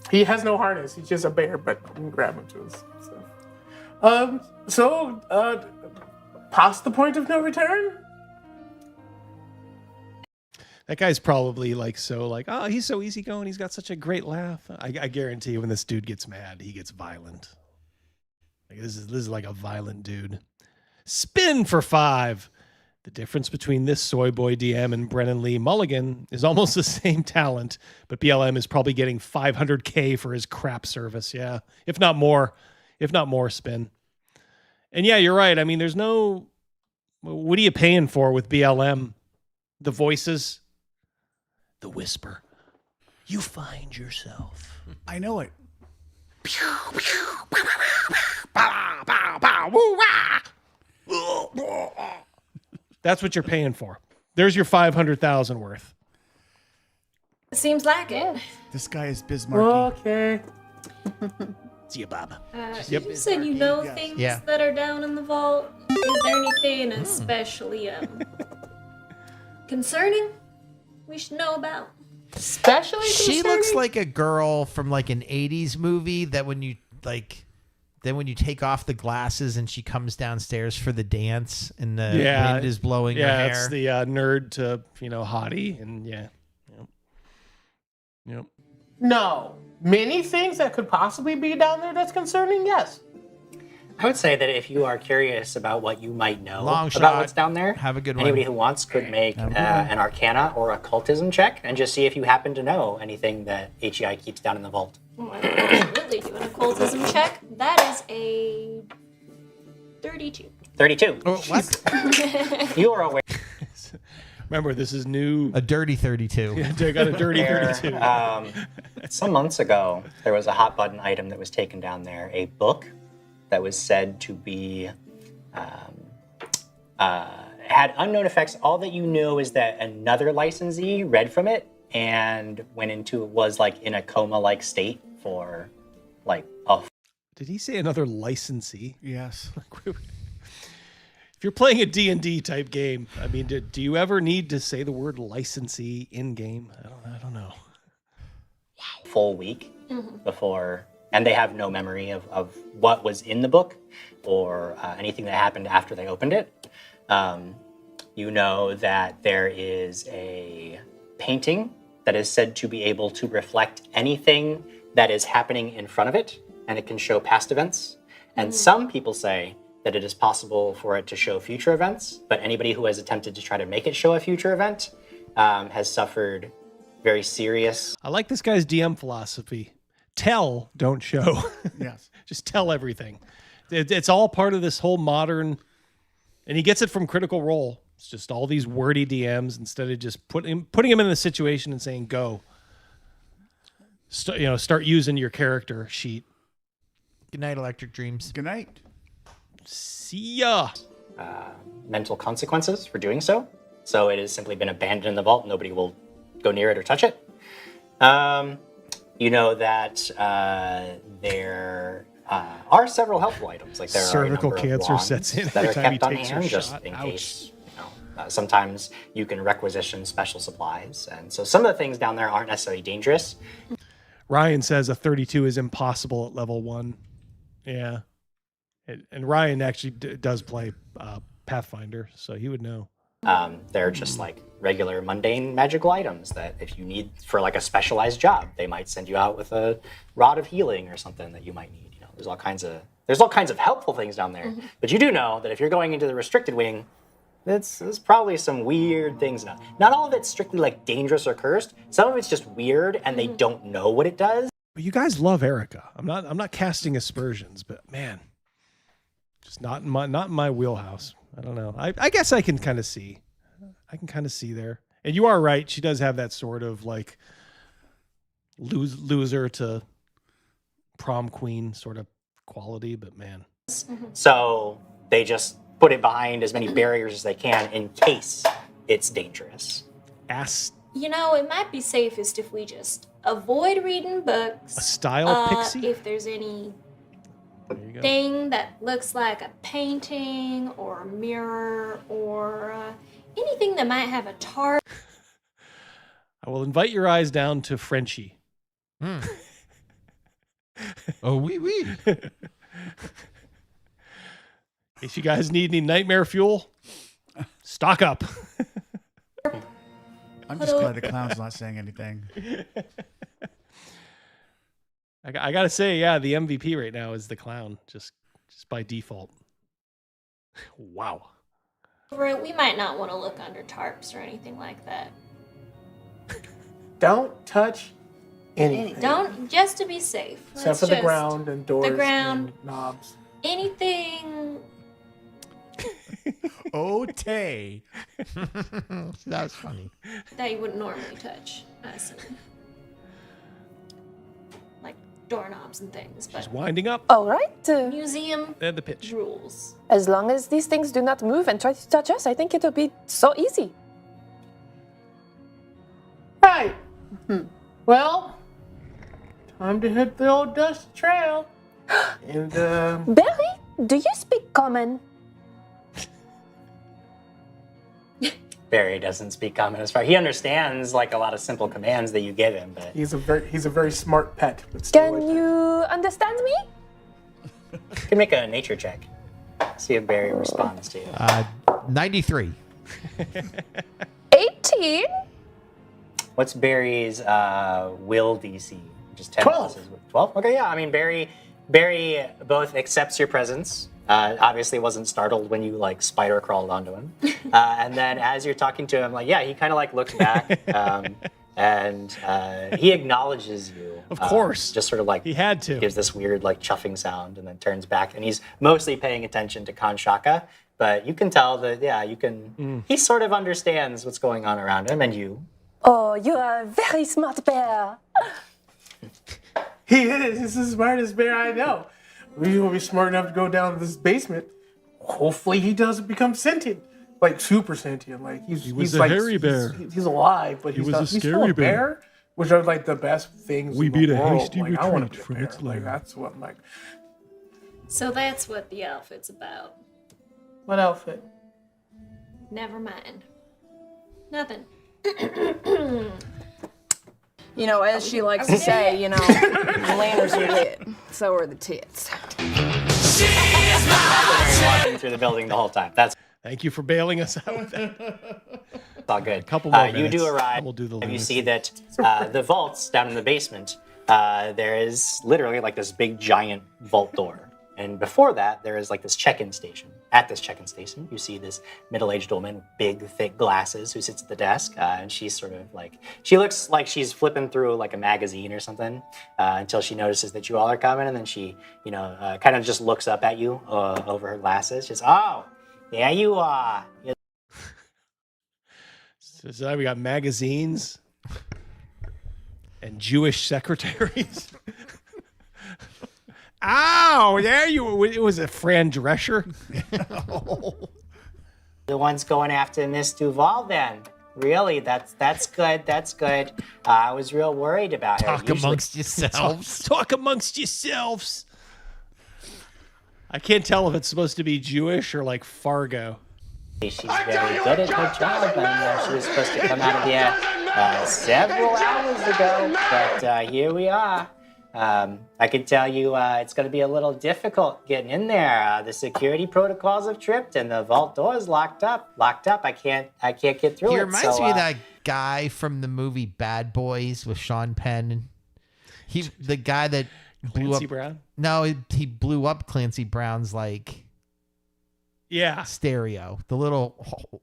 He has no harness. He's just a bear, but you can grab him to his stuff. Past the point of no return. That guy's probably oh, he's so easygoing. He's got such a great laugh. I guarantee you when this dude gets mad, he gets violent. Like this is like a violent dude. Spin for 5. The difference between this soy boy DM and Brennan Lee Mulligan is almost the same talent, but BLM is probably getting $500K for his crap service. Yeah, if not more, Spin. And yeah, you're right. I mean, there's no. What are you paying for with BLM? The voices. The whisper. You find yourself. I know it. That's what you're paying for. There's your 500,000 worth. Seems like it. This guy is Bismarcky. Okay. See you, Bob. You said you know things that are down in the vault. Is there anything especially concerning we should know about? Especially She looks like a girl from like an 80s movie that when you take off the glasses and she comes downstairs for the dance and the wind is blowing her hair. Yeah, it's the nerd to, hottie. And Yep. No. Many things that could possibly be down there that's concerning, yes. I would say that if you are curious about what you might know Long about shot. what's down there, Have a good one. anybody who wants could make an Arcana or occultism check and just see if you happen to know anything that HEI keeps down in the vault. Oh, I absolutely do an occultism check. That is a 32. 32. Oh, what? You are aware. Remember, this is new. A dirty 32. Yeah, I got a dirty 32. Some months ago, there was a hot button item that was taken down there, a book that was said to be had unknown effects. All that you know is that another licensee read from it and was like in a coma-like state for like a. Did he say another licensee? Yes. If you're playing a D&D type game, I mean, do you ever need to say the word licensee in game? I don't know. Full week before, and they have no memory of what was in the book or anything that happened after they opened it. You know that there is a painting that is said to be able to reflect anything that is happening in front of it, and it can show past events. And some people say that it is possible for it to show future events, but anybody who has attempted to try to make it show a future event has suffered very serious. I like this guy's DM philosophy. Tell, don't show. Yes. Just tell everything. It's all part of this whole modern, and he gets it from Critical Role. It's just all these wordy DMs instead of just putting him in the situation and saying, go. Start using your character sheet. Good night, Electric Dreams. Good night. See ya. Mental consequences for doing so. So it has simply been abandoned in the vault. Nobody will go near it or touch it. You know that there are several helpful items. Like there cervical are a number cancer of wands sets in that every are time he kept on takes hand your just shot. in Ouch. case. Sometimes you can requisition special supplies, and so some of the things down there aren't necessarily dangerous. Ryan says a 32 is impossible at level 1. Yeah. And Ryan actually does play Pathfinder, so he would know. They're just like regular mundane magical items that if you need for like a specialized job, they might send you out with a rod of healing or something that you might need. There's all kinds of helpful things down there. But you do know that if you're going into the restricted wing, there's probably some weird things. Not all of it's strictly like dangerous or cursed. Some of it's just weird and they don't know what it does. But you guys love Erica. I'm not casting aspersions, but man, just not in my wheelhouse. I don't know. I guess I can kind of see. I can kind of see there. And you are right. She does have that sort of like loser to prom queen sort of quality, but man. So they just put it behind as many barriers as they can in case it's dangerous. It might be safest if we just avoid reading books. A style pixie? If there's any thing that looks like a painting or a mirror or anything that might have a tar. I will invite your eyes down to Frenchie. Oh, oui. If you guys need any nightmare fuel, stock up. I'm just glad the clown's not saying anything. I gotta say, yeah, the MVP right now is the clown, just by default. Wow. We might not want to look under tarps or anything like that. Don't touch anything. Don't, just to be safe. Except for the ground and doors and knobs. Anything. Oh, Tay. That was funny. That you wouldn't normally touch, I assume. Like doorknobs and things. But She's winding up. All right. museum And the pitch. rules. As long as these things do not move and try to touch us, I think it'll be so easy. Right. Well, time to hit the old dust trail. And Barry, do you speak common? Barry doesn't speak common as far. He understands like a lot of simple commands that you give him, but he's a very smart pet. But still Can you understand me? you can make a nature check. See if Barry responds to you. 93. 18. What's Barry's will DC? Just 10 12. pluses. 12? Okay, yeah. I mean, Barry both accepts your presence. Obviously wasn't startled when you like spider crawled onto him. And then as you're talking to him, like, yeah, he kind of like looks back and he acknowledges you. Of course. Just sort of like he had to. Gives this weird like chuffing sound and then turns back. And he's mostly paying attention to Kanshaka. But you can tell that, yeah, you can, he sort of understands what's going on around him and you. Oh, you are a very smart bear. he is. He's the smartest bear I know. We will be smart enough to go down to this basement. Hopefully, he doesn't become sentient, like super sentient. Like he was a like, hairy bear. He's alive, but He he's was a not. He's scary still a bear. bear, which are like the best things. We in beat the a world. hasty Like, I want to retreat be a from bear. its lair. Like, that's what I'm like. So that's what the outfit's about. What outfit? Never mind. Nothing. You know, as she likes to say, you know, the lanners are lit, so are the tits. Walking through the building the whole time. That's Thank you for bailing us out with that. It's all good. Couple more You minutes, do arrive. and we'll do the and you lunacy. see that the vaults down in the basement, there is literally like this big giant vault door. And before that, there is like this check-in station. At this check-in station, you see this middle-aged woman with big, thick glasses who sits at the desk. And she's sort of like, she looks like she's flipping through like a magazine or something until she notices that you all are coming. And then she, you know, kind of just looks up at you over her glasses. She's, oh, there you are. So now we got magazines and Jewish secretaries. Ow! There you. It was a Fran Drescher. The one's going after Miss Duval then. Really? That's good. That's good. I was real worried about her. Talk amongst yourselves. Talk amongst yourselves. I can't tell if it's supposed to be Jewish or like Fargo. She's very good at her job, and she was supposed to come out of here several hours ago, but here we are. I can tell you it's going to be a little difficult getting in there. The security protocols have tripped, and the vault door is locked up. I can't get through it. He reminds me of that guy from the movie Bad Boys with Sean Penn. The guy that blew Clancy up. Brown? No, he blew up Clancy Brown's like. Yeah. Stereo. The little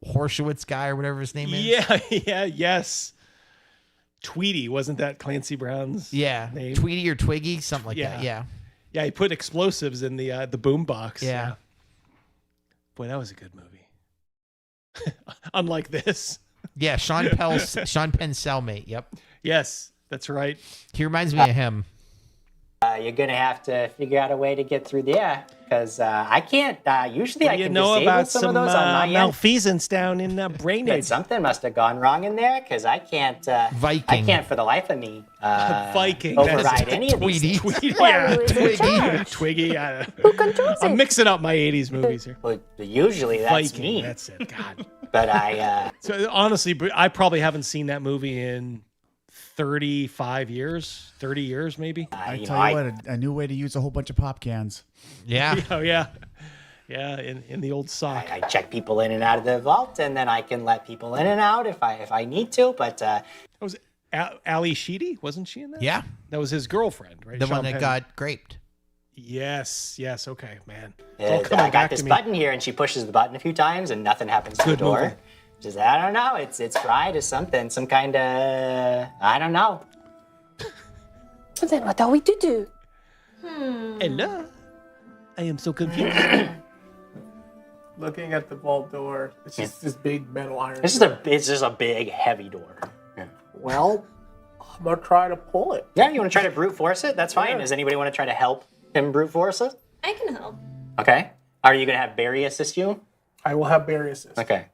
Horshowitz guy or whatever his name is. Yes. Tweety, wasn't that Clancy Brown's name? Tweety or Twiggy, something like that. Yeah. Yeah, he put explosives in the boom box. Yeah. Boy, that was a good movie. Unlike this. Yeah, Sean Penn's cellmate. Yep. Yes, that's right. He reminds me of him. You're going to have to figure out a way to get through there, because I can't. Usually I can know disable about some of those on my end. malfeasance down in Brainerd. But something must have gone wrong in there, because I can't. Viking. I can't for the life of me Viking. override any of these things. Tweety. Well, who is in charge? Twiggy. Who controls I'm it? mixing up my 80s movies here. Well, usually that's Viking, me. that's it. God. But I. So honestly, I probably haven't seen that movie in 35 years, 30 years maybe. I tell you what, a new way to use a whole bunch of pop cans. Yeah. Oh, yeah. Yeah, in the old sock. I check people in and out of the vault, and then I can let people in and out if I need to. But that was Ali Sheedy, wasn't she in that? Yeah. That was his girlfriend, right? The Sean one that Penn. got graped. Yes. Okay, man. It's all coming I got back this to me. button here, and she pushes the button a few times, and nothing happens to Good the door. movie. Just I don't know. It's fried or something. Some kind of I don't know. So then what are we to do? Hello. I am so confused. Looking at the vault door, it's just this big metal iron. It's just a big heavy door. Well, I'm gonna try to pull it. Yeah, you want to try to brute force it? That's fine. Does anybody want to try to help him brute force it? I can help. Okay. Are you going to have Barry assist you? I will have Barry assist. Okay.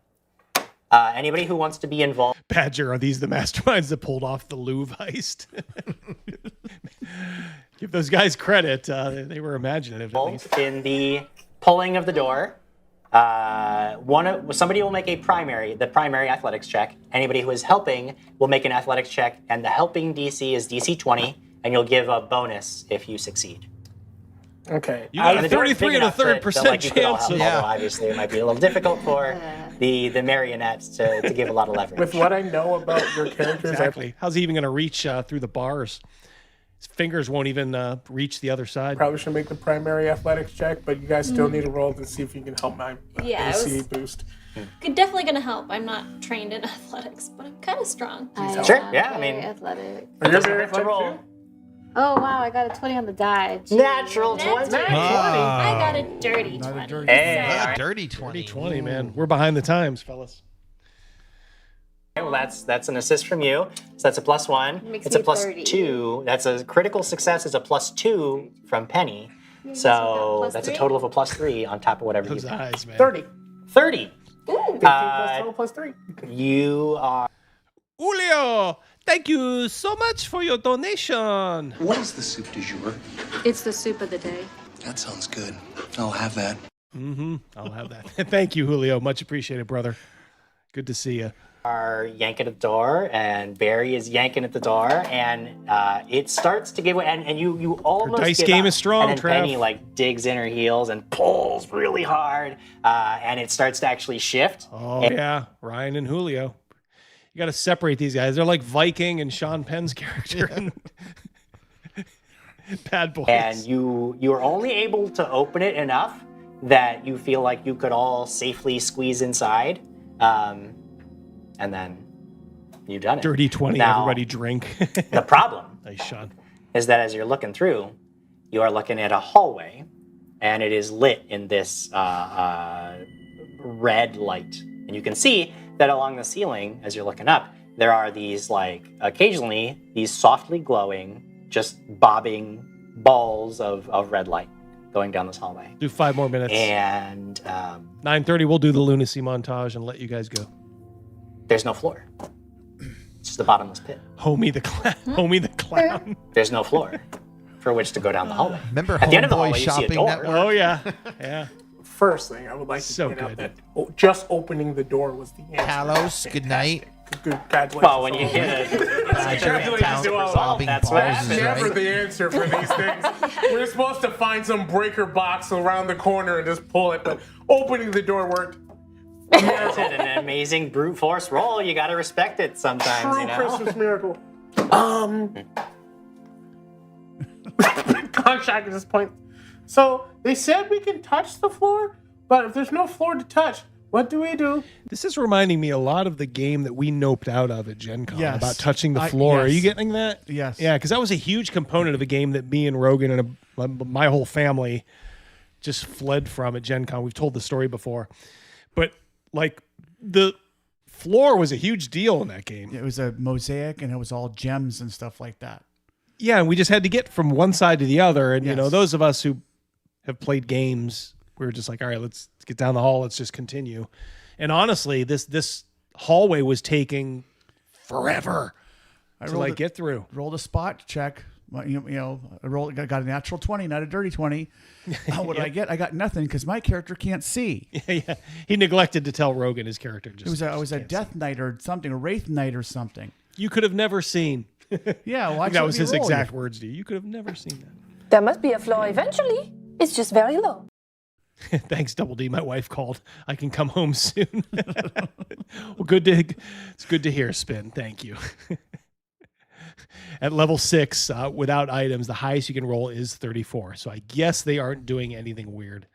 Anybody who wants to be involved? Badger, are these the masterminds that pulled off the Louvre heist? Give those guys credit. They were imaginative, at least. In the pulling of the door, somebody will make the primary athletics check. Anybody who is helping will make an athletics check, and the helping DC is DC 20, and you'll give a bonus if you succeed. Okay. You got a 33 and a third percent chance. Although obviously it might be a little difficult for the marionettes to give a lot of leverage. With what I know about your characters, Exactly. How's he even going to reach through the bars? His fingers won't even reach the other side. Probably should make the primary athletics check, but you guys still need to roll to see if you can help my AC boost. Definitely gonna help. I'm not trained in athletics, but I'm kind of strong. Sure. Yeah. I mean, athletic. Are you very athletic too? Oh wow, I got a 20 on the die. Jeez. Natural 20. I got a dirty 20. Hey, dirty 20. 20, man. We're behind the times, fellas. Okay, well, that's an assist from you. So that's a +1. Makes It's a me +2. That's a critical success. Is a +2 from Penny. So that's a total of a +3 on top of whatever Those you eyes, man. 30. 30. 15 plus total plus 3. You are. Julio, thank you so much for your donation. What is the soup du jour? It's the soup of the day. That sounds good. I'll have that. I'll have that. Thank you, Julio. Much appreciated, brother. Good to see you. Are yanking at the door, and Barry is yanking at the door, and it starts to give way, and you almost Her dice give game up. is strong, and then Trav. Penny digs in her heels and pulls really hard, and it starts to actually shift. Oh, yeah. Ryan and Julio. You got to separate these guys. They're like Viking and Sean Penn's character in Bad Boys. And you are only able to open it enough that you feel like you could all safely squeeze inside, and then you've done it. Dirty 20, Now, everybody drink. The problem Nice, Sean. is that as you're looking through, you are looking at a hallway, and it is lit in this red light. And you can see that along the ceiling, as you're looking up, there are these, occasionally, these softly glowing, just bobbing balls of red light going down this hallway. Do 5 more minutes. And 9:30, we'll do the lunacy montage and let you guys go. there's no floor. It's just a bottomless pit. Homie the clown. Homie the clown. There's no floor for which to go down the hallway. Remember At the end of the Homeboy hallway, you see a Shopping door. Network? Oh, yeah. Yeah. First thing I would like to So point out good. that just opening the door was the answer. Kalos, good night. Good God bless Well, us when you all. hit a Congratulations to all. bobbing that's what balls happens. is Never right. the answer for these things. We're supposed to find some breaker box around the corner and just pull it, but opening the door worked. That's it, an amazing brute force roll. You got to respect it sometimes, True you know. Christmas miracle. Contract at this point. So they said we can touch the floor, but if there's no floor to touch, what do we do? This is reminding me a lot of the game that we noped out of at Gen Con Yes. about touching the floor. Are yes. you getting that? Yes. Yeah, because that was a huge component of a game that me and Rogan and my whole family just fled from at Gen Con. We've told the story before. But, the floor was a huge deal in that game. It was a mosaic, and it was all gems and stuff like that. Yeah, and we just had to get from one side to the other. And, Yes. those of us who have played games, we were just like, all right, let's get down the hall. Let's just continue. And honestly, this hallway was taking forever to get through. Rolled a spot check. I got a natural 20, not a dirty 20. What did I get? I got nothing because my character can't see. Yeah. He neglected to tell Rogan his character. Just It was a death knight or something, a wraith knight or something. You could have never seen. Yeah, I think that was his exact words to you. You could have never seen that. There must be a floor eventually. It's just very low. Thanks, Double D. My wife called. I can come home soon. Well, it's good to hear, Spin. Thank you. At level 6, without items, the highest you can roll is 34. So I guess they aren't doing anything weird.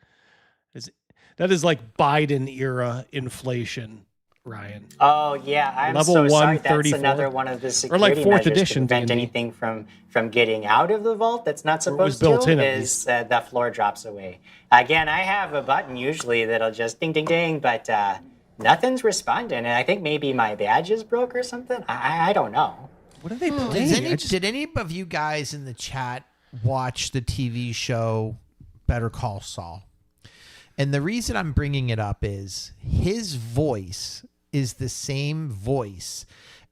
That is like Biden era inflation, Ryan. Oh yeah, I'm Level so 1, sorry. That's 34. another one of the Or security like 4th measures edition to prevent D&D. anything from getting out of the vault that's not Or it was supposed built to. in, at Is that floor drops away? Again, I have a button usually that'll just ding ding ding, but nothing's responding, and I think maybe my badge is broke or something. I don't know. What are they playing? Did any of you guys in the chat watch the TV show Better Call Saul? And the reason I'm bringing it up is his voice is the same voice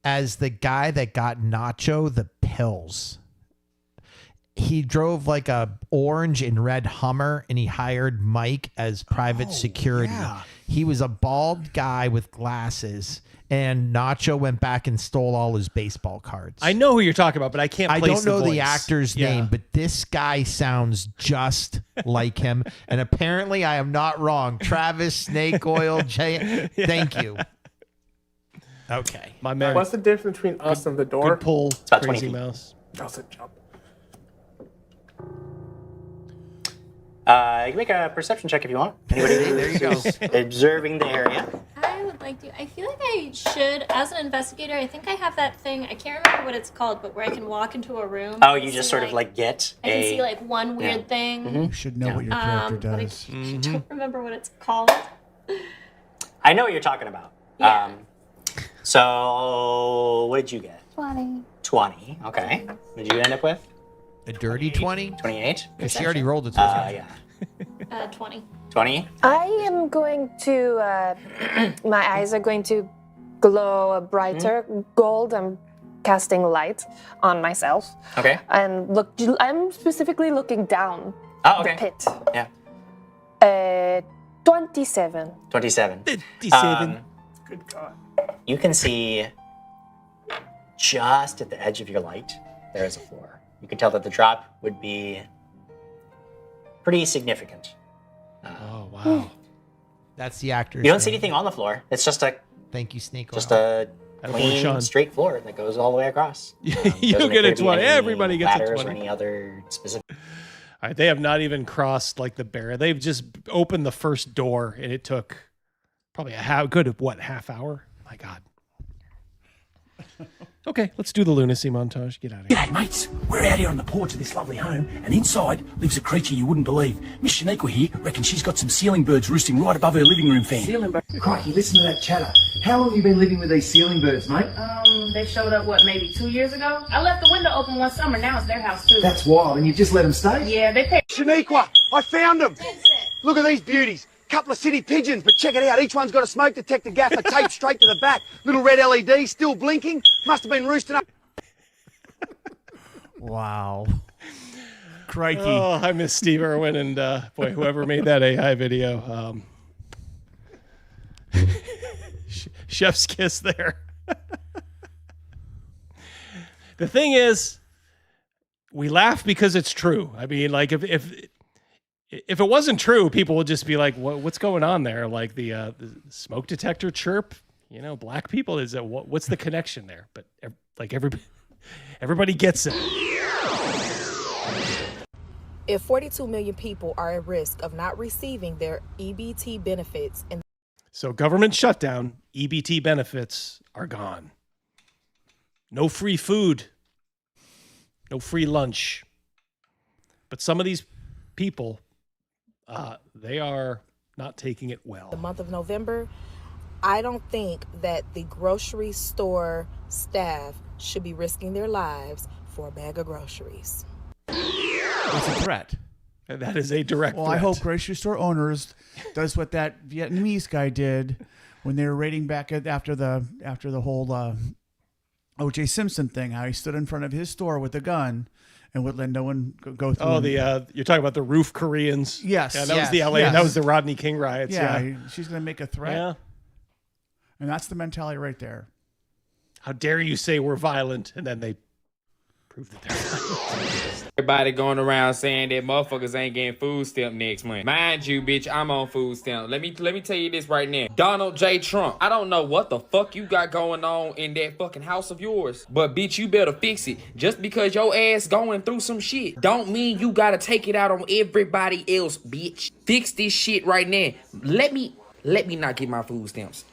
as the guy that got Nacho the pills. He drove like a orange and red Hummer, and he hired Mike as private security. yeah. He was a bald guy with glasses, and Nacho went back and stole all his baseball cards. I know who you're talking about, but I can't I place don't know the the voice. actor's Yeah. name, but this guy sounds just like him. And apparently I am not wrong. Travis, Snake Oil, Jay. Thank you. Okay. My man. What's the difference between us and the door? Good pull, about 20 Crazy feet. Mouse. That's a jump. You can make a perception check if you want. Anybody There you go. who's observing the area? I would like to. I feel like I should, as an investigator. I think I have that thing. I can't remember what it's called, but where I can walk into a room. Oh, and you just see, sort of like get I can see like one weird Yeah. thing. Mhm. You should know what your character But I does. don't remember what it's called. I know what you're talking about. Yeah. So what did you get? 20. 20. Okay. What did you end up with? A dirty 20? 28? Because she already rolled it. Yeah. 20. 20? I am going to, my eyes are going to glow a brighter gold. I'm casting light on myself. Okay. And I'm specifically looking down Oh, okay. the pit. Yeah. 27. 27. 57. Good God. You can see just at the edge of your light, there is a floor. You can tell that the drop would be pretty significant. Oh, wow. That's the actor. You don't see anything on the floor. It's just a Thank you, Snake Oil. just a Attaboy, clean, Sean. straight floor that goes all the way across. You Doesn't get appear a to be 20. any Everybody gets a ladders 20. or any other specific. All right, they have not even crossed like the barrier. They've just opened the first door, and it took probably a half hour? My God. Okay, let's do the lunacy montage. Get out of here. G'day, mates. We're out here on the porch of this lovely home, and inside lives a creature you wouldn't believe. Miss Shaniqua here reckons she's got some ceiling birds roosting right above her living room fan. Ceiling birds? Crikey, listen to that chatter. How long have you been living with these ceiling birds, mate? They showed up, maybe 2 years ago? I left the window open one summer, now it's their house too. That's wild, and you just let them stay? Yeah, they pay. Shaniqua, I found them! Look at these beauties. Couple of city pigeons, but check it out. Each one's got a smoke detector gaffer taped straight to the back. Little red LED, still blinking. Must have been roosting up. Wow. Crikey. Oh, I miss Steve Irwin and boy, whoever made that AI video. Chef's kiss there. The thing is, we laugh because it's true. I mean, like if it wasn't true, people would just be like, "What's going on there?" Like the smoke detector chirp. You know, black people is that what's the connection there? But like everybody gets it. If 42 million people are at risk of not receiving their EBT benefits, and So government shutdown, EBT benefits are gone. No free food, no free lunch. But some of these people, they are not taking it well. the month of November, I don't think that the grocery store staff should be risking their lives for a bag of groceries. It's a threat. And that is a direct Well, threat. I hope grocery store owners does what that Vietnamese guy did when they were raiding back after the whole O.J. Simpson thing. How he stood in front of his store with a gun and would let no one go through. Oh, you're talking about the roof Koreans. Yes. Yeah, that yes, was the LA. yes. That was the Rodney King riots. Yeah, Yeah. she's going to make a threat. Yeah. And that's the mentality right there. How dare you say we're violent, and then they prove that they're violent. Everybody going around saying that motherfuckers ain't getting food stamp next month. Mind you, bitch, I'm on food stamp. Let me tell you this right now. Donald J. Trump, I don't know what the fuck you got going on in that fucking house of yours, but bitch, you better fix it. Just because your ass going through some shit don't mean you gotta take it out on everybody else, bitch. Fix this shit right now. Let me not get my food stamps.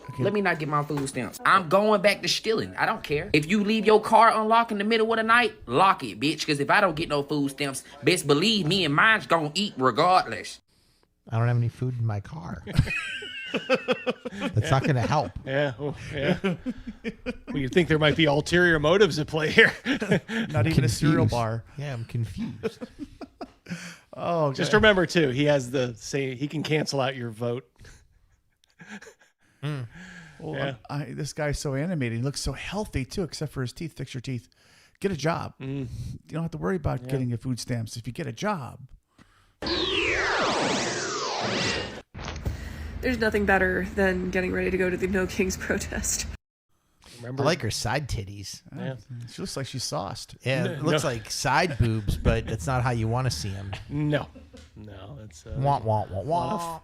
Okay. Let me not get my food stamps. I'm going back to stealing. I don't care. If you leave your car unlocked in the middle of the night, lock it, bitch. Because if I don't get no food stamps, best believe me and mine's gonna eat regardless. I don't have any food in my car. That's not going to help. Yeah. Oh, yeah. Well, you'd think there might be ulterior motives at play here. Not even a cereal bar. Yeah, I'm confused. Oh, just remember too, he has he can cancel out your vote. Well, this guy's so animated. He looks so healthy too, except for his teeth. Fix your teeth. Get a job. You don't have to worry about getting your food stamps if you get a job. There's nothing better than getting ready to go to the No Kings protest. I like her side titties. Yeah. She looks like she's sauced. Yeah, it looks like side boobs, but that's not how you want to see them. No, it's a wah, wah, wah, wah.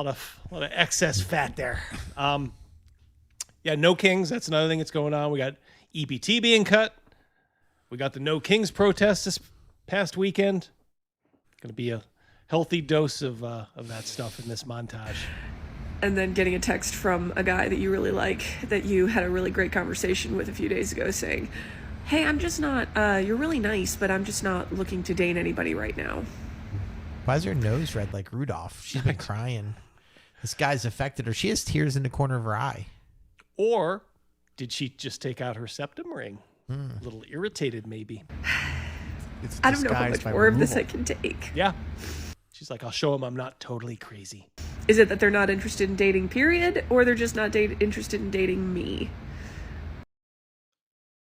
lot of excess fat there. Yeah, No Kings. That's another thing that's going on. We got EBT being cut. We got the No Kings protest this past weekend. Going to be a healthy dose of that stuff in this montage. And then getting a text from a guy that you really like, that you had a really great conversation with a few days ago, saying, "Hey, I'm just not, you're really nice, but I'm just not looking to date anybody right now." Why is her nose red like Rudolph? She's been crying. This guy's affected her. She has tears in the corner of her eye. Or did she just take out her septum ring? A little irritated, maybe. I don't know how much more of this I can take. Yeah. She's like, I'll show him I'm not totally crazy. Is it that they're not interested in dating, period, or they're just not interested in dating me?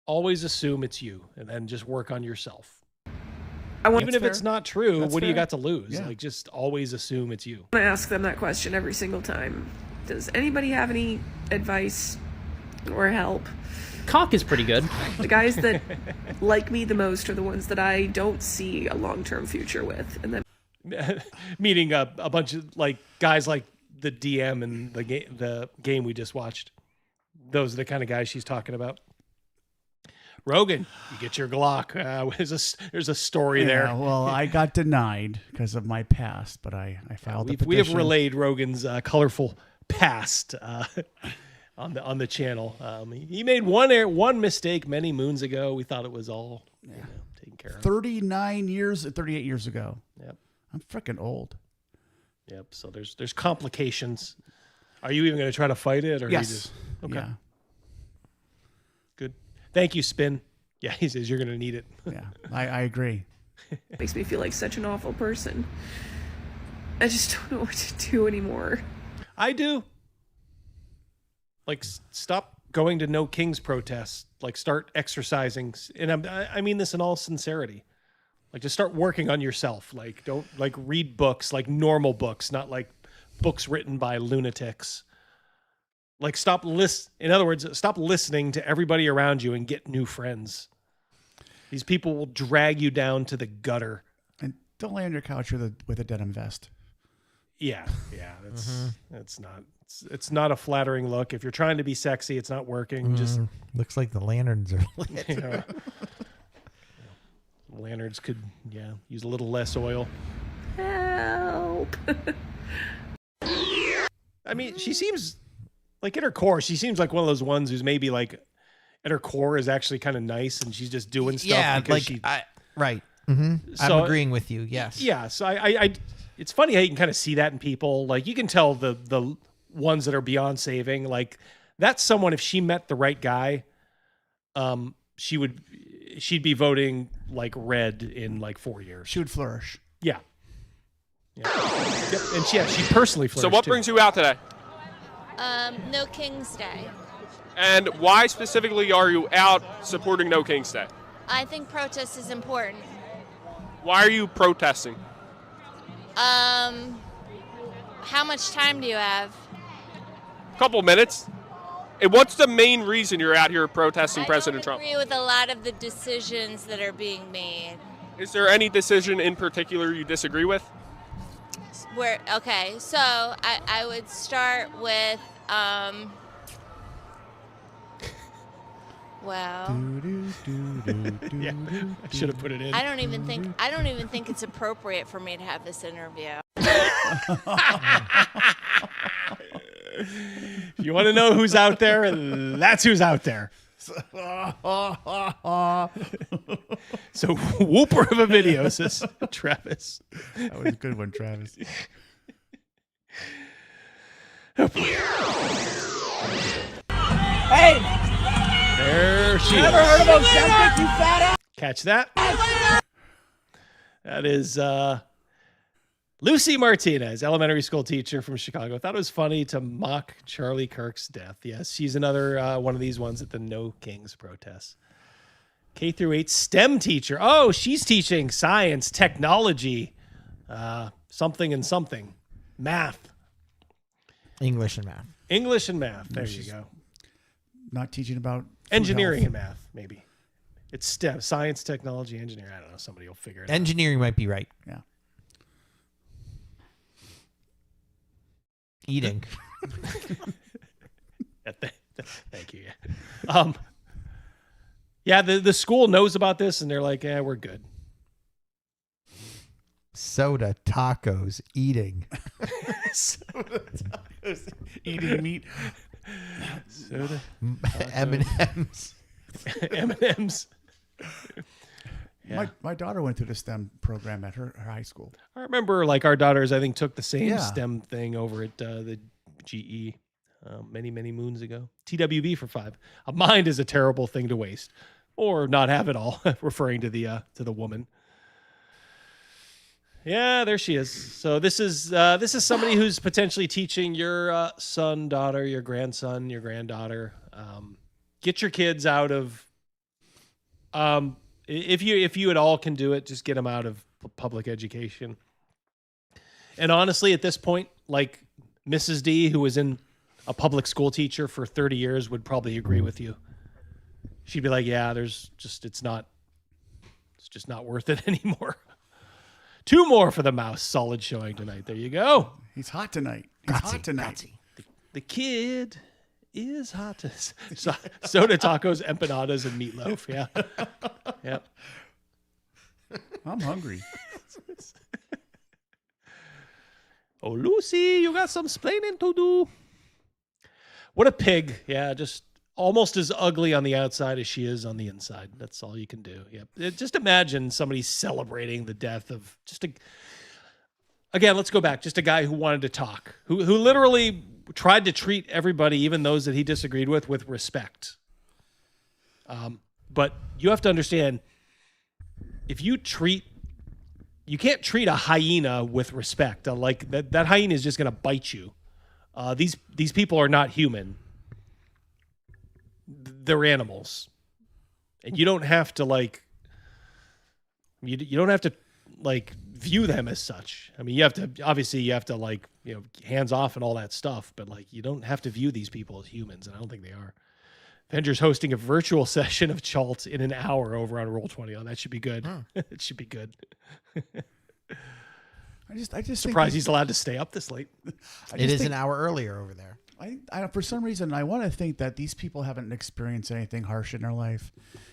Always assume it's you, and then just work on yourself. Even if fair. it's not true, That's what do you fair. got to lose? Yeah. Like, just always assume it's you. I ask them that question every single time. Does anybody have any advice or help? Cock is pretty good. The guys that like me the most are the ones that I don't see a long-term future with. And then Meaning a bunch of like guys like the DM and the game we just watched. Those are the kind of guys she's talking about. Rogan, you get your Glock. There's a story there. Well, I got denied because of my past, but I filed a petition. We have relayed Rogan's colorful past on the channel. He made one mistake many moons ago. We thought it was all taken care of. 38 years ago. Yep. I'm freaking old. Yep. So there's complications. Are you even going to try to fight it, or Yes. you just okay? Yeah. Good. Thank you, Spin. Yeah, he says you're going to need it. Yeah, I agree. makes me feel like such an awful person. I just don't know what to do anymore. I do. Like, stop going to No Kings protests. Like, start exercising. And I mean this in all sincerity. Like, just start working on yourself. Like, don't, like, read books, like normal books, not like books written by lunatics. Like, in other words, stop listening to everybody around you and get new friends. These people will drag you down to the gutter. And don't lay on your couch with a denim vest. Yeah, it's not a flattering look. If you're trying to be sexy, it's not working. Just looks like the lanterns are lit. Lanterns could use a little less oil. Help. I mean, she seems like at her core, she seems like one of those ones who's maybe like at her core is actually kind of nice, and she's just doing stuff. Yeah, because like right. Mm-hmm. I'm agreeing with you. Yes. Yeah. So I it's funny how you can kind of see that in people. Like, you can tell the ones that are beyond saving. Like, that's someone, if she met the right guy, she'd be voting like red in like 4 years. She would flourish. Yeah. Yep. And she personally flourished. So what too. brings you out today? No King's Day. And why specifically are you out supporting No King's Day? I think protest is important. Why are you protesting? How much time do you have? A couple minutes. And what's the main reason you're out here protesting President Trump? I agree with a lot of the decisions that are being made. Is there any decision in particular you disagree with? Okay, so I would start with well. Yeah, I should have put it in. I don't even think it's appropriate for me to have this interview. If you want to know who's out there, that's who's out there. So whooper of a video, says Travis. That was a good one, Travis. Hey! there she is. Never heard of Ozempic, you fat ass. Catch that. That is Lucy Martinez, elementary school teacher from Chicago. Thought it was funny to mock Charlie Kirk's death. Yes, she's another one of these ones at the No Kings protests. K through 8 STEM teacher. Oh, she's teaching science, technology, something and something. Math. English and math. English and math. There you go. Not teaching about Engineering health. and math, maybe. It's STEM, science, technology, engineering. I don't know. Somebody will figure it out. Engineering might be right. Yeah. Eating. Thank you. Yeah. Yeah, the school knows about this, and they're like, "Yeah, we're good." Soda, tacos, eating. Soda, tacos, eating meat. Soda, M&Ms. M&Ms. Yeah. My daughter went through the STEM program at her high school. I remember, like, our daughters, I think, took the same Yeah. STEM thing over at the GE many, many moons ago. TWB for 5. A mind is a terrible thing to waste, or not have at all, referring to the woman. Yeah, there she is. So this is somebody who's potentially teaching your son, daughter, your grandson, your granddaughter. Get your kids out of. If you at all can do it, just get them out of public education. And honestly, at this point, like Mrs. D, who was in a public school teacher for 30 years, would probably agree with you. She'd be like, "Yeah, it's just not worth it anymore." 2 more for the mouse. Solid showing tonight. There you go. He's hot tonight. He's hot tonight. The kid is hot. Soda, tacos, empanadas, and meatloaf. Yeah. Yep. I'm hungry. Oh, Lucy, you got some splaining to do. What a pig. Yeah, just almost as ugly on the outside as she is on the inside. That's all you can do. Yep. Just imagine somebody celebrating the death of again, let's go back. Just a guy who wanted to talk, who literally tried to treat everybody, even those that he disagreed with respect. But you have to understand, if you can't treat a hyena with respect. Like that hyena is just going to bite you. These people are not human. They're animals, and you don't have to you don't have to view them as such. I mean, you have to hands off and all that stuff, but you don't have to view these people as humans, and I don't think they are. Venger's hosting a virtual session of Chalt in an hour over on Roll20. Oh, that should be good. It should be good. I just surprised he's allowed to stay up this late. It is an hour earlier over there. I for some reason, I want to think that these people haven't experienced anything harsh in their life,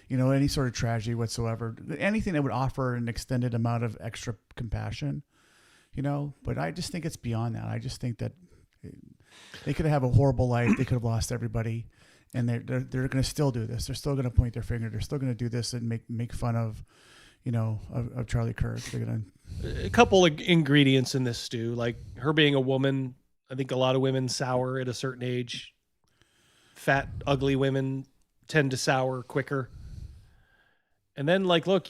any sort of tragedy whatsoever, anything that would offer an extended amount of extra compassion, but I just think it's beyond that. I just think that they could have a horrible life. They could have lost everybody, and they're going to still do this. They're still going to point their finger. They're still going to do this and make fun of, of Charlie Kirk. They're going to. A couple of ingredients in this stew, like her being a woman. I think a lot of women sour at a certain age. Fat, ugly women tend to sour quicker. And then, look,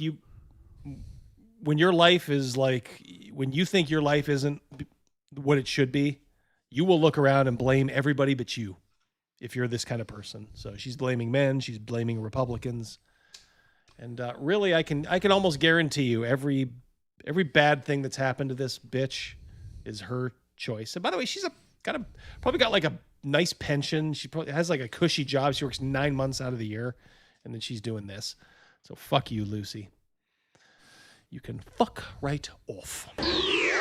when your life is when you think your life isn't what it should be, you will look around and blame everybody but you, if you're this kind of person. So she's blaming men, she's blaming Republicans, and really, I can almost guarantee you every bad thing that's happened to this bitch is her choice. And by the way, she's probably got a nice pension. She probably has a cushy job. She works 9 months out of the year, and then she's doing this. So fuck you, Lucy. You can fuck right off. You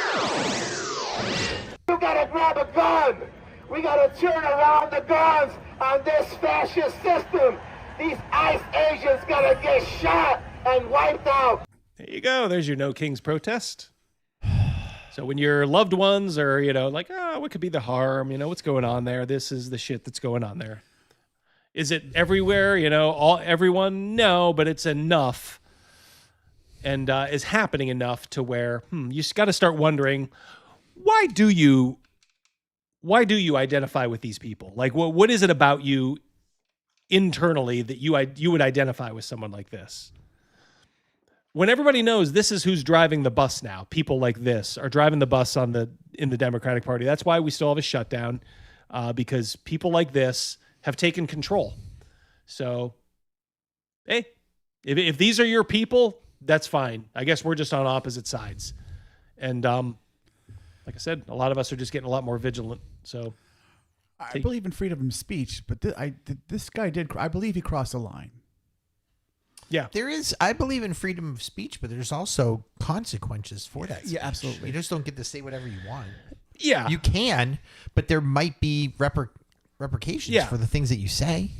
gotta grab a gun. We gotta turn around the guns on this fascist system. These ICE agents gotta get shot and wiped out. There you go. There's your No Kings protest. So when your loved ones are, what could be the harm? What's going on there? This is the shit that's going on there. Is it everywhere? Everyone? No, but it's enough, and is happening enough to where you just got to start wondering, why do you identify with these people? What is it about you internally that you would identify with someone like this. When everybody knows this is who's driving the bus now, people like this are driving the bus in the Democratic Party. That's why we still have a shutdown, because people like this have taken control. So, hey, if these are your people, that's fine. I guess we're just on opposite sides. And like I said, a lot of us are just getting a lot more vigilant. So I believe in freedom of speech, but this guy I believe he crossed a line. Yeah. I believe in freedom of speech, but there's also consequences for that. Yeah, absolutely. You just don't get to say whatever you want. Yeah. You can, but there might be repercussions for the things that you say.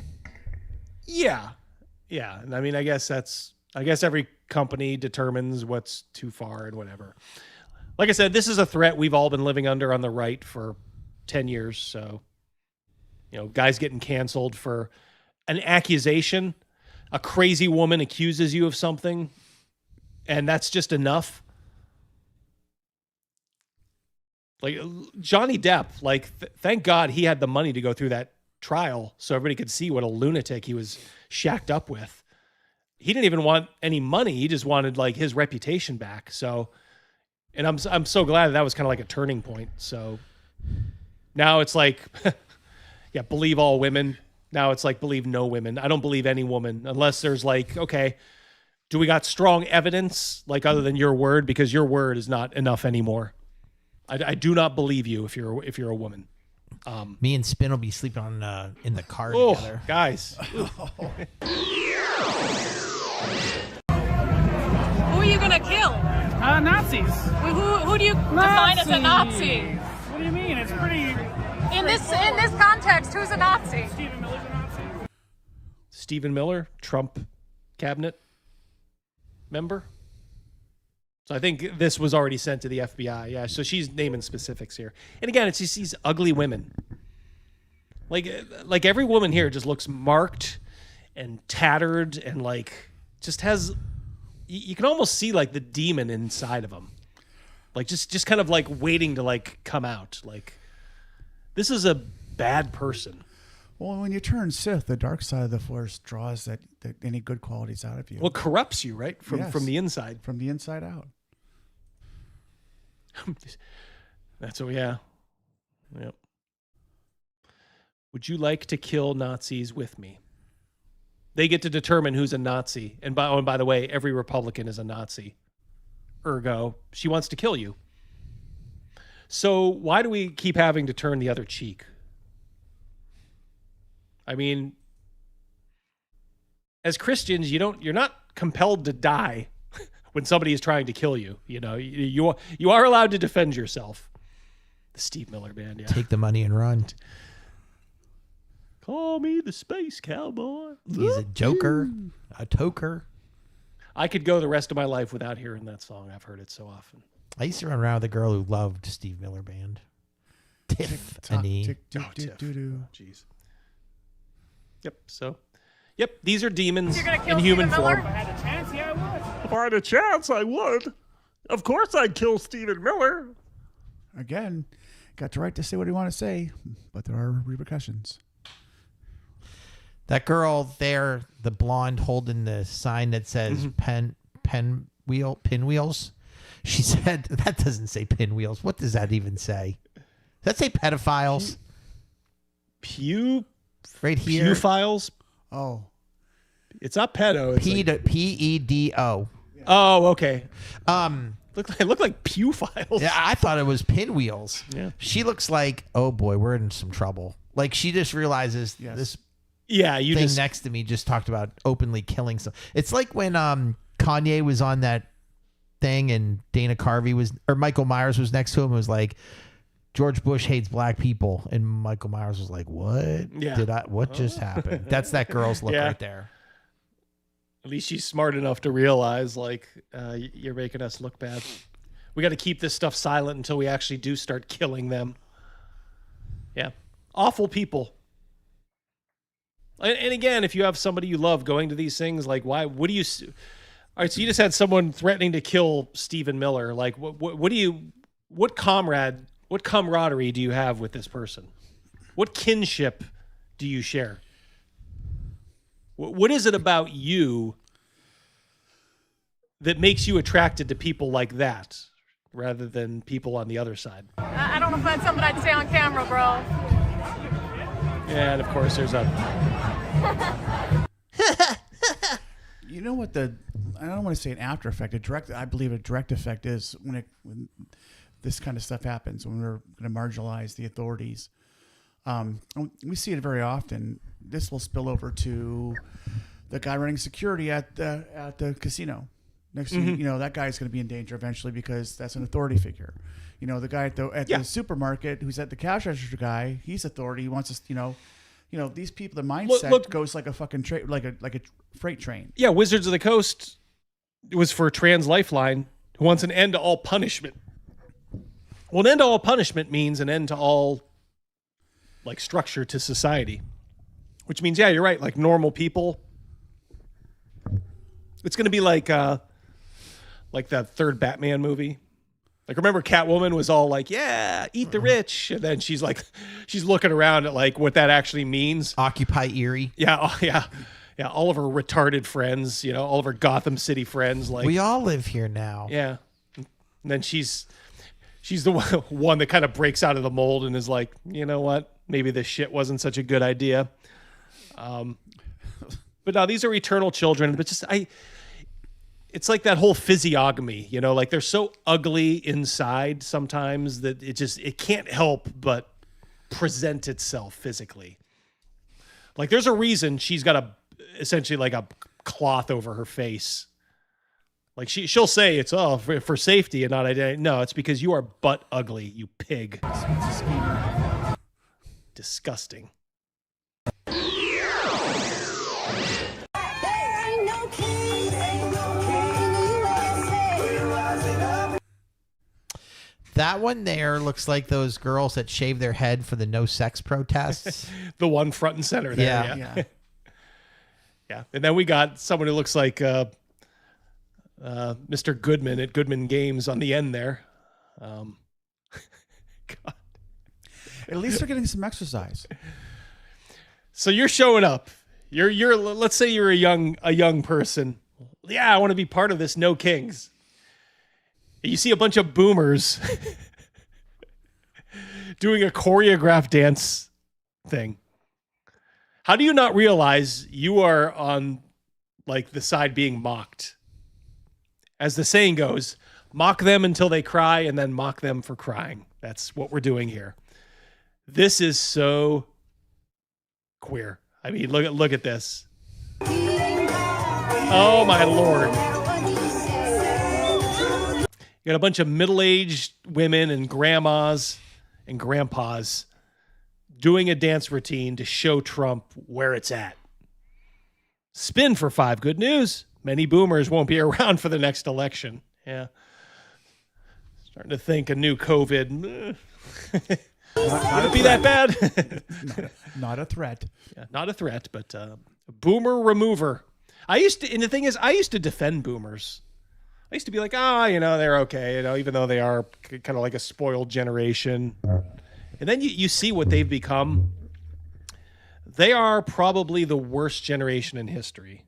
Yeah. Yeah. And I mean, I guess every company determines what's too far and whatever. Like I said, this is a threat we've all been living under on the right for 10 years. So, guys getting canceled for an accusation. A crazy woman accuses you of something, and that's just enough. Like Johnny Depp, thank God he had the money to go through that trial so everybody could see what a lunatic he was shacked up with. He didn't even want any money. He just wanted his reputation back. So, and I'm so glad that was kind of like a turning point. So now it's believe all women. Now it's believe no women. I don't believe any woman unless there's okay, do we got strong evidence other than your word? Because your word is not enough anymore. I do not believe you if you're a woman. Me and Spin will be sleeping on in the car together. Guys. Who are you gonna kill? Nazis. Who do you define as a Nazi? What do you mean? It's pretty. In this context, who's a Nazi? Stephen Miller's a Nazi. Stephen Miller, Trump cabinet member. So I think this was already sent to the FBI. Yeah, so she's naming specifics here. And again, it's just these ugly women. Like every woman here just looks marked and tattered and just has, you can almost see the demon inside of them. Just kind of waiting to come out. This is a bad person. Well, when you turn Sith, the dark side of the Force draws that any good qualities out of you. Well, it corrupts you, right? From the inside. From the inside out. That's what, yeah. Yep. Would you like to kill Nazis with me? They get to determine who's a Nazi. And by the way, every Republican is a Nazi. Ergo, she wants to kill you. So why do we keep having to turn the other cheek? I mean, as Christians, you're not compelled to die when somebody is trying to kill you. You are allowed to defend yourself. The Steve Miller Band, yeah. Take the money and run. Call me the space cowboy. He's a joker, a toker. I could go the rest of my life without hearing that song. I've heard it so often. I used to run around with a girl who loved Steve Miller Band. Tiffany. Jeez. Yep. So, these are demons You're gonna kill in human Stephen Miller? form. If I had a chance, yeah, I would. If I had a chance, I would. Of course I'd kill Stephen Miller. Again, got the right to say what you want to say, but there are repercussions. That girl there, the blonde holding the sign that says pinwheels. She said, that doesn't say pinwheels. What does that even say? Does that say pedophiles? Right here. Pewphiles? Oh. It's not pedo. It's P-E-D-O. Oh, okay. Look like pewphiles. Yeah, I thought it was pinwheels. Yeah. She looks like, oh boy, we're in some trouble. She just realizes this thing next to me just talked about openly killing some. It's like when Kanye was on that thing and Dana Carvey Michael Myers was next to him and was like, George Bush hates black people, and Michael Myers was like, what? Yeah. What just happened? That's that girl's look right there. At least she's smart enough to realize, you're making us look bad. We got to keep this stuff silent until we actually do start killing them. Yeah. Awful people. And again, if you have somebody you love going to these things, why? What do you? All right, so you just had someone threatening to kill Stephen Miller. What camaraderie do you have with this person? What kinship do you share? What is it about you that makes you attracted to people like that rather than people on the other side? I don't know if that's something I'd say on camera, bro. And of course, there's a. You know what I don't want to say an after effect. I believe a direct effect is when this kind of stuff happens, when we're going to marginalize the authorities. We see it very often. This will spill over to the guy running security at the casino. Next thing you know, that guy's going to be in danger eventually because that's an authority figure. You know, the guy at the supermarket who's at the cash register guy, he's authority. He wants us, you know, these people, the mindset goes like a fucking like a freight train. Yeah, Wizards of the Coast was for Trans Lifeline, who wants an end to all punishment. Well, an end to all punishment means an end to all like structure to society, which means, yeah, you're right. Like normal people, it's going to be like that third Batman movie. Like, remember Catwoman was all like, yeah, eat the rich. And then she's looking around at like what that actually means. Occupy Erie. Yeah. Oh, yeah. Yeah. All of her retarded friends, all of her Gotham City friends. Like, we all live here now. Yeah. And then she's the one that kind of breaks out of the mold and is like, you know what? Maybe this shit wasn't such a good idea. But no, these are eternal children. But it's like that whole physiognomy, like they're so ugly inside sometimes that it can't help but present itself physically. Like there's a reason she's got essentially like a cloth over her face. Like she'll say it's for safety and not identity. No, it's because you are butt ugly, you pig. Disgusting. That one there looks like those girls that shave their head for the no sex protests. The one front and center there. Yeah. Yeah. And then we got someone who looks like Mr. Goodman at Goodman Games on the end there. God. At least they're getting some exercise. So you're showing up. You're let's say you're a young person. Yeah, I want to be part of this No Kings. You see a bunch of boomers doing a choreographed dance thing. How do you not realize you are on like the side being mocked? As the saying goes, mock them until they cry and then mock them for crying. That's what we're doing here. This is so queer. I mean, look at this. Oh my Lord. You got a bunch of middle-aged women and grandmas and grandpas doing a dance routine to show Trump where it's at. Spin for 5. Good news. Many boomers won't be around for the next election. Yeah. Starting to think a new COVID. Would it be that bad? Not a threat. Yeah, not a threat, but boomer remover. I used to defend boomers. I used to be like, they're okay, even though they are kind of like a spoiled generation. And then you see what they've become. They are probably the worst generation in history.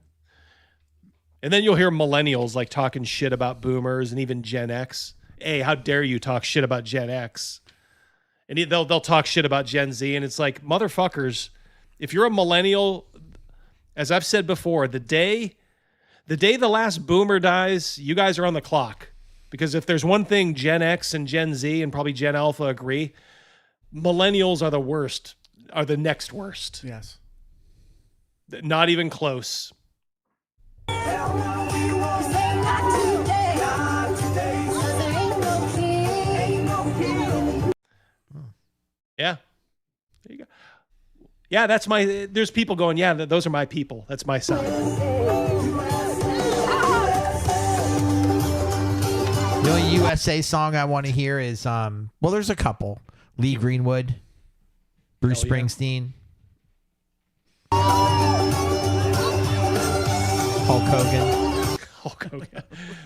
And then you'll hear millennials like talking shit about boomers and even Gen X. Hey, how dare you talk shit about Gen X? And they'll talk shit about Gen Z. And it's like, motherfuckers, if you're a millennial, as I've said before, the day the last boomer dies, you guys are on the clock. Because if there's one thing Gen X and Gen Z and probably Gen Alpha agree, millennials are the worst, are the next worst. Yes. Not even close. Yeah. There you go. Yeah, there's people going, yeah, those are my people. That's my side. The only USA song I want to hear is, there's a couple. Lee Greenwood, Bruce Springsteen, Hulk Hogan.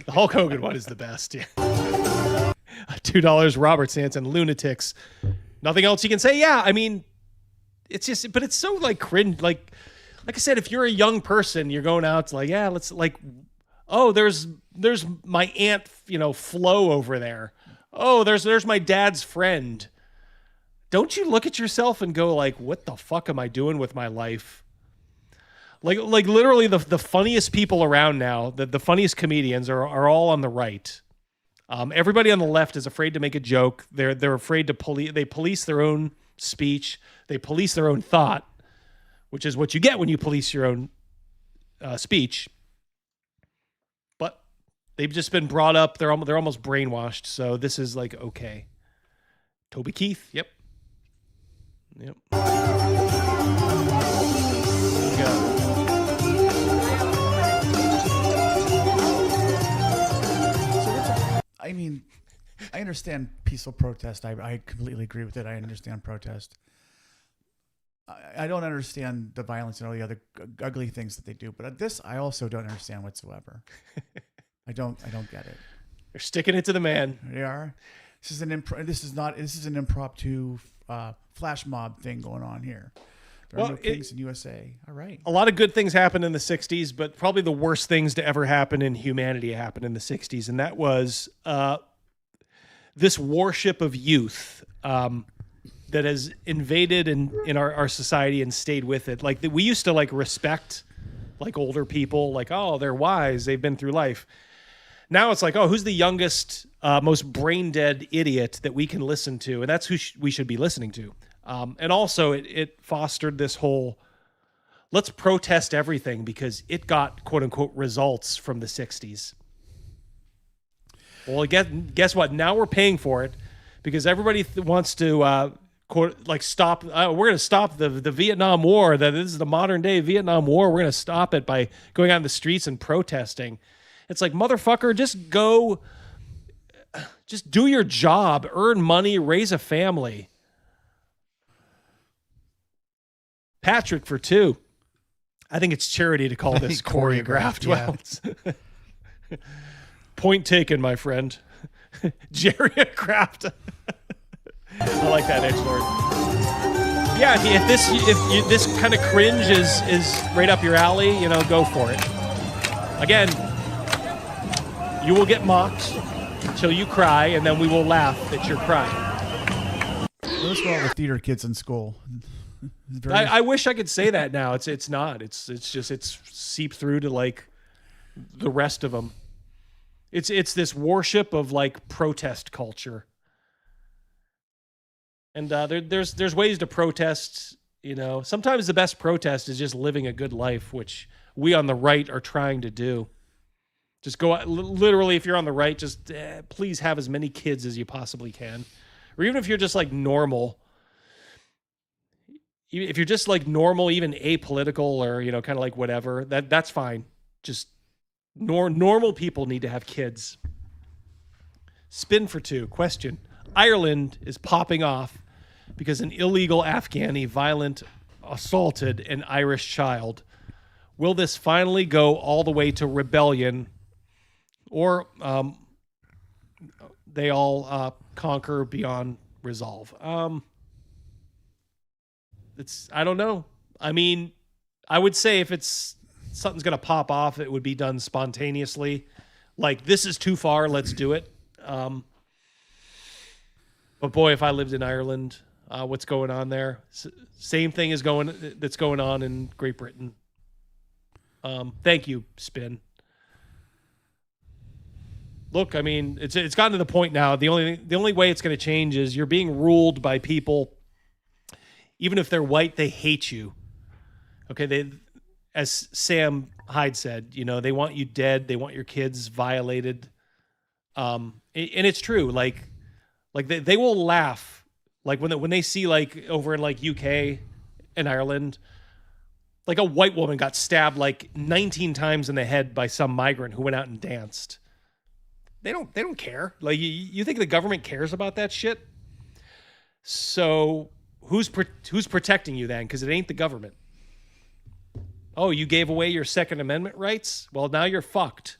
The Hulk Hogan one is the best. Yeah. $2, Robert Sanson, Lunatics. Nothing else you can say. Yeah, I mean, it's just, but it's so like cringe. Like like I said, if you're a young person, you're going out to like, yeah, let's like, oh, there's my aunt, Flo over there. Oh, there's my dad's friend. Don't you look at yourself and go like, what the fuck am I doing with my life? Like literally the funniest people around now, the funniest comedians are all on the right. Everybody on the left is afraid to make a joke. They're afraid to police their own speech. They police their own thought, which is what you get when you police your own speech. But they've just been brought up. They're almost brainwashed. So this is like, okay. Toby Keith. Yep. There you go. I mean, I understand peaceful protest. I completely agree with it. I understand protest. I don't understand the violence and all the other ugly things that they do. But this, I also don't understand whatsoever. I don't get it. They're sticking it to the man. They are. This is an impromptu flash mob thing going on here. There are no kings in USA. All right. A lot of good things happened in the 60s, but probably the worst things to ever happen in humanity happened in the 60s. And that was this worship of youth that has invaded in our society and stayed with it. Like we used to like respect like older people, like, oh, they're wise. They've been through life. Now it's like, oh, who's the youngest, most brain dead idiot that we can listen to? And that's who we should be listening to. And also it fostered this whole, let's protest everything because it got quote unquote results from the 60s. Well, guess what? Now we're paying for it because everybody wants to stop. We're going to stop the Vietnam War. That this is the modern day Vietnam War. We're going to stop it by going out in the streets and protesting. It's like, motherfucker, just do your job, earn money, raise a family. Patrick for 2. I think it's charity to call this choreographed. Yeah. Well, point taken, my friend. Geriocraft. I like that, edgelord. Yeah, if this kind of cringe is right up your alley, go for it. Again, you will get mocked until you cry, and then we will laugh that you're crying. Those are all the theater kids in school. I wish I could say that now. It's not. It's seeped through to like the rest of them. It's this worship of like protest culture. And there's ways to protest. Sometimes the best protest is just living a good life, which we on the right are trying to do. Just go out, literally, if you're on the right, just please have as many kids as you possibly can, or even if you're just like normal. If you're just like normal, even apolitical or, kind of like whatever, that's fine. Just normal people need to have kids. Spin for 2. Question. Ireland is popping off because an illegal Afghani violent assaulted an Irish child. Will this finally go all the way to rebellion, or they all conquer beyond resolve? I don't know. I mean, I would say if something's going to pop off, it would be done spontaneously. Like, this is too far, let's do it. But boy, if I lived in Ireland, what's going on there? Same thing that's going on in Great Britain. Thank you, Spin. Look, I mean, it's gotten to the point now. The only way it's going to change is you're being ruled by people. Even if they're white, they hate you. Okay, as Sam Hyde said, they want you dead. They want your kids violated. And it's true. Like they will laugh. Like when they see like over in like UK and Ireland, like a white woman got stabbed like 19 times in the head by some migrant who went out and danced. They don't care. Like you think the government cares about that shit? So who's protecting you then? Because it ain't the government. Oh, you gave away your Second Amendment rights? Well, now you're fucked.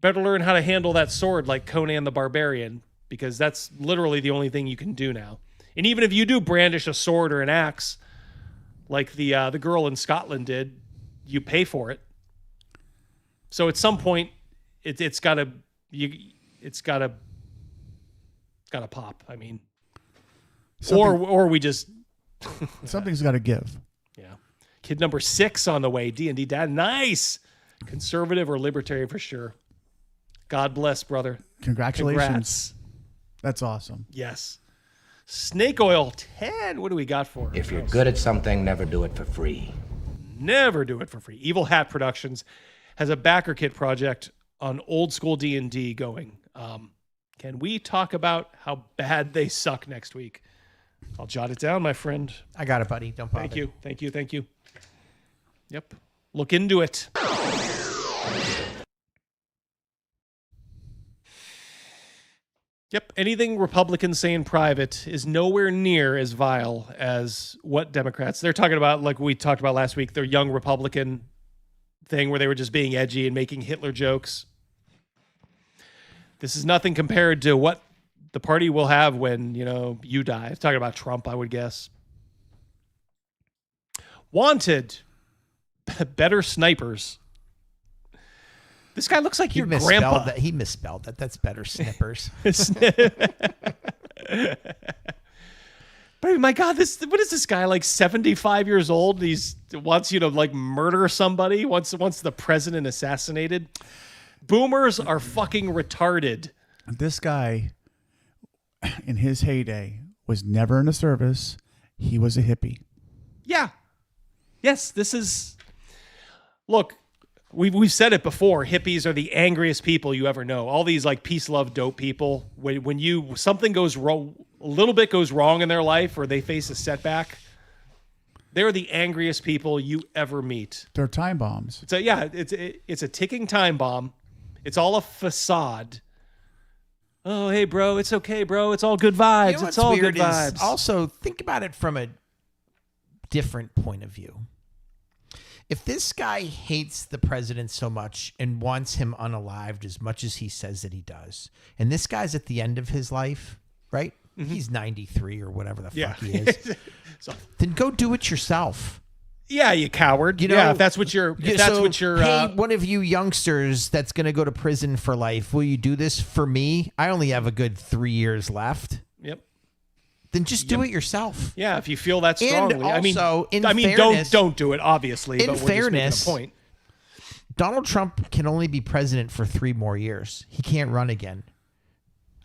Better learn how to handle that sword like Conan the Barbarian, because that's literally the only thing you can do now. And even if you do brandish a sword or an axe, like the girl in Scotland did, you pay for it. So at some point, it's gotta pop. I mean, or we just something's got to give. Yeah. Kid number 6 on the way. D&D dad, nice. Conservative or libertarian for sure. God bless, brother. Congratulations. Congrats. That's awesome. Yes. Snake Oil 10. What do we got for? If you're good at something, never do it for free. Never do it for free. Evil Hat Productions has a backer kit project on old school D&D going. Can we talk about how bad they suck next week? I'll jot it down, my friend. I got it, buddy. Don't bother. Thank you. Yep. Look into it. Yep. Anything Republicans say in private is nowhere near as vile as what Democrats. They're talking about, like we talked about last week, their young Republican thing where they were just being edgy and making Hitler jokes. This is nothing compared to what the party will have when, you die. It's talking about Trump, I would guess. Wanted. Better snipers. This guy looks like your grandpa. He misspelled that. That's better snippers. But my God, what is this guy, like 75 years old? He wants you to like murder somebody, wants the president assassinated. Boomers are fucking retarded. This guy, in his heyday, was never in the service. He was a hippie. Yeah. Yes, this is... Look, we've said it before. Hippies are the angriest people you ever know. All these like peace, love, dope people. When something goes wrong, a little bit goes wrong in their life, or they face a setback, they're the angriest people you ever meet. They're time bombs. So yeah, it's a ticking time bomb. It's all a facade. Oh, hey, bro, it's okay, bro. It's all good vibes. It's all good vibes. Also, think about it from a different point of view. If this guy hates the president so much and wants him unalived as much as he says that he does, and this guy's at the end of his life, right? Mm-hmm. He's 93 or whatever the fuck he is. Then go do it yourself. Yeah, you coward. If that's what you're... Hey, one of you youngsters that's going to go to prison for life, will you do this for me? I only have a good 3 years left. Yep. Then just do it yourself. Yeah, if you feel that strongly. And also, don't do it, obviously. In but we're fairness, just making a point. Donald Trump can only be president for 3 more years. He can't run again.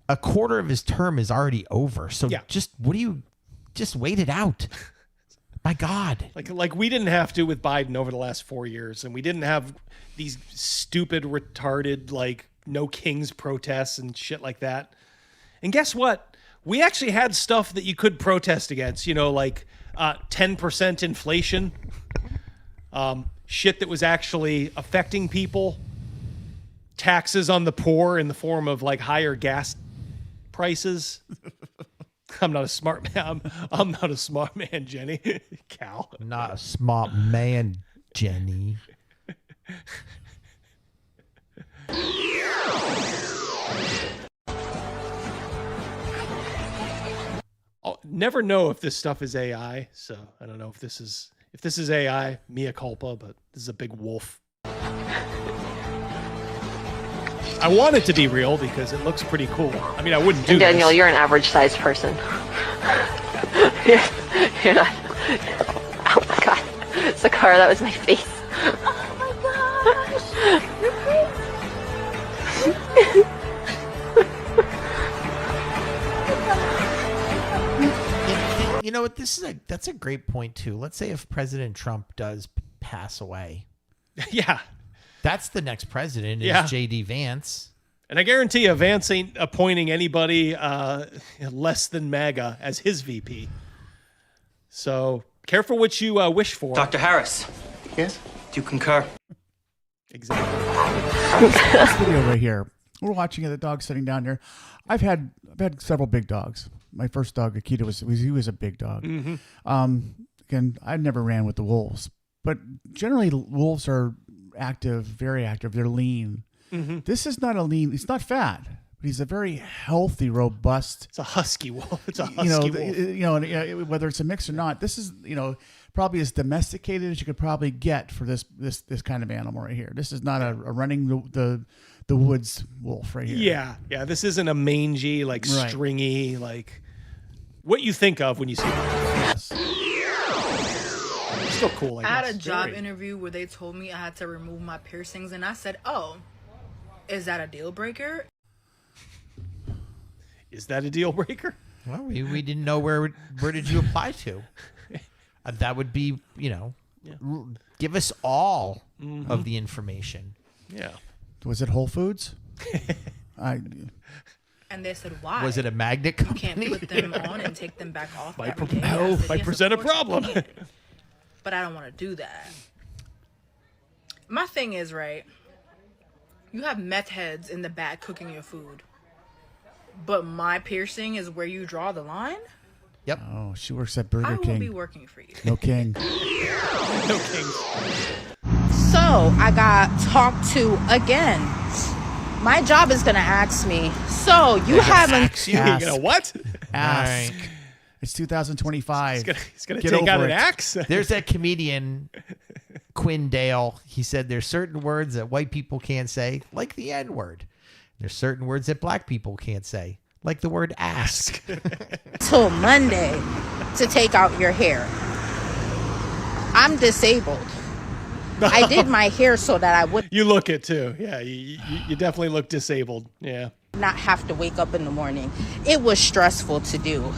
A quarter of his term is already over. So just wait it out. My God. Like we didn't have to with Biden over the last 4 years, and we didn't have these stupid, retarded, like no kings protests and shit like that. And guess what? We actually had stuff that you could protest against, like 10% inflation, shit that was actually affecting people, taxes on the poor in the form of like higher gas prices. I'm not a smart man. I'm not a smart man, Jenny. Cal. Not a smart man, Jenny. I'll never know if this stuff is AI, so I don't know if this is AI, mea culpa, but this is a big wolf. I want it to be real because it looks pretty cool. I mean, I wouldn't do Daniel, this. you're an average-sized person. You're not. Oh my God, Sakara, that was my face. Oh my gosh, you're crazy. You know what? That's a great point too. Let's say if President Trump does pass away. Yeah. That's the next president is J.D. Vance. And I guarantee you, Vance ain't appointing anybody less than MAGA as his VP. So careful what you wish for. Dr. Harris. Yes? Do you concur? Exactly. This video right here, we're watching it. The dog sitting down there. I've had several big dogs. My first dog, Akita, he was a big dog. Mm-hmm. Again, I never ran with the wolves, but generally wolves are active, very active. They're lean. Mm-hmm. This is not a lean. It's not fat, but he's a very healthy, robust. It's a husky wolf. It's a husky wolf. Whether it's a mix or not, this is probably as domesticated as you could probably get for this kind of animal right here. This is not a running the woods wolf right here. Yeah. This isn't a mangy, stringy, what you think of when you see it. Yes. Still cool. I had a job interview where they told me I had to remove my piercings, and I said, "Oh, is that a deal breaker?" Is that a deal breaker? Well, we didn't know where did you apply to. That would be, give us all of the information. Yeah. Was it Whole Foods? And they said, "Why? Was it a magnet company? You can't put them on and take them back off." Might present a problem. But I don't want to do that. My thing is, right, you have meth heads in the back cooking your food. But my piercing is where you draw the line? Yep. Oh, she works at Burger King. I will be working for you. No king. No kings. So I got talked to again. My job is going to ask me, so you haven't... You're going to what? Ask. Right. It's 2025. He's gonna take out an axe. There's that comedian, Quinn Dale. He said there's certain words that white people can't say, like the N-word. There's certain words that black people can't say, like the word ask. Till Monday to take out your hair. I'm disabled. I did my hair so that I would... You look it, too. Yeah, you definitely look disabled. Yeah. Not have to wake up in the morning. It was stressful to do.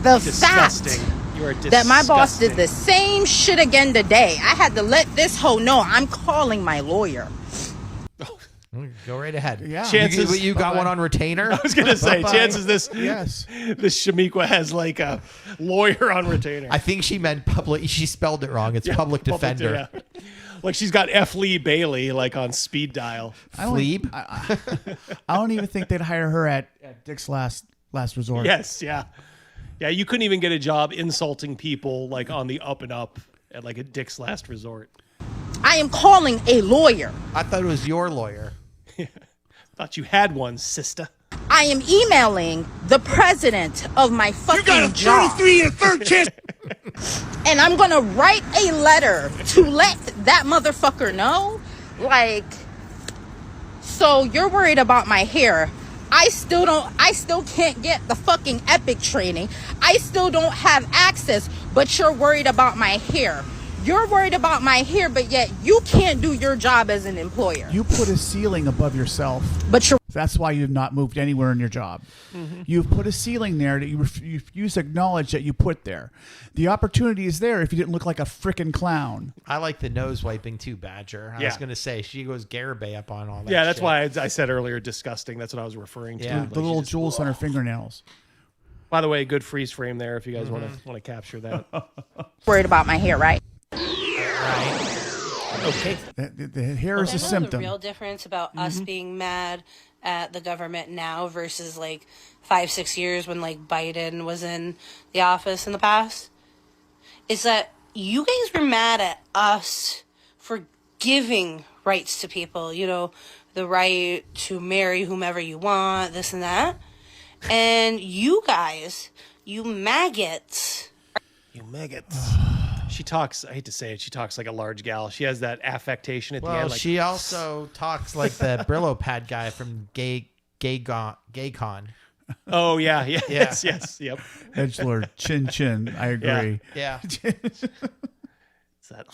The fact that my boss did the same shit again today, I had to let this hoe know I'm calling my lawyer. Go right ahead. Yeah. Chances you got one on retainer? I was going to say, chances this yes. This Shamiqua has like a lawyer on retainer. I think she meant public. She spelled it wrong. It's public defender. Like she's got F. Lee Bailey like on speed dial. Fleeb? I don't even think they'd hire her at Dick's Last Resort. Yes, yeah. Yeah, you couldn't even get a job insulting people like on the up and up at like a Dick's Last Resort. I am calling a lawyer. I thought it was your lawyer. Thought you had one, sister. I am emailing the president of my fucking job. You got a 33 and third chance. And I'm going to write a letter to let that motherfucker know. Like, so you're worried about my hair. I still can't get the fucking Epic training. I still don't have access, but you're worried about my hair. You're worried about my hair, but yet you can't do your job as an employer. You put a ceiling above yourself. But that's why you've not moved anywhere in your job. Mm-hmm. You've put a ceiling there that you refuse to acknowledge that you put there. The opportunity is there if you didn't look like a frickin' clown. I like the nose wiping too, Badger. I was going to say, she goes Garibay up on all that. Yeah, that's shit. why I said earlier disgusting. That's what I was referring to. Yeah. The little jewels on her fingernails. By the way, good freeze frame there if you guys want to capture that. Worried about my hair, right? Okay. The hair is a symptom. The real difference about us being mad at the government now versus like 5-6 years when like Biden was in the office in the past is that you guys were mad at us for giving rights to people, you know, the right to marry whomever you want, this and that. And you guys, you maggots. You maggots. She talks, I hate to say it, she talks like a large gal. She has that affectation at the end. Well, she also talks like the Brillo pad guy from GayCon. Oh, yeah. Yes, yep. Edgelord, chin chin. I agree. Yeah. It's that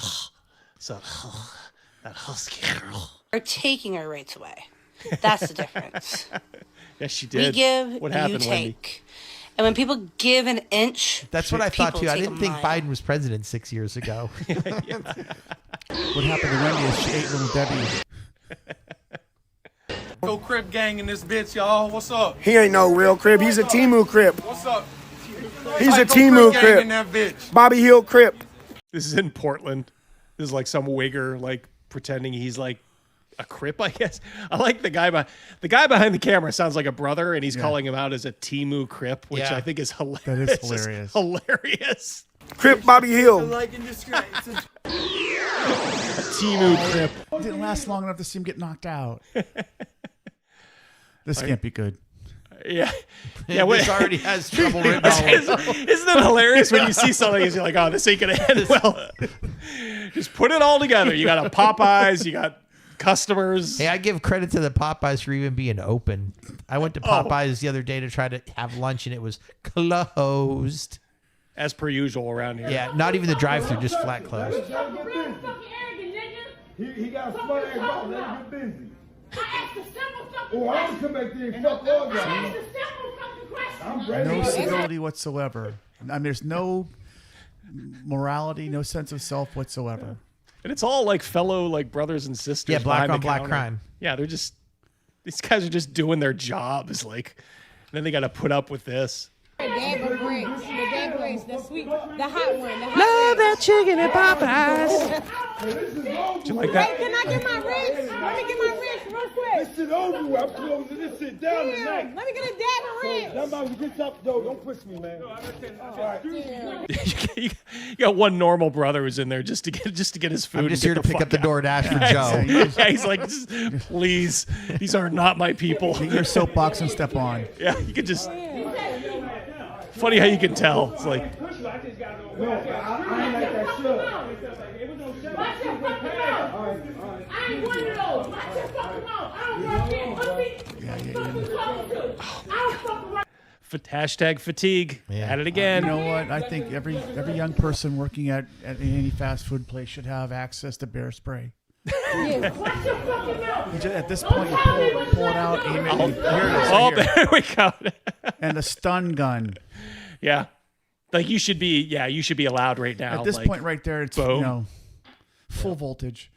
husky girl. Are taking our rights away. That's the difference. Yes, she did. We give, what happened, you Wendy? take. And when people give an inch, that's what I thought too. I didn't think mile. Biden was president 6 years ago. What happened to Wendy is she ate Little Debbie. Go Crip gang in this bitch, y'all. What's up? He ain't no real Crip. He's a Timu Crip. What's up? He's a Timu Crip. In Crip. that bitch. Bobby Hill Crip. This is in Portland. This is like some wigger, like pretending he's like a Crip, I guess. I like the guy behind the camera sounds like a brother, and he's calling him out as a Timu Crip, which I think is hilarious. That is hilarious. Hilarious. Crip Bobby Hill. Timu Crip. It didn't last long enough to see him get knocked out. This can't be good. Yeah. This already has trouble written all over. Isn't it hilarious when you see something and you're like, oh, this ain't going to end well? Just put it all together. You got a Popeyes, you got customers. Hey, I give credit to the Popeyes for even being open. I went to Popeyes the other day to try to have lunch, and it was closed. As per usual around here. Yeah, not even the drive-thru, just flat closed. He got a smart ass boss. Let him get busy. I asked a simple fucking Oh, I'm gonna come back there and fuck all I y'all. asked a simple fucking question. I'm ready. No civility whatsoever. I mean, there's no morality, no sense of self whatsoever. And it's all like fellow like brothers and sisters. Yeah, black behind on the black counter. crime. Yeah, they're just these guys are just doing their jobs. Like, and then they got to put up with this. The Dagger Bricks, the sweet, the hot one. Love that chicken at Popeyes. Do you like that? Hey, can I get my wrist? Let me get my wrist real quick. This shit over with. I'm closing this shit down tonight. Let me get a Dagger wrist. Somebody get up, though. Don't push me, man. All right. You got one normal brother who's in there just to get his food. I'm just and here get to the pick up the fuck out. DoorDash for Joe. Yeah, he's like, just, please, these are not my people. Get your soapbox and step on. Yeah, you could just. Funny how you can tell. It's like. No, I ain't like that shit. Watch your fucking mouth. I ain't one of those. Watch your fucking mouth. I don't want that pussy. What you talking to? I don't fucking right. Hashtag fatigue. At it again. You know what? I think every young person working at any fast food place should have access to bear spray. Watch your fucking mouth. At this point, you pull it out, aim it. And here it is. Oh, Right here. there we go. And a stun gun. Yeah, like you should be. Yeah, you should be allowed right now. At this like, point, right there, it's boom. Full voltage.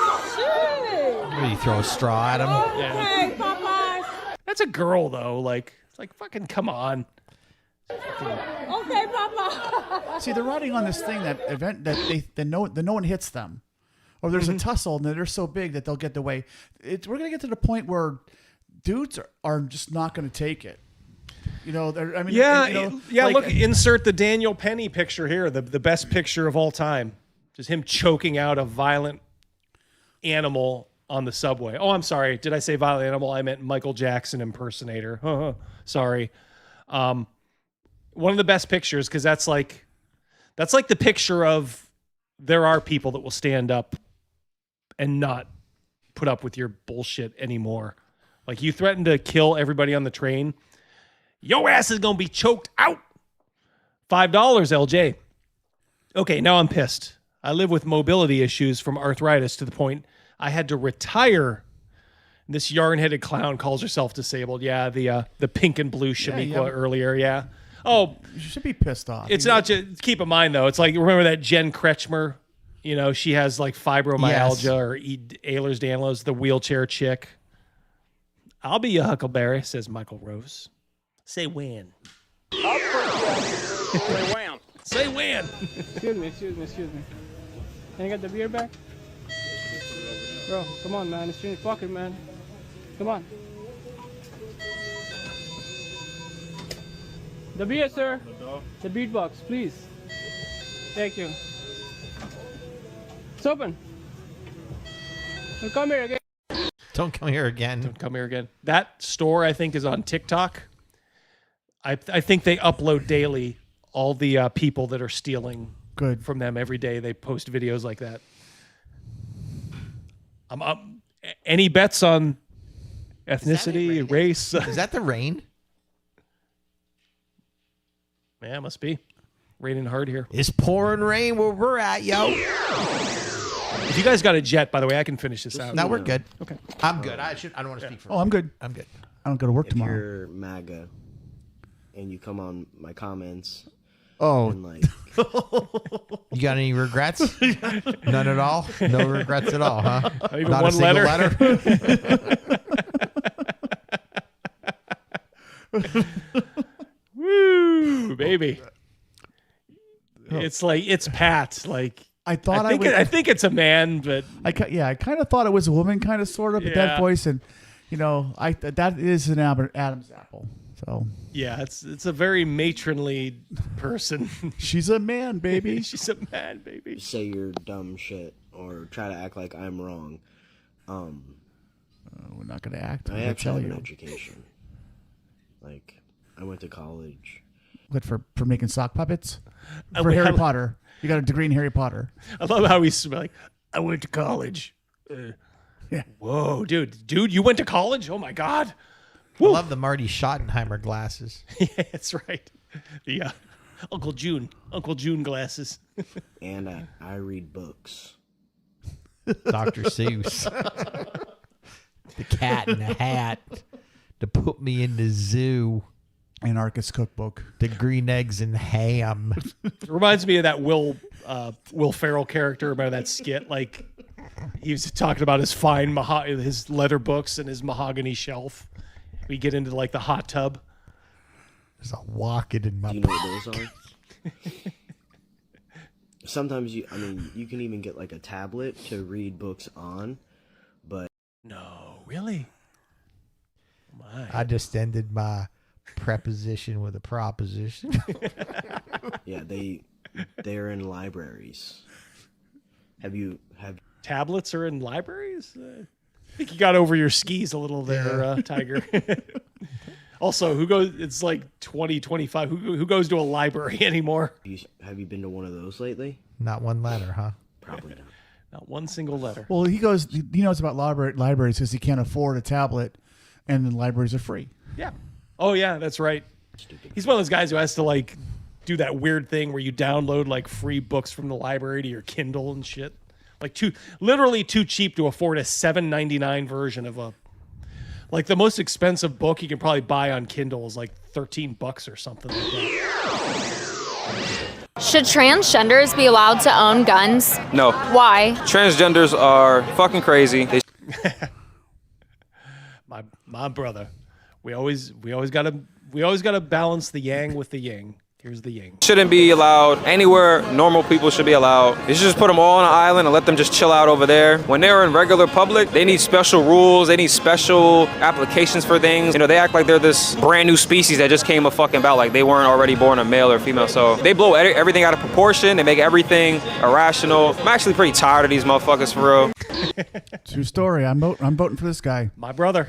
What, do you throw a straw at him? Hey, Popeyes. That's a girl though. Like, it's like fucking come on. Okay, Popeyes. See, they're riding on this thing that event that no one hits them, or there's a tussle and they're so big that they'll get the way. We're gonna get to the point where dudes are just not gonna take it. You know, I mean, Yeah, you know, yeah. like- Look, insert the Daniel Penny picture here, the best picture of all time. Just him choking out a violent animal on the subway. Oh, I'm sorry. Did I say violent animal? I meant Michael Jackson impersonator. Sorry. One of the best pictures because that's like the picture of there are people that will stand up and not put up with your bullshit anymore. Like you threaten to kill everybody on the train. Your ass is going to be choked out. $5, LJ. Okay, now I'm pissed. I live with mobility issues from arthritis to the point I had to retire. This yarn-headed clown calls herself disabled. Yeah, the pink and blue Shaniqua earlier, yeah. Oh, you should be pissed off. It's not just, keep in mind, though, it's like, remember that Jen Kretschmer? You know, she has like fibromyalgia or Ehlers-Danlos, the wheelchair chick. I'll be a huckleberry, says Michael Rose. Say when. Say wham. Say when. Excuse me. Can you get the beer back? Bro, come on, man. It's in your pocket, man. Come on. The beer, sir. The beatbox, please. Thank you. It's open. Don't come here again. Don't come here again. Don't come here again. That store, I think, is on TikTok. I think they upload daily all the people that are stealing from them every day. They post videos like that. I'm up. Any bets on ethnicity, race? Is that the rain? Yeah, it must be. Raining hard here. It's pouring rain where we're at, yo. If you guys got a jet, by the way, I can finish this out. No, we're good. Okay. I'm good. I don't want to speak for Oh, I'm good. I'm good. I don't go to work If tomorrow. you're MAGA and you come on my comments. Oh. And like, You got any regrets? None at all? No regrets at all, huh? Not even Not one a single letter? Woo, baby. It's like, it's Pat. Like, I thought I think it's a man, but I kind of thought it was a woman, kind of, sort of, but that Yeah. voice, and that is an Adam's apple. So yeah, it's a very matronly person. she's a man, baby. She's a man, baby. say you're dumb shit or try to act like I'm wrong. I'm not going to act. I I'm actually tell have you. an education. Like, I went to college. What, for making sock puppets? I For mean, Harry how- Potter. You got a degree in Harry Potter. I love how he's like, I went to college. Yeah. Whoa, dude, you went to college? Oh my God. I love the Marty Schottenheimer glasses. Yeah, that's right. Yeah. Uncle June glasses. And I read books. Dr. Seuss. The Cat in the Hat. To put me in the zoo. Anarchist Cookbook. The Green Eggs and Ham. It reminds me of that Will Ferrell character. Remember that skit? Like, he was talking about his his leather books and his mahogany shelf. We get into like the hot tub. There's a walking in my. Do you know what those are? Sometimes you can even get like a tablet to read books on, but no, really. My. I just ended my preposition with a proposition. Yeah, they're in libraries. Have Tablets are in libraries? I think you got over your skis a little there, Tiger. Also, who goes? It's like 2025. Who goes to a library anymore? Have you been to one of those lately? Not one letter, huh? Probably not. Not one single letter. Well, he knows about libraries because he can't afford a tablet, and the libraries are free. Yeah. Oh yeah, that's right. He's one of those guys who has to like do that weird thing where you download like free books from the library to your Kindle and shit. Like literally too cheap to afford a $7.99 version of like the most expensive book you can probably buy on Kindle is like $13 or something like that. Should transgenders be allowed to own guns? No. Why? Transgenders are fucking crazy. My brother. We always gotta balance the yang with the yin. Here's the yin. Shouldn't be allowed anywhere normal people should be allowed. You should just put them all on an island and let them just chill out over there. When they're in regular public, they need special rules. They need special applications for things. You know, they act like they're this brand new species that just came about. Like they weren't already born a male or female. So they blow everything out of proportion. They make everything irrational. I'm actually pretty tired of these motherfuckers for real. True story. I'm voting for this guy. My brother.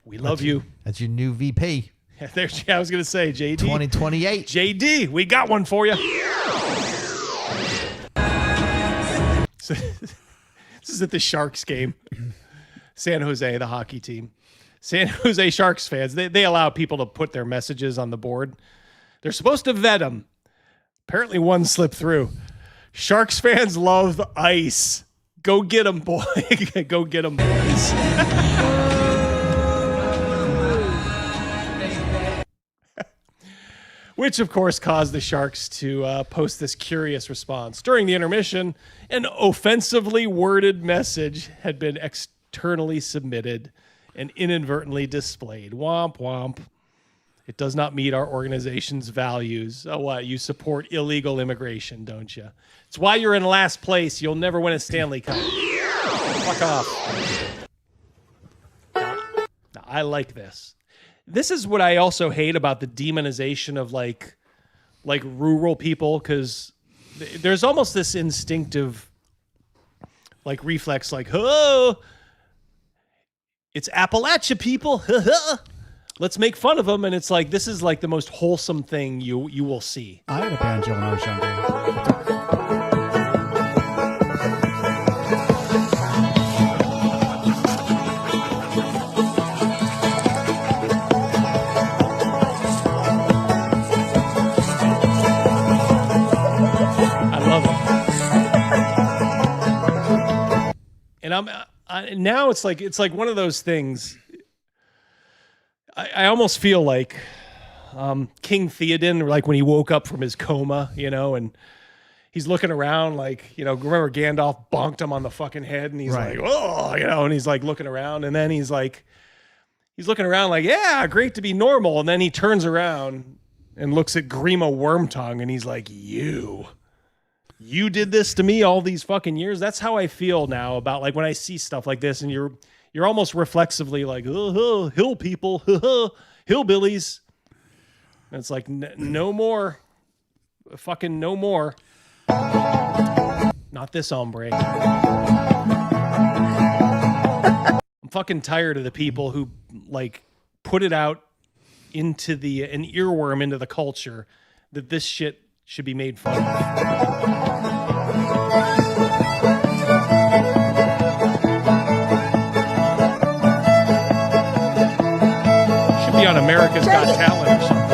We love you. That's your new VP. I was going to say, JD. 2028. JD, we got one for you. So, this is at the Sharks game. San Jose, the hockey team. San Jose Sharks fans, they allow people to put their messages on the board. They're supposed to vet them. Apparently one slipped through. Sharks fans love ice. Go get them, boy. Go get them, boys. Which, of course, caused the Sharks to post this curious response. During the intermission, an offensively worded message had been externally submitted and inadvertently displayed. Womp, womp. It does not meet our organization's values. Oh, what? You support illegal immigration, don't you? It's why you're in last place. You'll never win a Stanley Cup. Fuck off. Now, I like this. This is what I also hate about the demonization of like rural people, because there's almost this instinctive like reflex, like, oh, it's Appalachia people. Let's make fun of them. And it's like, this is like the most wholesome thing you will see. I had a banjo when I was younger. And now it's like one of those things. I almost feel like King Theoden, like when he woke up from his coma, and he's looking around like, remember Gandalf bonked him on the fucking head, and he's right. like, oh, and he's like looking around, and then he's looking around like, yeah, great to be normal, and then he turns around and looks at Grima Wormtongue, and he's like, You did this to me all these fucking years. That's how I feel now about like when I see stuff like this, and you're almost reflexively like, oh, hill people, hillbillies. And it's like, no more, fucking no more. Not this hombre. I'm I'm fucking tired of the people who like put it out into an earworm into the culture that this shit should be made fun of. Should be on America's Got Talent or something.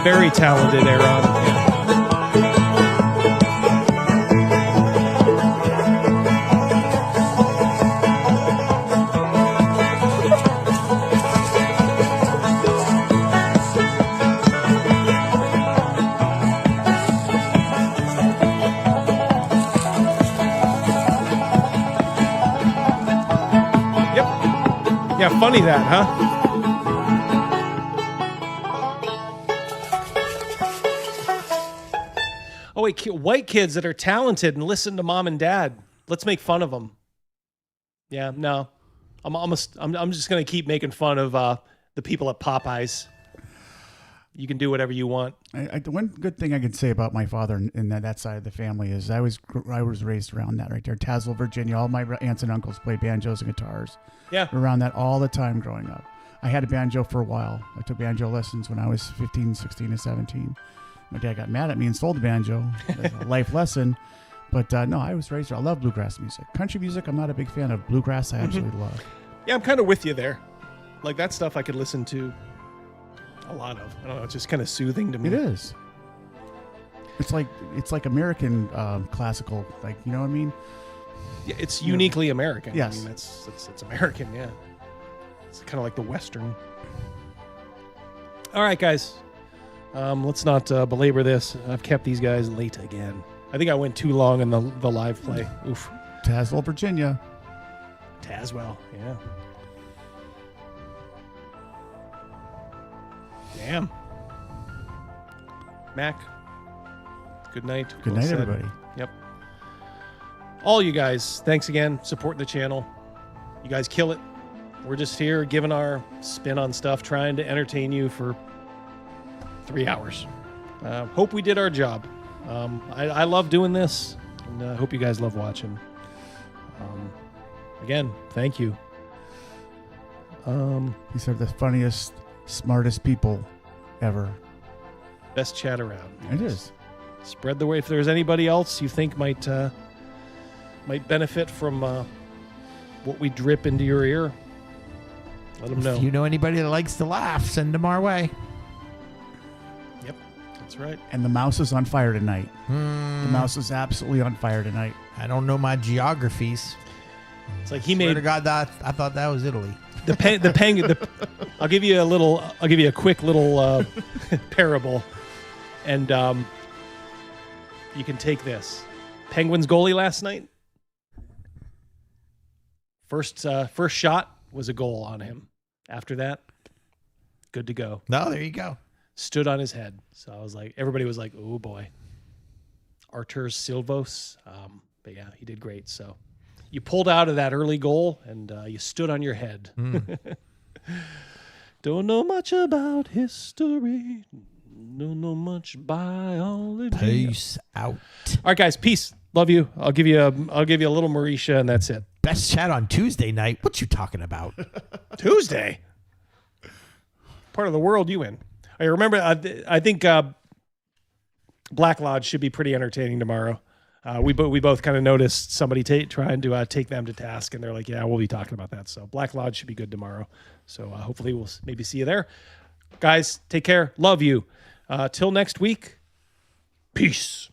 Very talented, Aaron. Yep. Yeah, funny that, huh? Oh, wait, white kids that are talented and listen to mom and dad. Let's make fun of them. Yeah, no. I'm just going to keep making fun of the people at Popeyes. You can do whatever you want. The one good thing I can say about my father and that side of the family is I was raised around that right there. Tazewell, Virginia. All my aunts and uncles played banjos and guitars. Yeah. Around that all the time growing up. I had a banjo for a while. I took banjo lessons when I was 15, 16, and 17. My dad got mad at me and stole the banjo as a life lesson. But no, I was raised. I love bluegrass music. Country music, I'm not a big fan of. Bluegrass, I absolutely love. Yeah, I'm kind of with you there. Like that stuff I could listen to a lot of. I don't know. It's just kind of soothing to me. It is. It's like American classical. Like, you know what I mean? Yeah, it's uniquely American. Yes. I mean, it's American. Yeah. It's kind of like the Western. All right, guys. Let's not belabor this. I've kept these guys late again. I think I went too long in the live play. Oof. Tazewell, Virginia. Tazewell, yeah. Damn. Mac, good night. Good night, everybody. Yep. All you guys, thanks again. Supporting the channel. You guys kill it. We're just here giving our spin on stuff, trying to entertain you for 3 hours. Hope we did our job. I love doing this, and I hope you guys love watching. Again, thank you. These are the funniest, smartest people ever. Best chat around. It is. Spread the word. If there's anybody else you think might benefit from what we drip into your ear, let them know. If you know anybody that likes to laugh, send them our way. Yep, that's right. And the mouse is on fire tonight. The mouse is absolutely on fire tonight. I don't know my geographies. It's like he Swear made. to God, I thought that was Italy. The penguin. I'll give you a quick little parable, and you can take this. Penguins goalie last night. First shot was a goal on him. After that, good to go. No, there you go. Stood on his head. So I was like, everybody was like, oh boy. Artur Silvos. But yeah, he did great. So you pulled out of that early goal and you stood on your head. Don't know much about history. Don't know much biology. Peace out. All right, guys. Peace. Love you. I'll give you a little Mauricia, and that's it. Best chat on Tuesday night. What you talking about? Tuesday? Part of the world you in. I remember. I think Black Lodge should be pretty entertaining tomorrow. We both kind of noticed somebody trying to take them to task, and they're like, "Yeah, we'll be talking about that." So Black Lodge should be good tomorrow. So hopefully we'll maybe see you there, guys. Take care. Love you. Till next week. Peace.